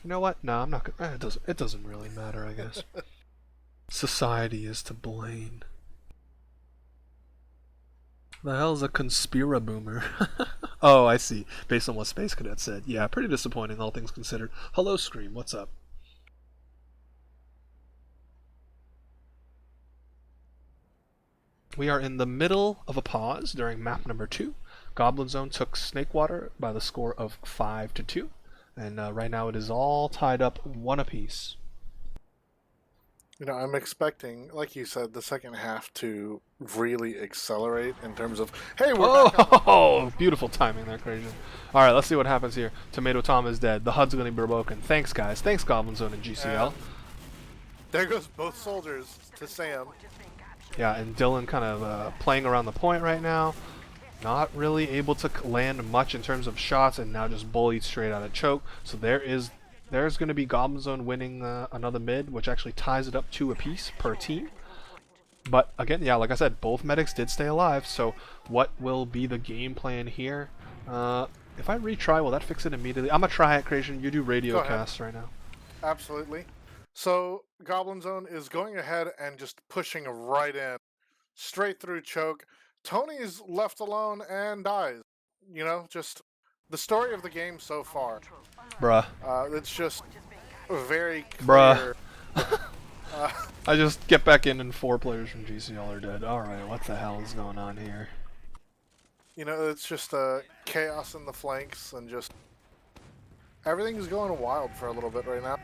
You know what? No, I'm not gonna. It doesn't really matter, I guess. Society is to blame. The hell's a conspira boomer? Oh, I see. Based on what Space Cadet said. Yeah, pretty disappointing, all things considered. Hello, Scream. What's up? We are in the middle of a pause during map number 2. Goblin Zone took Snakewater by the score of 5-2. And right now it is all tied up 1 apiece. You know, I'm expecting, like you said, the second half to really accelerate in terms of, hey, we're back on the... Oh, beautiful timing there, Crazy. Alright, let's see what happens here. Tomato Tom is dead. The HUD's going to be broken. Thanks, guys. Thanks, Goblin Zone and GCL. And there goes both soldiers to Sam. Yeah, and Dylan kind of playing around the point right now. Not really able to land much in terms of shots, and now just bullied straight out of choke. So there's going to be Goblin Zone winning another mid, which actually ties it up 2 apiece per team. But again, yeah, like I said, both medics did stay alive. So what will be the game plan here? If I retry, will that fix it immediately? I'm gonna try it, Creation. You do radio casts right now. Absolutely. So Goblin Zone is going ahead and just pushing right in, straight through choke. Tony's left alone and dies. You know, just the story of the game so far. Bruh. It's just very clear. Bruh. I just get back in and 4 players from GCL are dead. Alright, what the hell is going on here? You know, it's just chaos in the flanks and just everything's going wild for a little bit right now.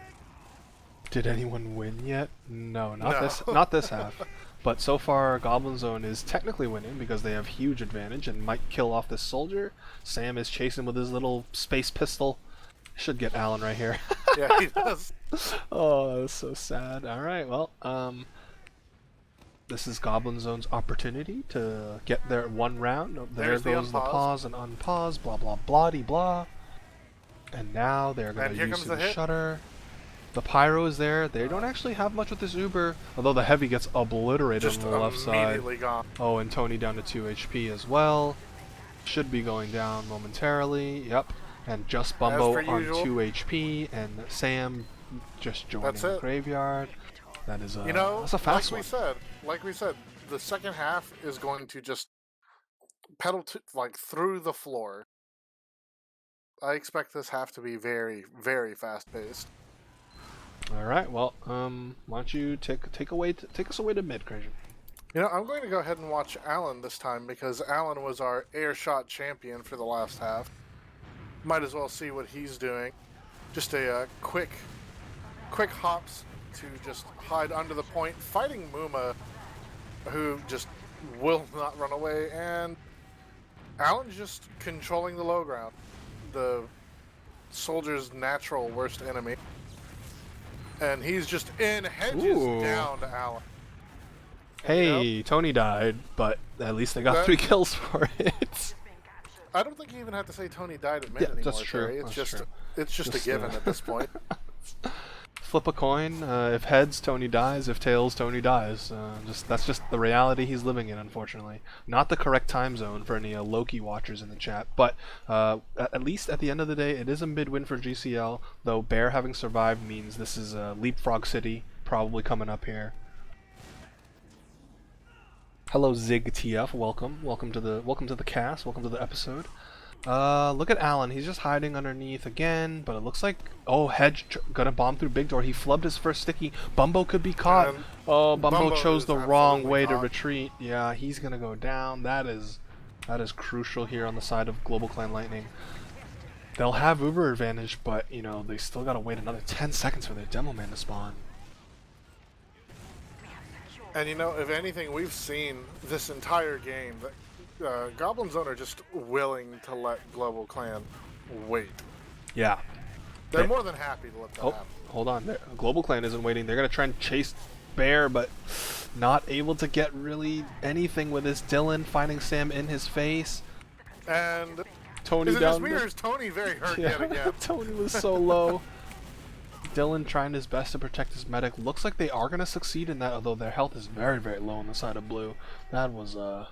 Did anyone win yet? No, not this half. But so far, Goblin Zone is technically winning because they have huge advantage and might kill off this soldier. Sam is chasing with his little space pistol. Should get Alan right here. Yeah, he does. Oh, that's so sad. Alright, well, this is Goblin Zone's opportunity to get their 1 round. There goes the pause and unpause, blah blah blah de blah. And now they're going to use the shutter. The pyro is there. They don't actually have much with this Uber, although the heavy gets obliterated on the left side. Gone. Oh, and Tony down to 2 HP as well. Should be going down momentarily. Yep. And just Bumbo on 2 HP, and Sam just joining the graveyard. That is that's a fast one. Like we said, the second half is going to just pedal to, like, through the floor. I expect this half to be very, very fast paced. All right. Well, why don't you take us away to mid, Crazy? You know, I'm going to go ahead and watch Alan this time because Alan was our air shot champion for the last half. Might as well see what he's doing. Just a quick hops to just hide under the point, fighting Muma, who just will not run away, and Alan's just controlling the low ground, the soldier's natural worst enemy. And he's just in hedges down to Alan. Hey, you know? Tony died, but at least they got 3 kills for it. I don't think you even have to say Tony died at mid anymore. That's true. It's just a given at this point. Flip a coin. If heads, Tony dies. If tails, Tony dies. That's just the reality he's living in, unfortunately. Not the correct time zone for any Loki watchers in the chat, but at least at the end of the day, it is a mid-win for GCL. Though Bear having survived means this is Leapfrog City probably coming up here. Hello Zig TF, welcome to the cast, welcome to the episode. Look at Alan, he's just hiding underneath again, but it looks like, Hedge gonna bomb through big door. He flubbed his first sticky. Bumbo could be caught. Oh, Bumbo chose the wrong way to retreat. Yeah, he's gonna go down. That is crucial here on the side of GlobalClan Lightning. They'll have Uber advantage, but you know they still gotta wait another 10 seconds for their demo man to spawn. And you know, if anything, we've seen this entire game that Goblin Zone are just willing to let GlobalClan wait. Yeah. They're more than happy to let that happen. Hold on. GlobalClan isn't waiting. They're going to try and chase Bear, but not able to get really anything with this. Dylan finding Sam in his face. And Tony is it down just me or is Tony very hurt yet again? Tony was so low. Dylan trying his best to protect his medic. Looks like they are going to succeed in that, although their health is very, very low on the side of blue. That was a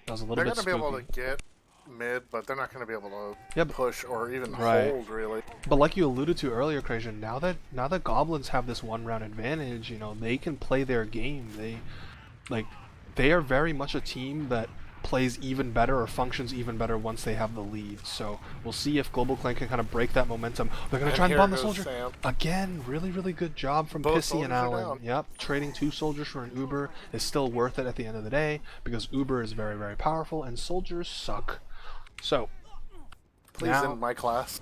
little bit spooky. They're going to be able to get mid, but they're not going to be able to Yeah, push or even right. hold, really. But like you alluded to earlier, Krajan, now that Goblins have this 1 round advantage, they can play their game. They are very much a team that plays even better or functions even better once they have the lead. So we'll see if GlobalClan can kind of break that momentum. They're going to try and bomb the soldier. Sam. Again, really, really good job from Pissy and Allen. Yep, trading 2 soldiers for an Uber is still worth it at the end of the day because Uber is very, very powerful and soldiers suck. So, please now, end my class.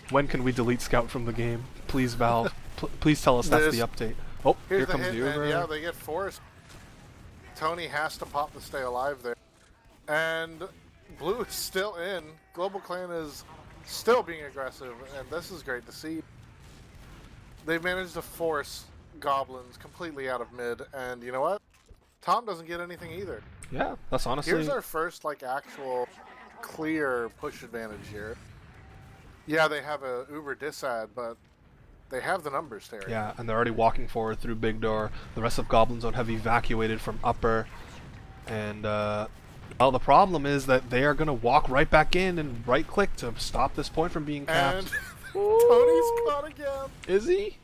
when can we delete Scout from the game? Please, Valve. Please tell us that's the update. Oh, here comes the Uber. Yeah, they get forced. Tony has to pop to stay alive there. And Blue is still in. GlobalClan is still being aggressive, and this is great to see. They've managed to force Goblins completely out of mid, and you know what? Tom doesn't get anything either. Yeah, that's honestly... Here's our first, actual clear push advantage here. Yeah, they have a Uber disad, but they have the numbers there. Yeah, and they're already walking forward through big door. The rest of Goblin Zone have evacuated from upper. And, well, the problem is that they are going to walk right back in and right-click to stop this point from being capped. And Tony's caught again. Is he?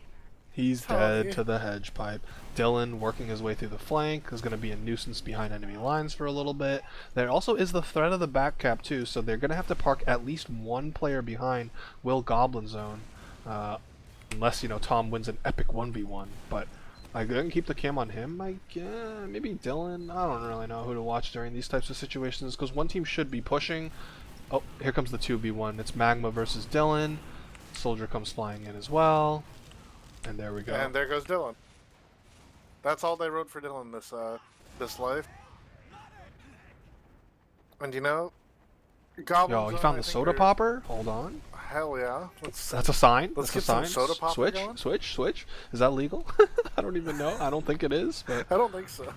He's dead to the hedge pipe. Dylan, working his way through the flank, is going to be a nuisance behind enemy lines for a little bit. There also is the threat of the back cap, too, so they're going to have to park at least 1 player behind Will Goblin Zone. Unless, Tom wins an epic 1v1. But I couldn't keep the cam on him. Maybe Dylan. I don't really know who to watch during these types of situations, because one team should be pushing. Oh, here comes the 2v1. It's Magma versus Dylan. Soldier comes flying in as well. And there we go. And there goes Dylan. That's all they wrote for Dylan this life. And Goblin Yo, he found the soda popper? Hold on. Hell yeah. That's a sign. Let's That's get a sign. some soda popper going. Switch. Is that legal? I don't even know. I don't think it is. But... I don't think so.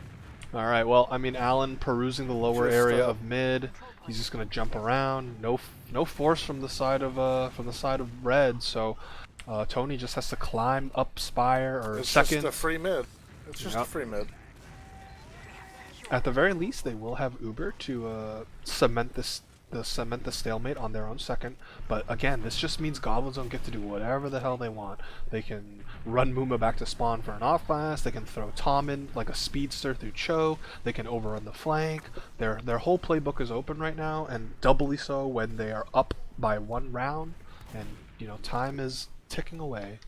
Alright, well, Allen perusing the lower area of mid. He's just gonna jump around. No force from the side of red, so Tony just has to climb up spire or it's second. It's just a free mid. It's just a free mid. At the very least, they will have Uber to cement the stalemate on their own second. But again, this just means Goblins don't get to do whatever the hell they want. They can run Muma back to spawn for an off blast. They can throw Tom in like a speedster through Cho. They can overrun the flank. Their whole playbook is open right now, and doubly so when they are up by 1 round. And time is ticking away.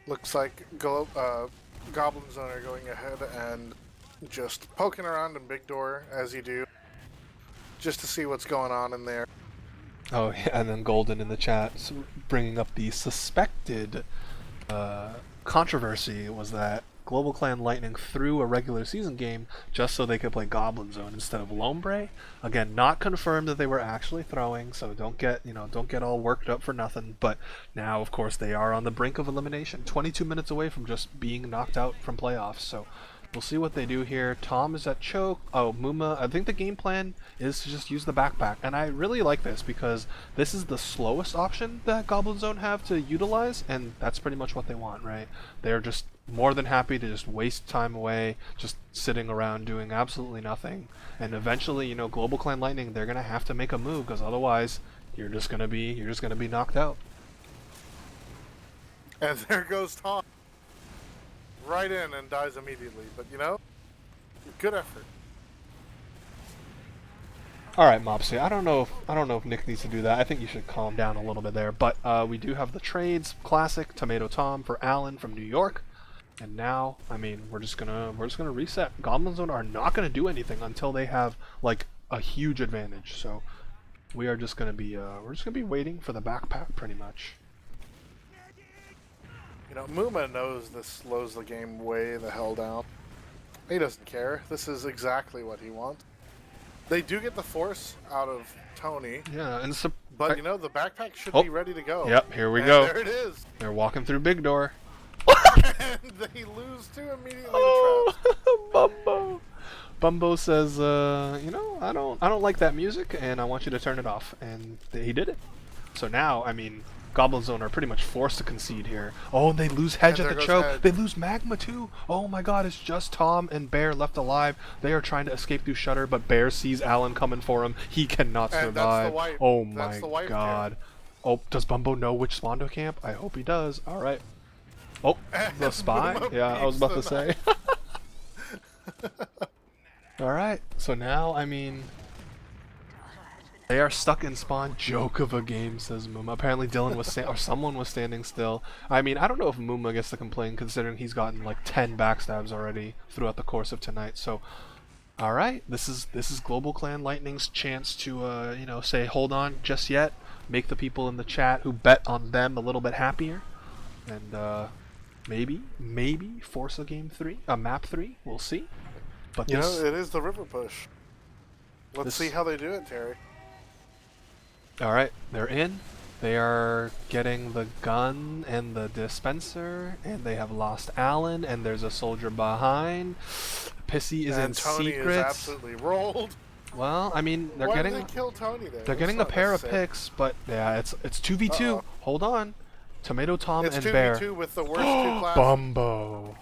Looks like Goblin Zone are going ahead and just poking around in big door as you do, just to see what's going on in there. Oh yeah, and then Golden in the chat bringing up the suspected controversy was that GlobalClan Lightning threw a regular season game just so they could play Goblin Zone instead of Lombre. Again, not confirmed that they were actually throwing, so don't get all worked up for nothing. But now, of course, they are on the brink of elimination, 22 minutes away from just being knocked out from playoffs. So we'll see what they do here. Tom is at choke. Oh, Muma. I think the game plan is to just use the backpack. And I really like this because this is the slowest option that Goblin Zone have to utilize, and that's pretty much what they want, right? They're just more than happy to just waste time away, just sitting around doing absolutely nothing. And eventually, GlobalClan Lightning, they're gonna have to make a move because otherwise, you're just gonna be knocked out. And there goes Tom. Right in and dies immediately, but good effort. All right, Mopsy. I don't know if Nick needs to do that. I think you should calm down a little bit there. But we do have the trades. Classic Tomato Tom for Allen from New York, and now we're just gonna reset. Goblin Zone are not gonna do anything until they have a huge advantage. So we are just gonna be waiting for the backpack pretty much. Muma knows this slows the game way the hell down. He doesn't care. This is exactly what he wants. They do get the force out of Tony. Yeah, and but the backpack should be ready to go. Yep, here we go. There it is. They're walking through big door. And they lose 2 immediately to traps. Bumbo. Bumbo says, I don't like that music, and I want you to turn it off. And he did it. So now, Goblin Zone are pretty much forced to concede here. Oh, and they lose Hedge And at there the goes choke. Hedge. They lose Magma too. Oh my god, it's just Tom and Bear left alive. They are trying to escape through Shutter, but Bear sees Alan coming for him. He cannot And that's the survive. wipe. Oh That's my the wipe, god. Oh, does Bumbo know which Swondo camp? I hope he does. Alright. Oh, the spy? Mooma Yeah, I was beats about to say. Alright, so now, I mean... They are stuck in spawn. Joke of a game, says Mooma. Apparently Dylan was or someone was standing still. I mean, I don't know if Mooma gets to complain considering he's gotten like 10 backstabs already throughout the course of tonight. So, all right, this is GlobalClan Lightning's chance to you know, say hold on just yet, make the people in the chat who bet on them a little bit happier, and maybe force a game 3, a map 3. We'll see. But You this, know, it is the river push. Let's see how they do it, Terry. Alright, they're in. They are getting the gun and the dispenser, and they have lost Alan, and there's a soldier behind. Pissy is in Tony secrets. is absolutely rolled. Well, I mean, they're Why getting did they kill Tony there? they're getting a pair of picks, but yeah, it's 2v2. Hold on. Tomato Tom It's and 2v2 Bear. with the worst two classes. Bumbo.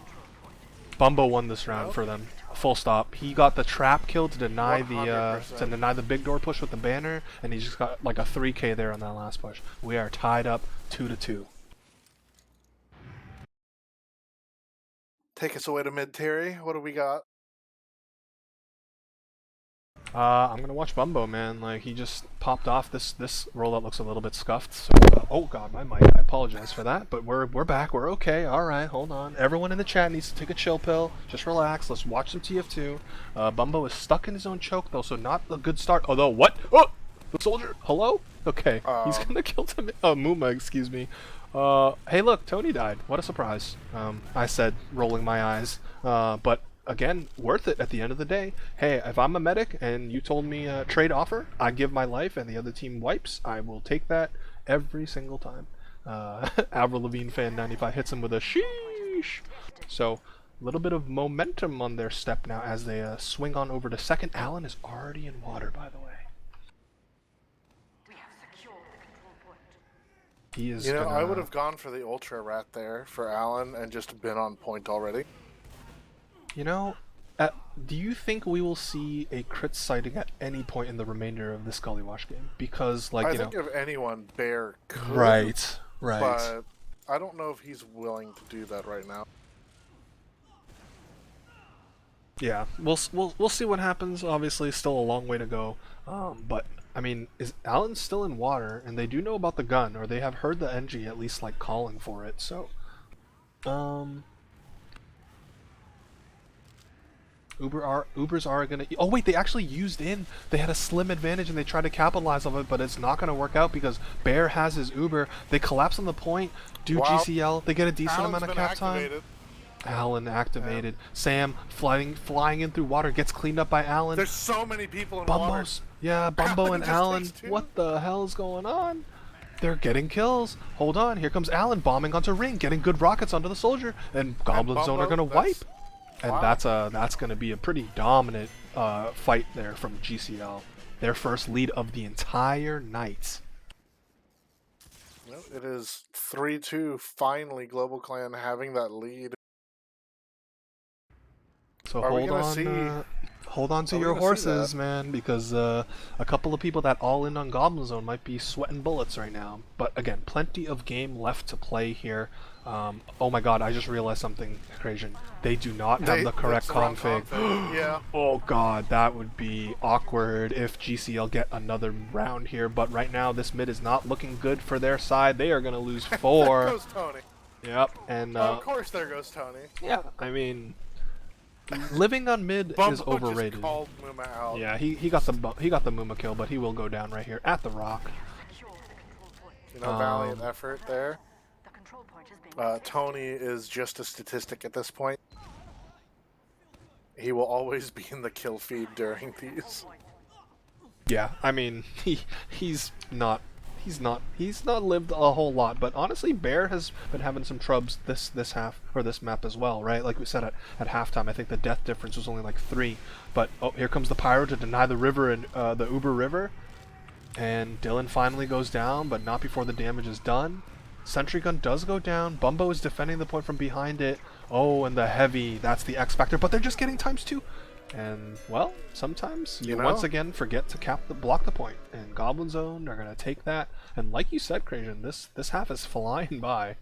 Bumbo won this round for them. Full stop. He got the trap kill to deny the 100%. big door push with the banner, and he just got like a 3k there on that last push. We are tied up 2-2. Take us away to mid, Terry. What do we got? I'm gonna watch Bumbo, man. Like he just popped off. This rollout looks a little bit scuffed. So, oh god, my mic. I apologize for that. But we're back. We're okay. All right, hold on. Everyone in the chat needs to take a chill pill. Just relax. Let's watch some TF2. Bumbo is stuck in his own choke though, so not a good start. Although what? Oh, the soldier. Hello. Okay, he's gonna kill Mooma. Excuse me. Hey, look, Tony died. What a surprise. I said, rolling my eyes. But. Again, worth it at the end of the day. Hey, if I'm a medic and you told me trade offer, I give my life and the other team wipes, I will take that every single time. Avril Lavigne fan 95 hits him with a sheesh. So, a little bit of momentum on their step now as they swing on over to second. Alan is already in water, by the way. He is. You know, I would have gone for the Ultra Rat there for Alan and just been on point already. You know, do you think we will see a crit sighting at any point in the remainder of this Gully Wash game? Because, like, I think if anyone, Bear could. Right. But I don't know if he's willing to do that right now. Yeah, we'll see what happens. Obviously, still a long way to go. But I mean, is Alan still in water? And they do know about the gun, or they have heard the NG at least like calling for it. So, Ubers are gonna. Oh wait, they actually used in. They had a slim advantage and they tried to capitalize on it, but it's not gonna work out because Bear has his Uber. They collapse on the point. Do GCL. They get a decent amount of cap time. Alan activated. Yeah. Sam flying in through water gets cleaned up by Alan. There's so many people in water. water. Yeah, Bumbo and Alan. What the hell is going on? They're getting kills. Hold on, here comes Alan bombing onto Ring, getting good rockets onto the soldier, and Goblin Zone are gonna wipe. And that's gonna be a pretty dominant fight there from GCL. Their first lead of the entire night. Well, it is 3-2. Finally, GlobalClan having that lead. So hold on to your horses, man, because a couple of people that all in on Goblin Zone might be sweating bullets right now. But again, plenty of game left to play here. Oh my god, I just realized something, Crazian. They do not have the correct config. Yeah. Oh god, that would be awkward if GCL get another round here. But right now, this mid is not looking good for their side. They are going to lose 4. There goes Tony. Yep, and of course there goes Tony. Yeah, I mean, living on mid is overrated. Just called Mooma out. Yeah, he got the Mooma kill, but he will go down right here at the rock. You know, valiant effort there. Tony is just a statistic at this point. He will always be in the kill feed during these. Yeah, I mean, he's not lived a whole lot, but honestly, Bear has been having some trubs this half or this map as well, right? Like we said at halftime, I think the death difference was only like 3. But oh, here comes the Pyro to deny the river and the Uber River. And Dylan finally goes down, but not before the damage is done. Sentry gun does go down. Bumbo is defending the point from behind it. Oh, and the heavy, that's the X factor, but they're just getting ×2. And, well, sometimes you once again forget to block the point. And Goblin Zone are going to take that. And like you said, Crazian, this half is flying by.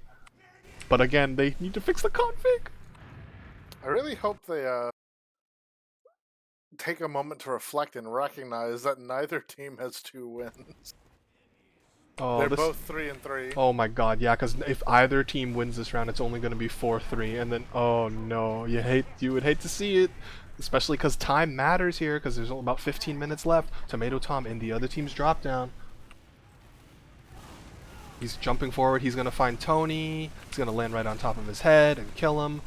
But again, they need to fix the config. I really hope they take a moment to reflect and recognize that neither team has 2 wins. Oh, they're both 3-3. Oh my god, yeah, because if either team wins this round, it's only going to be 4-3, and then, oh no, you would hate to see it. Especially because time matters here, because there's only about 15 minutes left. Tomato Tom in the other team's drop down. He's jumping forward, he's going to find Tony. He's going to land right on top of his head and kill him.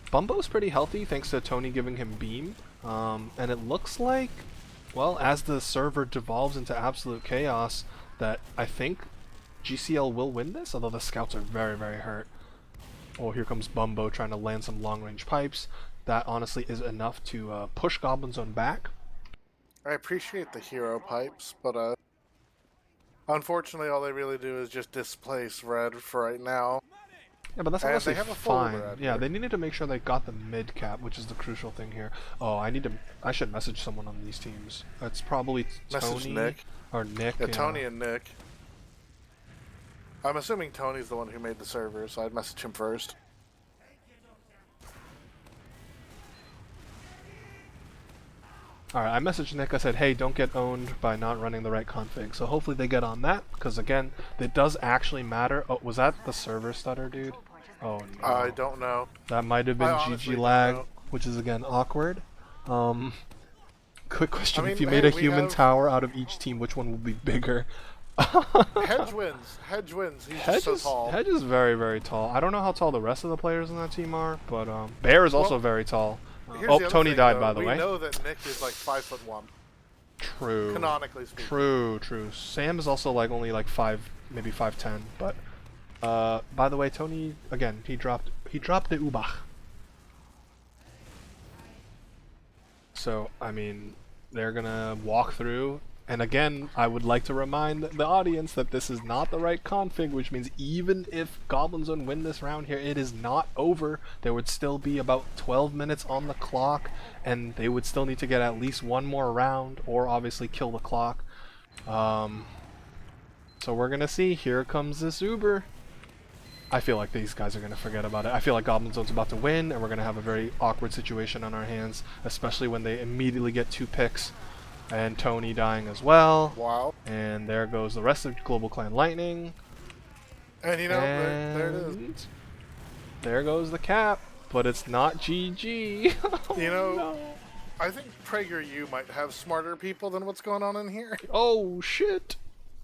Bumbo's pretty healthy thanks to Tony giving him beam. And it looks like, well, as the server devolves into absolute chaos, that I think GCL will win this, although the scouts are very, very hurt. Oh, here comes Bumbo trying to land some long-range pipes. That honestly is enough to push Goblin Zone back. I appreciate the hero pipes, but unfortunately all they really do is just displace red for right now. Yeah, but that's honestly fine. Yeah, here. they needed to make sure they got the mid cap, which is the crucial thing here. Oh, I should message someone on these teams. It's probably Tony Nick. Or Nick. Yeah, Tony and Nick. I'm assuming Tony's the one who made the server, so I'd message him first. Alright, I messaged Nick, I said, hey, don't get owned by not running the right config. So hopefully they get on that, because again, it does actually matter. Oh, was that the server stutter, dude? Oh no. I don't know. That might have been GG lag, which is again awkward. Quick question, if you made a human tower out of each team, which one would be bigger? Hedge wins. Hedge wins. He's just so tall. Hedge is very, very tall. I don't know how tall the rest of the players in that team are, but Bear is also very tall. Oh, Tony died, by the way. We know that Nick is like 5'1". True. Canonically speaking. True. Sam is also like only like 5, maybe 5'10". But by the way, Tony again, he dropped the Ubach. So I mean, they're gonna walk through. And again, I would like to remind the audience that this is not the right config, which means even if Goblin Zone win this round here, it is not over. There would still be about 12 minutes on the clock, and they would still need to get at least one more round, or obviously kill the clock. So we're gonna see. Here comes this Uber. I feel like these guys are gonna forget about it. I feel like Goblin Zone's about to win, and we're gonna have a very awkward situation on our hands, especially when they immediately get 2 picks. And Tony dying as well. Wow. And there goes the rest of GlobalClan Lightning. And you know, there it is. There goes the cap, but it's not GG. You know, no. I think PragerU might have smarter people than what's going on in here. Oh shit.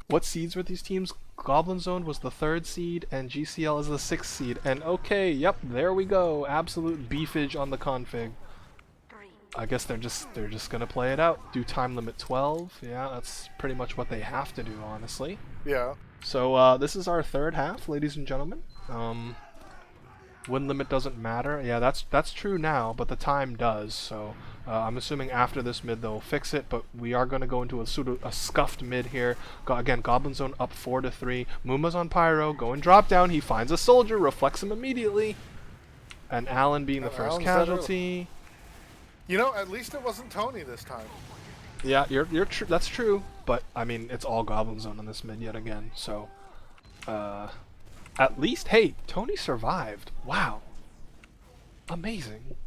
What seeds were these teams? Goblin Zone was the 3rd seed and GCL is the 6th seed. And okay, yep, there we go. Absolute beefage on the config. I guess they're just gonna play it out. Do time limit 12. Yeah, that's pretty much what they have to do, honestly. Yeah. So this is our 3rd half, ladies and gentlemen. Win limit doesn't matter. Yeah, that's true now, but the time does. So I'm assuming after this mid they'll fix it. But we are gonna go into a scuffed mid here. Again, Goblin Zone up 4-3. Muma's on Pyro, going drop down. He finds a soldier, reflects him immediately, and Alan being the first casualty. You know, at least it wasn't Tony this time. Yeah, you're true. That's true. But I mean, it's all Goblin Zone on this mid yet again. So, at least, hey, Tony survived. Wow, amazing.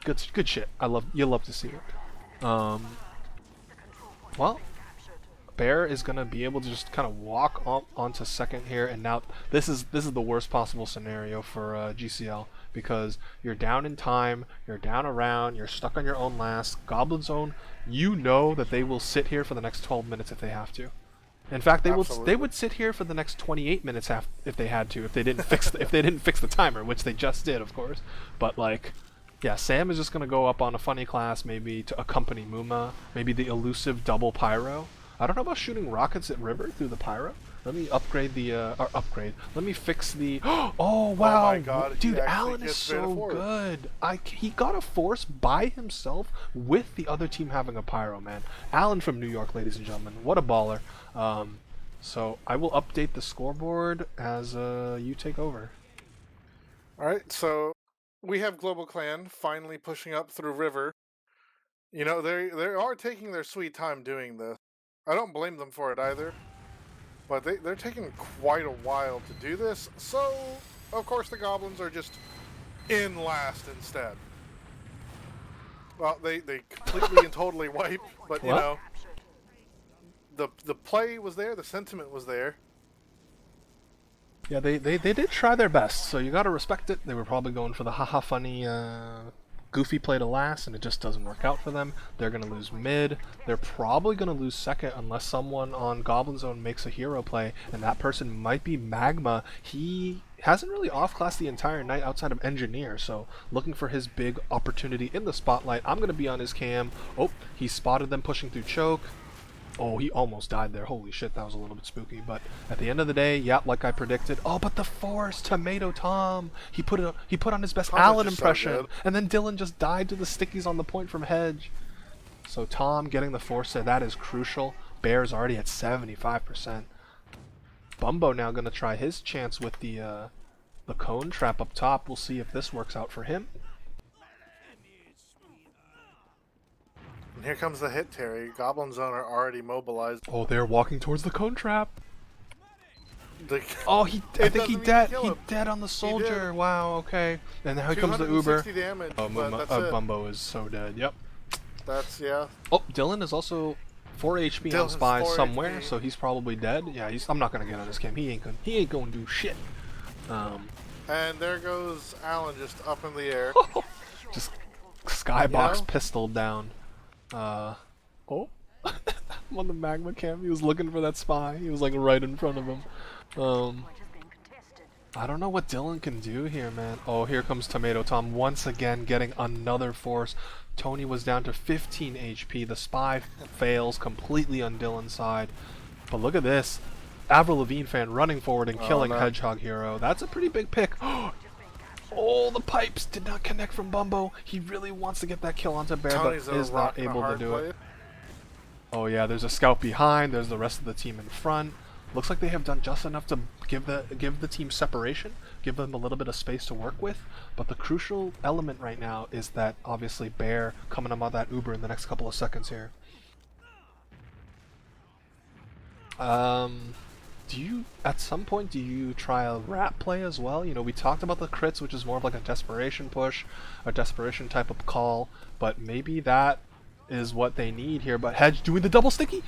Good shit. You love to see it. Well, Bear is gonna be able to just kind of walk onto 2nd here, and now this is the worst possible scenario for GCL, because you're down in time, you're down around, you're stuck on your own last. Goblin Zone, you know that they will sit here for the next 12 minutes if they have to. In fact, they would sit here for the next 28 minutes if they had to, if they didn't fix the timer, which they just did, of course. But like, yeah, Sam is just gonna go up on a funny class, maybe to accompany Muma, maybe the elusive double Pyro. I don't know about shooting rockets at River through the Pyro. Let me upgrade the or upgrade. Let me fix the. Oh Oh wow, my god, he dude, actually Alan is gets Beta so forward. good. He got a force by himself with the other team having a pyro, man. Alan from New York, ladies and gentlemen, what a baller. So I will update the scoreboard as you take over. Alright, so we have GlobalClan finally pushing up through River. You know, they are taking their sweet time doing this. I don't blame them for it either. But they're taking quite a while to do this, so of course the goblins are just in last instead. Well, they completely and totally wipe, but you Well, know, the play was there, the sentiment was there. yeah, they did try their best, so you gotta respect it. They were probably going for the haha funny goofy play to last, and it just doesn't work out for them. They're gonna lose mid. They're probably gonna lose second unless someone on Goblin Zone makes a hero play, and that person might be Magma. He hasn't really off-classed the entire night outside of Engineer, so looking for his big opportunity in the spotlight. I'm gonna be on his cam. Oh, he spotted them pushing through choke. Oh, he almost died there. Holy shit, that was a little bit spooky. But at the end of the day, yeah, like I predicted. Oh, but the force, Tomato Tom. He put on his best Tom is Allen just so impression, good. and then Dylan just died to the stickies on the point from Hedge. So Tom getting the force there, that is crucial. Bear's already at 75%. Bumbo now gonna try his chance with the cone trap up top. We'll see if this works out for him. And here comes the hit, Terry. Goblin Zone are already mobilized. Oh, they're walking towards the cone trap. The, Oh, I think doesn't he even dead. kill He him. dead on the soldier. did. Wow. Okay. And now here comes the Uber. 260 damage, Oh, but that's it. Bumbo is so dead. Yep. That's, yeah. Oh, Dylan is also 4 HP on Dylan's Spy 4 somewhere, HP. so he's probably dead. Yeah, I'm not gonna get on his cam. He ain't gonna do shit. And there goes Alan just up in the air. Just skybox You know? pistol down. Oh. I'm on the magma cam. He was looking for that spy. He was like right in front of him. I don't know what Dylan can do here, man. Oh, here comes Tomato Tom once again getting another force. Tony was down to 15 HP. The spy fails completely on Dylan's side. But look at this. Avril Lavigne fan running forward and killing no. Hedgehog Hero. That's a pretty big pick. Oh, the pipes did not connect from Bumbo. He really wants to get that kill onto Bear, Tony's but is not able to do it. Oh yeah, there's a scout behind. There's the rest of the team in front. Looks like they have done just enough to give the team separation, give them a little bit of space to work with. But the crucial element right now is that obviously Bear coming up on that Uber in the next couple of seconds here. Do you at some point do you try a rat play as well? You know, we talked about the crits, which is more of like a desperation push, a desperation type of call, but maybe that is what they need here. But Hedge doing the double sticky.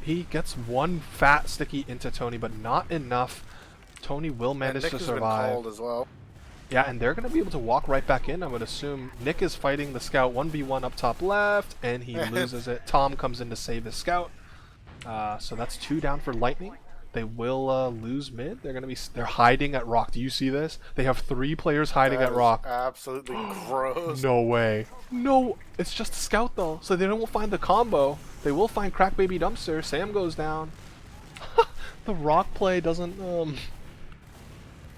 He gets one fat sticky into Tony, but not enough. Tony will manage Nick to has survive. been called as well. Yeah, and they're going to be able to walk right back in, I would assume. Nick is fighting the scout 1v1 up top left, and he loses it. Tom comes in to save his scout. So that's 2 down for Lightning. They will lose mid. They're hiding at Rock. Do you see this? They have 3 players hiding That at is Rock. absolutely gross. No way. No, it's just a scout though, so they don't find the combo. They will find Crack Baby Dumpster. Sam goes down. The Rock play doesn't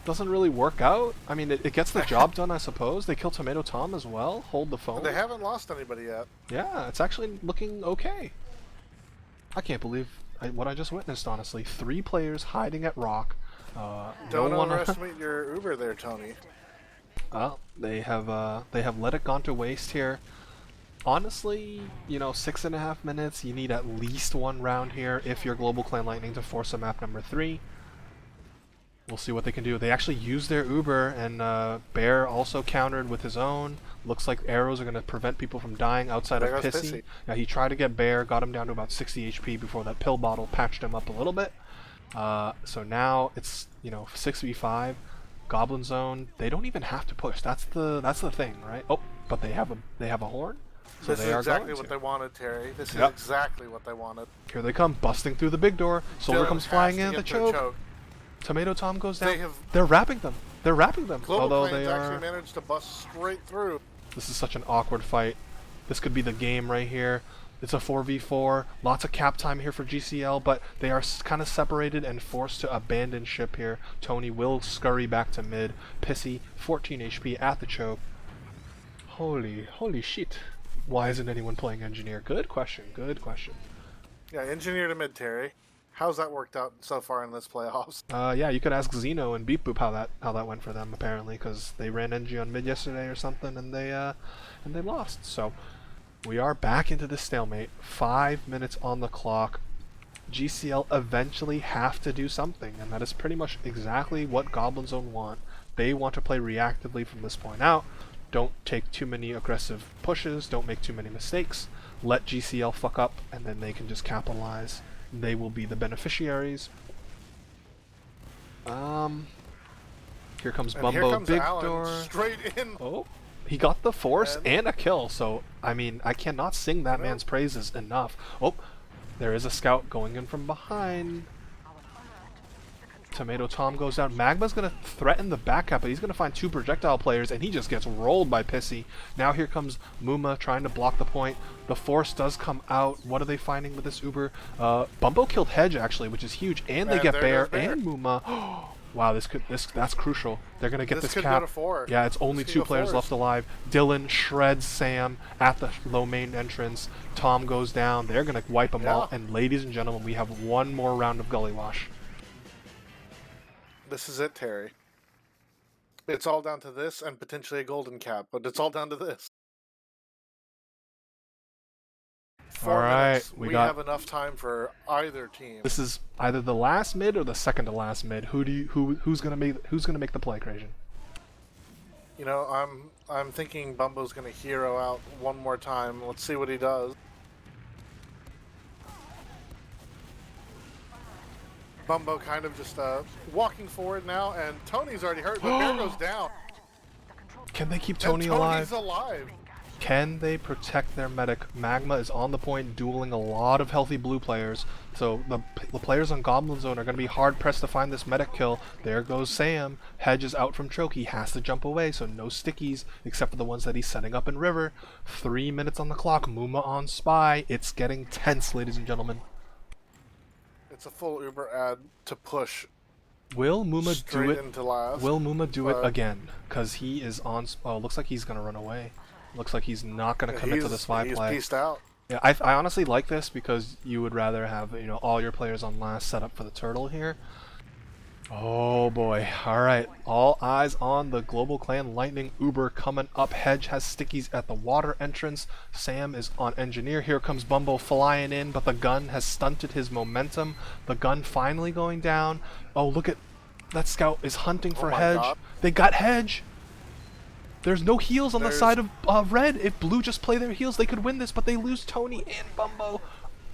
really work out. I mean, it gets the job done, I suppose. They kill Tomato Tom as well. Hold the phone. They haven't lost anybody yet. Yeah, it's actually looking okay. I can't believe what I just witnessed, honestly. 3 players hiding at Rock. Don't underestimate your Uber there, Tony. Well, they have let it gone to waste here. Honestly, you know, 6.5 minutes. You need at least 1 round here if you're GlobalClan Lightning to force a map number 3. We'll see what they can do. They actually used their Uber, and Bear also countered with his own. Looks like arrows are going to prevent people from dying outside of Pissy. Yeah, he tried to get Bear, got him down to about 60 HP before that pill bottle patched him up a little bit. So now it's, you know, 6v5. Goblin Zone, they don't even have to push. That's the thing, right? Oh, but they have a horn. So This is exactly what they wanted, Terry. This is exactly what they wanted. Here they come, busting through the big door. Soldier comes flying in, the choke. Tomato Tom goes down. They're wrapping them. They're wrapping them. Although they actually managed to bust straight through. This is such an awkward fight. This could be the game right here. It's a 4v4. Lots of cap time here for GCL, but they are kind of separated and forced to abandon ship here. Tony will scurry back to mid. Pissy, 14 HP at the choke. Holy shit. Why isn't anyone playing engineer? Good question, good question. Yeah, engineer to mid, Terry. How's that worked out so far in this playoffs? Yeah, you could ask Xeno and Beep Boop how that went for them apparently, because they ran NG on mid yesterday or something, and they lost. So we are back into this stalemate. 5 minutes on the clock. GCL eventually have to do something, and that is pretty much exactly what Goblin Zone want. They want to play reactively from this point out. Don't take too many aggressive pushes. Don't make too many mistakes. Let GCL fuck up, and then they can just capitalize. They will be the beneficiaries. Here comes And Bumbo here comes Big Alan, Door. straight in. Oh, he got the force And- and a kill. So I mean, I cannot sing that man's praises enough. Oh, there is a scout going in from behind. Tomato Tom goes down. Magma's gonna threaten the back cap, but he's gonna find two projectile players, and he just gets rolled by Pissy. Now here comes Muma trying to block the point. The force does come out. What are they finding with this Uber? Bumbo killed Hedge actually, which is huge, and they get Bear and Muma. Wow, that's crucial. They're gonna get this could cap. go to 4. Yeah, it's only This could 2 go players 4s. left alive. Dylan shreds Sam at the low main entrance. Tom goes down. They're gonna wipe them all. And ladies and gentlemen, we have one more round of Gully Wash. This is it, Terry. It's all down to this and potentially a golden cap, but it's all down to this. 4 minutes. We have enough time for either team. This is either the last mid or the second to last mid. Who's gonna make the play, Crazian? You know, I'm thinking Bumbo's gonna hero out one more time. Let's see what he does. Bumbo kind of just walking forward now, and Tony's already hurt, but Bear goes down. Can they keep Tony alive? Tony's alive. Can they protect their medic? Magma is on the point, dueling a lot of healthy blue players. So the players on Goblin Zone are going to be hard pressed to find this medic kill. There goes Sam. Hedge is out from choke. He has to jump away, so no stickies except for the ones that he's setting up in River. 3 minutes on the clock. Muma on Spy. It's getting tense, ladies and gentlemen. It's a full Uber ad to push. Will Muma straight do it? Into last. Will Muma do it again? Because he is on. Oh, looks like he's going to run away. Looks like he's not going to commit to the spy play. He's pieced out. Yeah, I honestly like this because you would rather have, you know, all your players on last set up for the turtle here. Oh boy. Alright. All eyes on the GlobalClan Lightning Uber coming up. Hedge has stickies at the water entrance. Sam is on engineer. Here comes Bumbo flying in, but the gun has stunted his momentum. The gun finally going down. Oh, look at that scout is hunting for Hedge. God. They got Hedge. There's no heals on the side of red. If blue just play their heals, they could win this, but they lose Tony and Bumbo.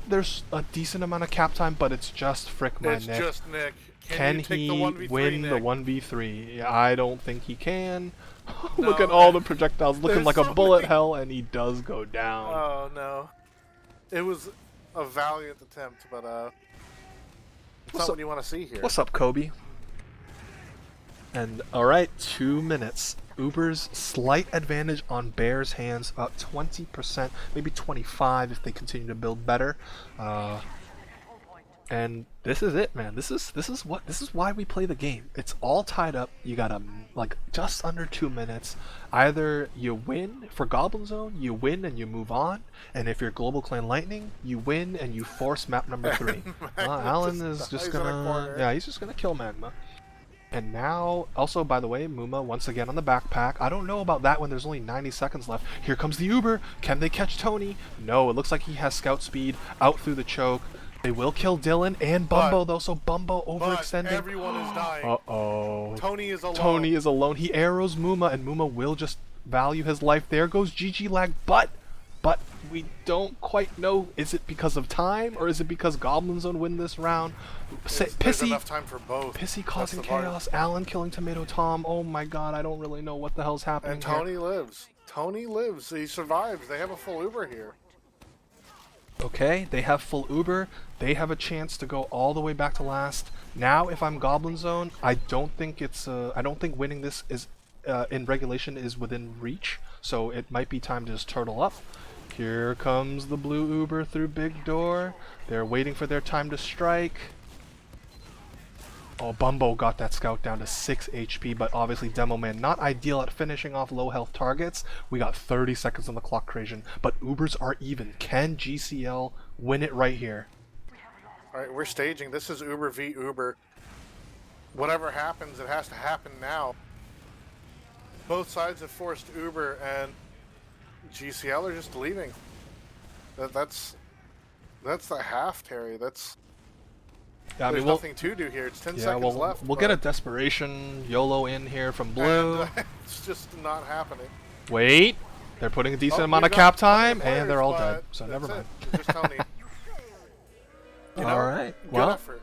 There's a decent amount of cap time, but it's just frick my It's Nick. just Nick. Can he win the 1v3? I don't think he can. Look No, at all the projectiles looking like a so bullet many. hell, and he does go down. Oh no. It was a valiant attempt, but it's not what you want to see here. What's up, Kobe? And alright, 2 minutes. Uber's slight advantage on Bear's hands, about 20%, maybe 25 if they continue to build better. And this is it, man. This is why we play the game. It's all tied up. You got like just under 2 minutes. Either you win for Goblin Zone, you win and you move on, and if you're GlobalClan Lightning, you win and you force map number 3. Alan is just gonna, he's just gonna kill Magma. And now, also, by the way, Muma once again on the backpack. I don't know about that when there's only 90 seconds left. Here comes the Uber. Can they catch Tony? No, it looks like he has scout speed out through the choke. They will kill Dylan and Bumbo, though, so Bumbo overextending. Everyone is dying. Uh-oh. Tony is alone. Tony is alone. He arrows Muma, and Muma will just value his life. There goes GG lag, but we don't quite know. Is it because of time, or is it because Goblin Zone win this round? There's enough time for both. Pissy causing chaos. Alan killing Tomato Tom. Oh my god, I don't really know what the hell's happening. And Tony lives. Tony lives. He survives. They have a full Uber here. Okay, they have full Uber. They have a chance to go all the way back to last. Now, if I'm Goblin Zone, I don't think it's. I don't think winning this is in regulation is within reach. So it might be time to just turtle up. Here comes the blue Uber through big door. They're waiting for their time to strike. Oh, Bumbo got that scout down to 6 HP, but obviously Demo Man not ideal at finishing off low health targets. We got 30 seconds on the clock, Creation, but Ubers are even. Can GCL win it right here? Alright, we're staging. This is Uber v Uber. Whatever happens, it has to happen now. Both sides have forced Uber, and GCL are just leaving. That's the half, Terry. Yeah, There's nothing to do here. It's 10 seconds left. We'll get a desperation YOLO in here from Blue. And, it's just not happening. Wait, they're putting a decent amount of cap time, and they're all dead. So never mind. Just tell me. All right. Good effort.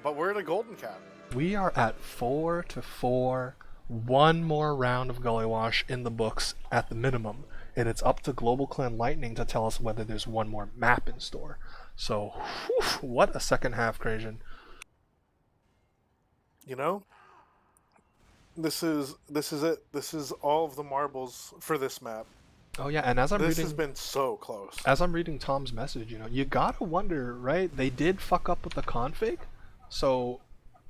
But we're at a golden cap. We are at 4-4. One more round of Gully Wash in the books at the minimum, and it's up to GlobalClan Lightning to tell us whether there's one more map in store. So, whew, what a second half, Creation. You know, this is it. This is all of the marbles for this map. Oh yeah, and as I'm reading, this has been so close. As I'm reading Tom's message, you gotta wonder, right? They did fuck up with the config, so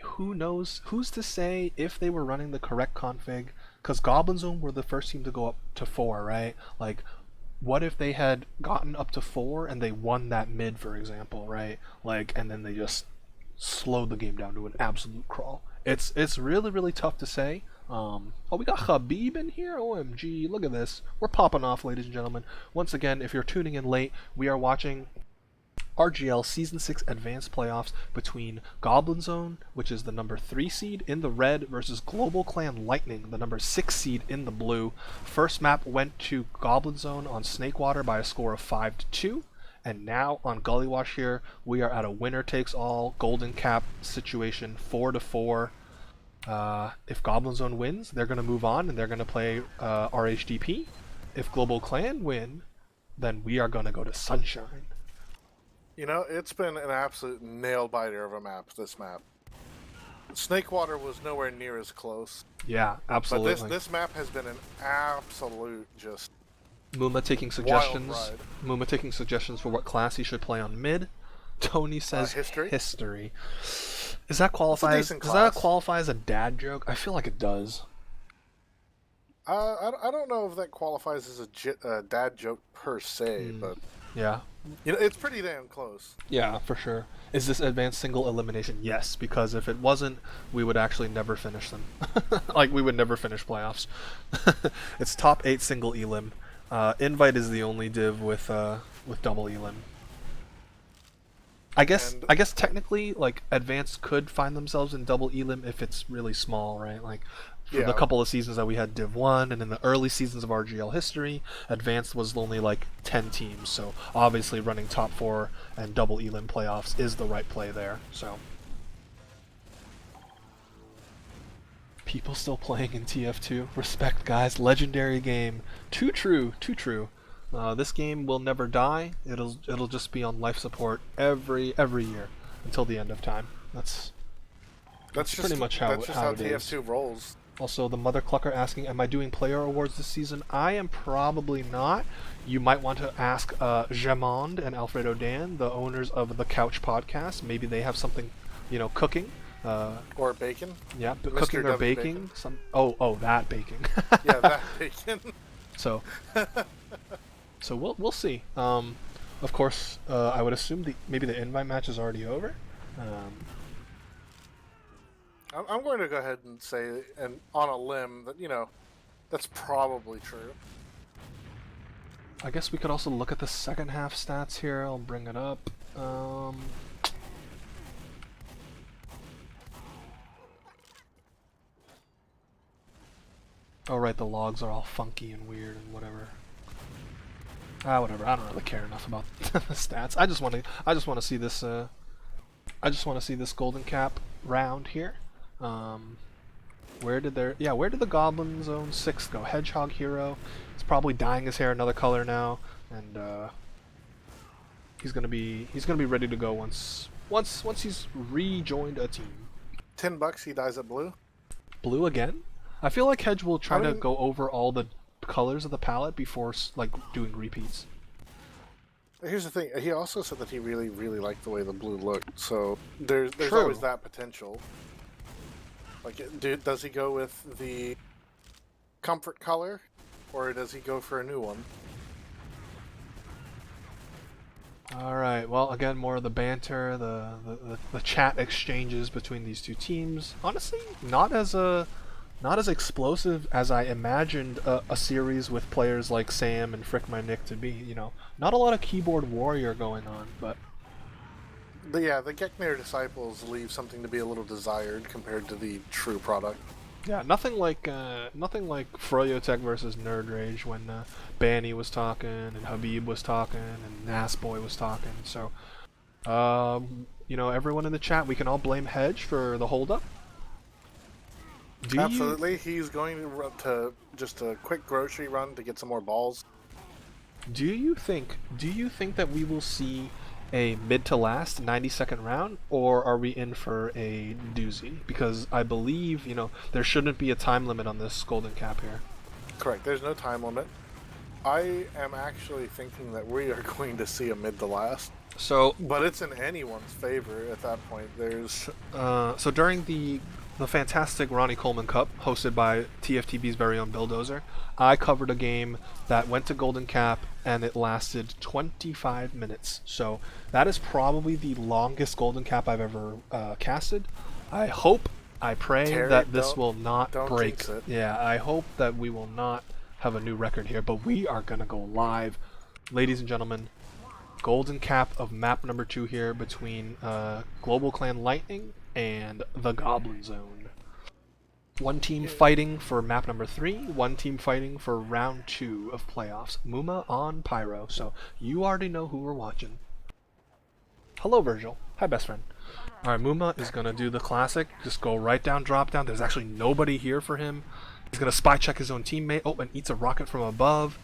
who knows? Who's to say if they were running the correct config? Because Goblin Zone were the first team to go up to 4, right? Like, what if they had gotten up to 4 and they won that mid, for example, right? Like, and then they just slowed the game down to an absolute crawl. It's really, really tough to say. Oh, we got Habib in here. OMG, look at this. We're popping off, ladies and gentlemen. Once again, if you're tuning in late, we are watching RGL Season 6 Advanced Playoffs between Goblin Zone, which is the number 3 seed in the red, versus GlobalClan Lightning, the number 6 seed in the blue. First map went to Goblin Zone on Snakewater by a score of 5-2. And now on Gully Wash here, we are at a winner-takes-all golden cap situation, 4-4. If Goblin Zone wins, they're going to move on and they're going to play RHDP. If GlobalClan win, then we are going to go to Sunshine. You know, it's been an absolute nail-biter of a map, this map. Snakewater was nowhere near as close. Yeah, absolutely. But this map has been an absolute just Muma taking suggestions. Muma taking suggestions for what class he should play on mid. Tony says history. Does that qualify as a dad joke? I feel like it does. I don't know if that qualifies as a dad joke per se, but yeah, you know, it's pretty damn close. Yeah, for sure. Is this advanced single elimination? Yes, because if it wasn't, we would actually never finish them. Like, we would never finish playoffs. It's top 8 single elim. Invite is the only div with double elim. I guess technically, like, advanced could find themselves in double elim if it's really small, right? Like, for the couple of seasons that we had Div 1, and in the early seasons of RGL history, advanced was only like 10 teams, so obviously running top 4 and double elim playoffs is the right play there. So people still playing in TF2. Respect, guys. Legendary game. Too true. Too true. This game will never die. It'll just be on life support every year until the end of time. That's pretty much how TF2 rolls. Also, the Mother Clucker asking, am I doing player awards this season? I am probably not. You might want to ask Jamond and Alfredo Dan, the owners of the Couch Podcast. Maybe they have something, cooking. Or baking. Yeah, cooking or baking. That baking. Yeah, that baking. So we'll see. Of course, I would assume maybe the invite match is already over. I'm going to go ahead and say, and on a limb, that, that's probably true. I guess we could also look at the second half stats here. I'll bring it up. Oh right, the logs are all funky and weird and whatever. Whatever. I don't really care enough about the stats. I just want to see this. I just want to see this golden cap round here. Where did the Goblin Zone 6 go? Hedgehog Hero. He's probably dyeing his hair another color now, and he's gonna be ready to go once he's rejoined a team. $10 he dyes it blue. Blue again? I feel like Hedge will try to go over all the colors of the palette before like doing repeats. Here's the thing. He also said that he really, really liked the way the blue looked. So there's always True. that potential. Like, does he go with the comfort color, or does he go for a new one? Alright, well, again, more of the banter, the chat exchanges between these two teams. Honestly, not as explosive as I imagined a series with players like Sam and Frick My Nick to be. You know, not a lot of keyboard warrior going on, but Yeah, the Geknir disciples leave something to be a little desired compared to the true product. yeah, nothing like Froyotech versus Nerd Rage when Banny was talking and Habib was talking and Nasboy was talking. So, you know, everyone in the chat, we can all blame Hedge for the holdup. Do you Absolutely, he's going to just a quick grocery run to get some more balls. do you think that we will see a mid to last 90-second round, or are we in for a doozy? Because I believe, you know, there shouldn't be a time limit on this golden cap here. Correct, there's no time limit. I am actually thinking that we are going to see a mid to last. So, But it's in anyone's favor at that point. There's so during the fantastic Ronnie Coleman Cup, hosted by TFTV's very own Bulldozer, I covered a game that went to Golden Cap and it lasted 25 minutes. So that is probably the longest Golden Cap I've ever casted. I hope, I pray Terry, that this will not don't break. jinx it. Yeah, I hope that we will not have a new record here, but we are gonna go live, ladies and gentlemen. Golden cap of map number 2 here between GlobalClan Lightning and the Goblin Zone. One team fighting for map number 3, one team fighting for round 2 of playoffs. Muma on Pyro, so you already know who we're watching. Hello, Virgil. Hi, best friend. Alright, Muma is gonna do the classic, just go right down, drop down. There's actually nobody here for him. He's gonna spy check his own teammate. Oh, and eats a rocket from above.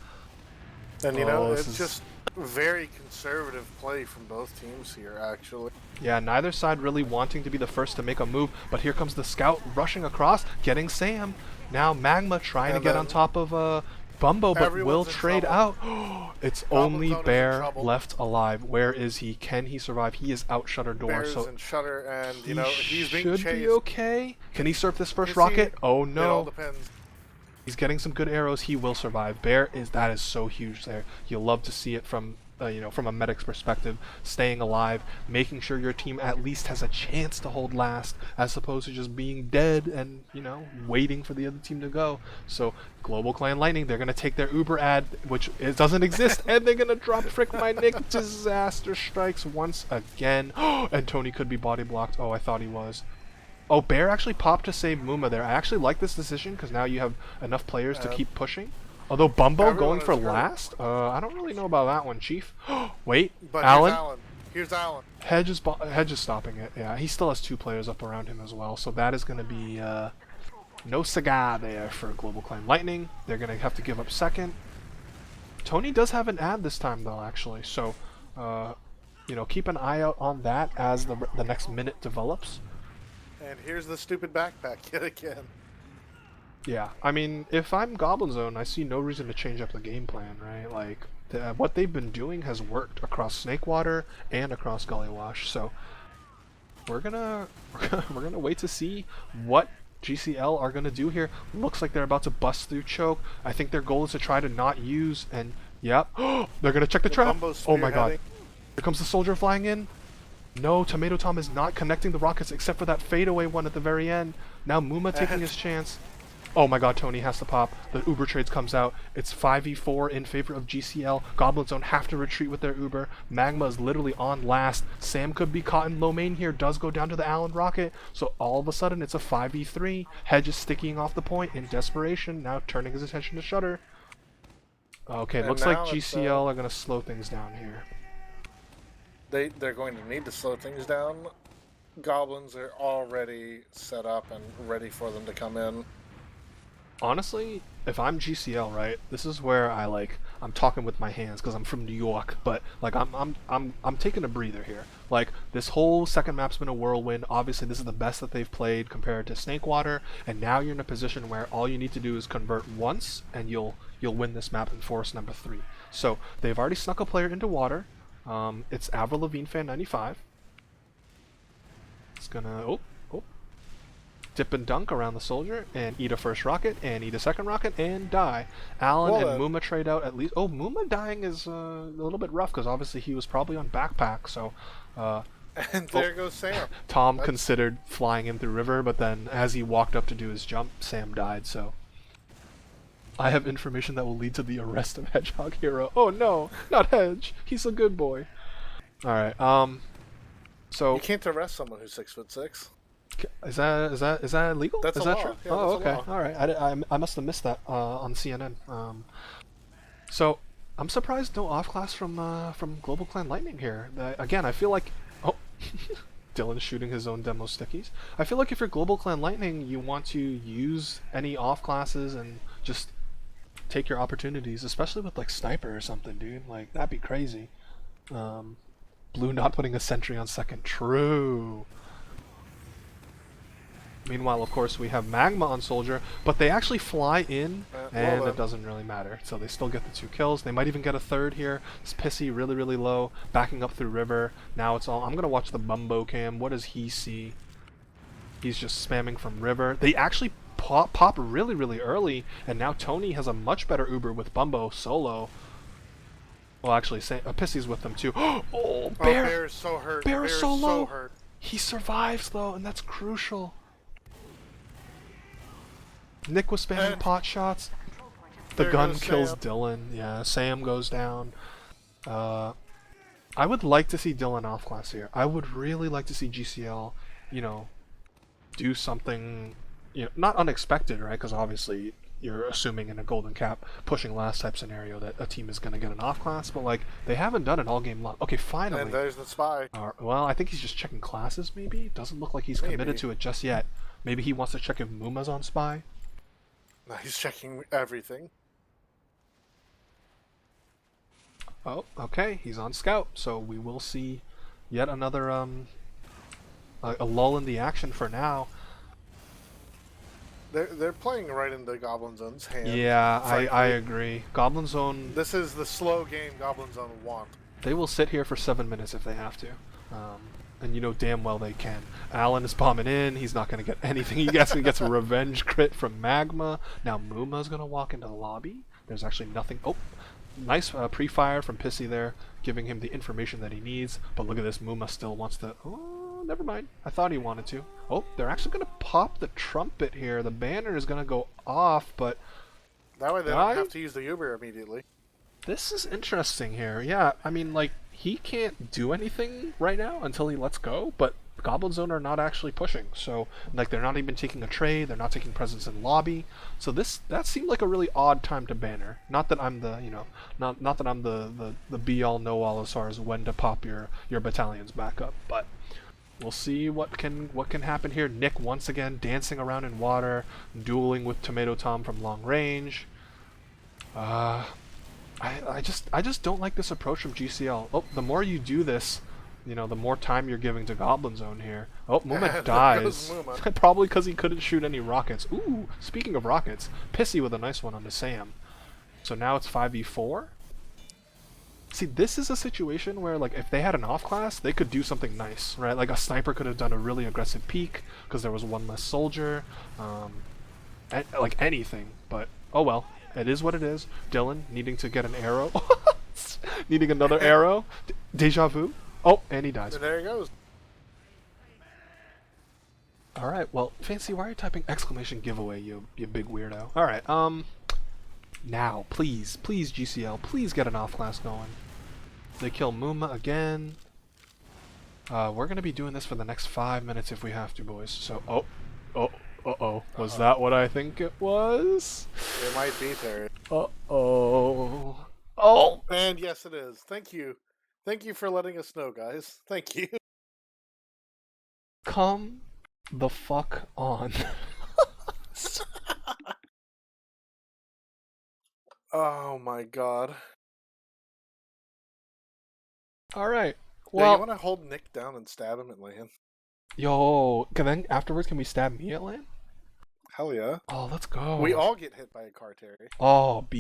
And you know, this it's just very conservative play from both teams here, actually. Yeah, neither side really wanting to be the first to make a move, but here comes the scout rushing across, getting Sam. Now Magma trying to get on top of Bumbo, but will trade out. It's Goblin only Zone is in Bear trouble. left alive. Where is he? Can he survive? He is out Shutter Door, Bears so and Shutter, and he you know he's being should chased. be okay. Can he surf this first Is he? rocket? Oh It all no. depends. He's getting some good arrows. He will survive. Bear is that is so huge there. You'll love to see it from you know, from a medic's perspective, staying alive, making sure your team at least has a chance to hold last, as opposed to just being dead and, you know, waiting for the other team to go. So GlobalClan Lightning, they're gonna take their Uber ad, which it doesn't exist, and they're gonna drop Frick My Nick. Disaster strikes once again. And Tony could be body blocked. Oh, I thought he was. Oh, Bear actually popped to save Muma there. I actually like this decision because now you have enough players to keep pushing. Although Bumbo Everyone going for is hurt. last, I don't really know about that one, Chief. Wait, But Alan? Here's Alan. Hedge is stopping it. Yeah, he still has 2 players up around him as well, so that is going to be no cigar there for GlobalClan Lightning. They're going to have to give up second. Tony does have an ad this time though, actually, so you know, keep an eye out on that as the next minute develops. And here's the stupid backpack yet again. Yeah, I mean, if I'm Goblin Zone, I see no reason to change up the game plan, right? Like, what they've been doing has worked across Snakewater and across Gullywash, so we're gonna wait to see what GCL are gonna do here. Looks like they're about to bust through choke. I think their goal is to try to not use, and yep, they're gonna check the trap. Oh my god, here comes the soldier flying in. No, Tomato Tom is not connecting the rockets except for that fadeaway one at the very end. Now Muma taking his chance. Oh my god, Tony has to pop. The Uber trades comes out. It's 5v4 in favor of GCL. Goblins don't have to retreat with their Uber. Magma is literally on last. Sam could be caught in low main here. Does go down to the Allen rocket. So all of a sudden it's a 5v3. Hedge is sticking off the point in desperation. Now turning his attention to Shutter. Okay, it looks like GCL are going to slow things down here. They're going to need to slow things down. Goblins are already set up and ready for them to come in. Honestly, if I'm GCL, right, this is where I'm talking with my hands because I'm from New York, but like I'm taking a breather here. Like, this whole second map's been a whirlwind. Obviously, this is the best that they've played compared to Snakewater, and now you're in a position where all you need to do is convert once, and you'll win this map and force number 3. So they've already snuck a player into water. It's Avril Lavigne fan 95. It's gonna dip and dunk around the soldier and eat a first rocket and eat a second rocket and die. Alan Well and then. Muma trade out at least. Oh, Muma dying is a little bit rough because obviously he was probably on backpack. So, And there goes Sam. Tom That's- considered flying him through river, but then as he walked up to do his jump, Sam died. So. I have information that will lead to the arrest of Hedgehog Hero. Oh no, not Hedge. He's a good boy. All right. So You can't arrest someone who's 6'6". is that illegal? That's is a that law. true? Yeah, Oh, that's a okay. law. All right. I must have missed that on CNN. So I'm surprised no off class from GlobalClan Lightning here. Again, I feel like Dylan's shooting his own demo stickies. I feel like if you're GlobalClan Lightning, you want to use any off classes and just take your opportunities, especially with like sniper or something, dude. Like that'd be crazy. Blue not putting a sentry on second. True. Meanwhile, of course, we have Magma on Soldier, but they actually fly in, and well it doesn't really matter. So they still get the 2 kills. They might even get a third here. It's Pissy really, really low, backing up through River. Now it's all. I'm gonna watch the Bumbo cam. What does he see? He's just spamming from River. They actually pop really, really early, and now Tony has a much better Uber with Bumbo solo. Well, actually, Pissy's with them too. Oh, Bear! Bear is so hurt. Bear is Bear so low. hurt. He survives though, and that's crucial. Nick was spamming And pot shots. The there gun goes kills Sam. Dylan. Yeah, Sam goes down. I would like to see Dylan off class here. I would really like to see GCL, do something, not unexpected, right? Because obviously you're assuming in a golden cap pushing last type scenario that a team is going to get an off class, but like they haven't done it all game long. Okay, finally. And there's the spy. Well, I think he's just checking classes. Maybe doesn't look like he's committed to it just yet. Maybe he wants to check if Muma's on spy. No, he's checking everything. Oh, okay, he's on scout, so we will see yet another a lull in the action for now. They're playing right into Goblin Zone's hand. Yeah, frankly. I agree. Goblin Zone, This is the slow game Goblin Zone want. they will sit here for 7 minutes if they have to. And you know damn well they can. Alan is bombing in. He's not going to get anything. He gets a revenge crit from Magma. Now Muma's going to walk into the lobby. There's actually nothing. Oh, nice pre-fire from Pissy there, giving him the information that he needs. But look at this. Muma still wants to... Oh, never mind. I thought he wanted to. Oh, they're actually going to pop the trumpet here. The banner is going to go off, but... That way they don't have to use the Uber immediately. This is interesting here. Yeah, I mean, like, he can't do anything right now until he lets go, but Goblin Zone are not actually pushing. So, like, they're not even taking a trade, they're not taking presence in lobby. So that seemed like a really odd time to banner. Not that I'm the, not that I'm the be-all, know-all as far as when to pop your battalions back up, but we'll see what can happen here. Nick once again dancing around in water, dueling with Tomato Tom from long range. I just don't like this approach from GCL. Oh, the more you do this, the more time you're giving to Goblin Zone here. Oh, Muma dies. Muma. Probably because he couldn't shoot any rockets. Ooh, speaking of rockets, Pissy with a nice one onto Sam. So now it's 5v4. See, this is a situation where, like, if they had an off class, they could do something nice, right? Like, a sniper could have done a really aggressive peek because there was one less soldier. Like, anything. But, oh well. It is what it is. Dylan needing to get an arrow. Needing another arrow. Deja vu. Oh, and he dies. And there he goes. Alright, well, Fancy, why are you typing exclamation giveaway, you big weirdo? Alright, now, please, GCL, please get an off class going. They kill Muma again. We're gonna be doing this for the next 5 minutes if we have to, boys. So, was that what I think it was? It might be there. Oh. And yes, it is. Thank you. Thank you for letting us know, guys. Thank you. Come the fuck on. Oh my god. Alright. Yeah, Well, you want to hold Nick down and stab him at land? yo, then afterwards can we stab me at land? Hell yeah. Oh, let's go. We all get hit by a car, Terry. Oh, B.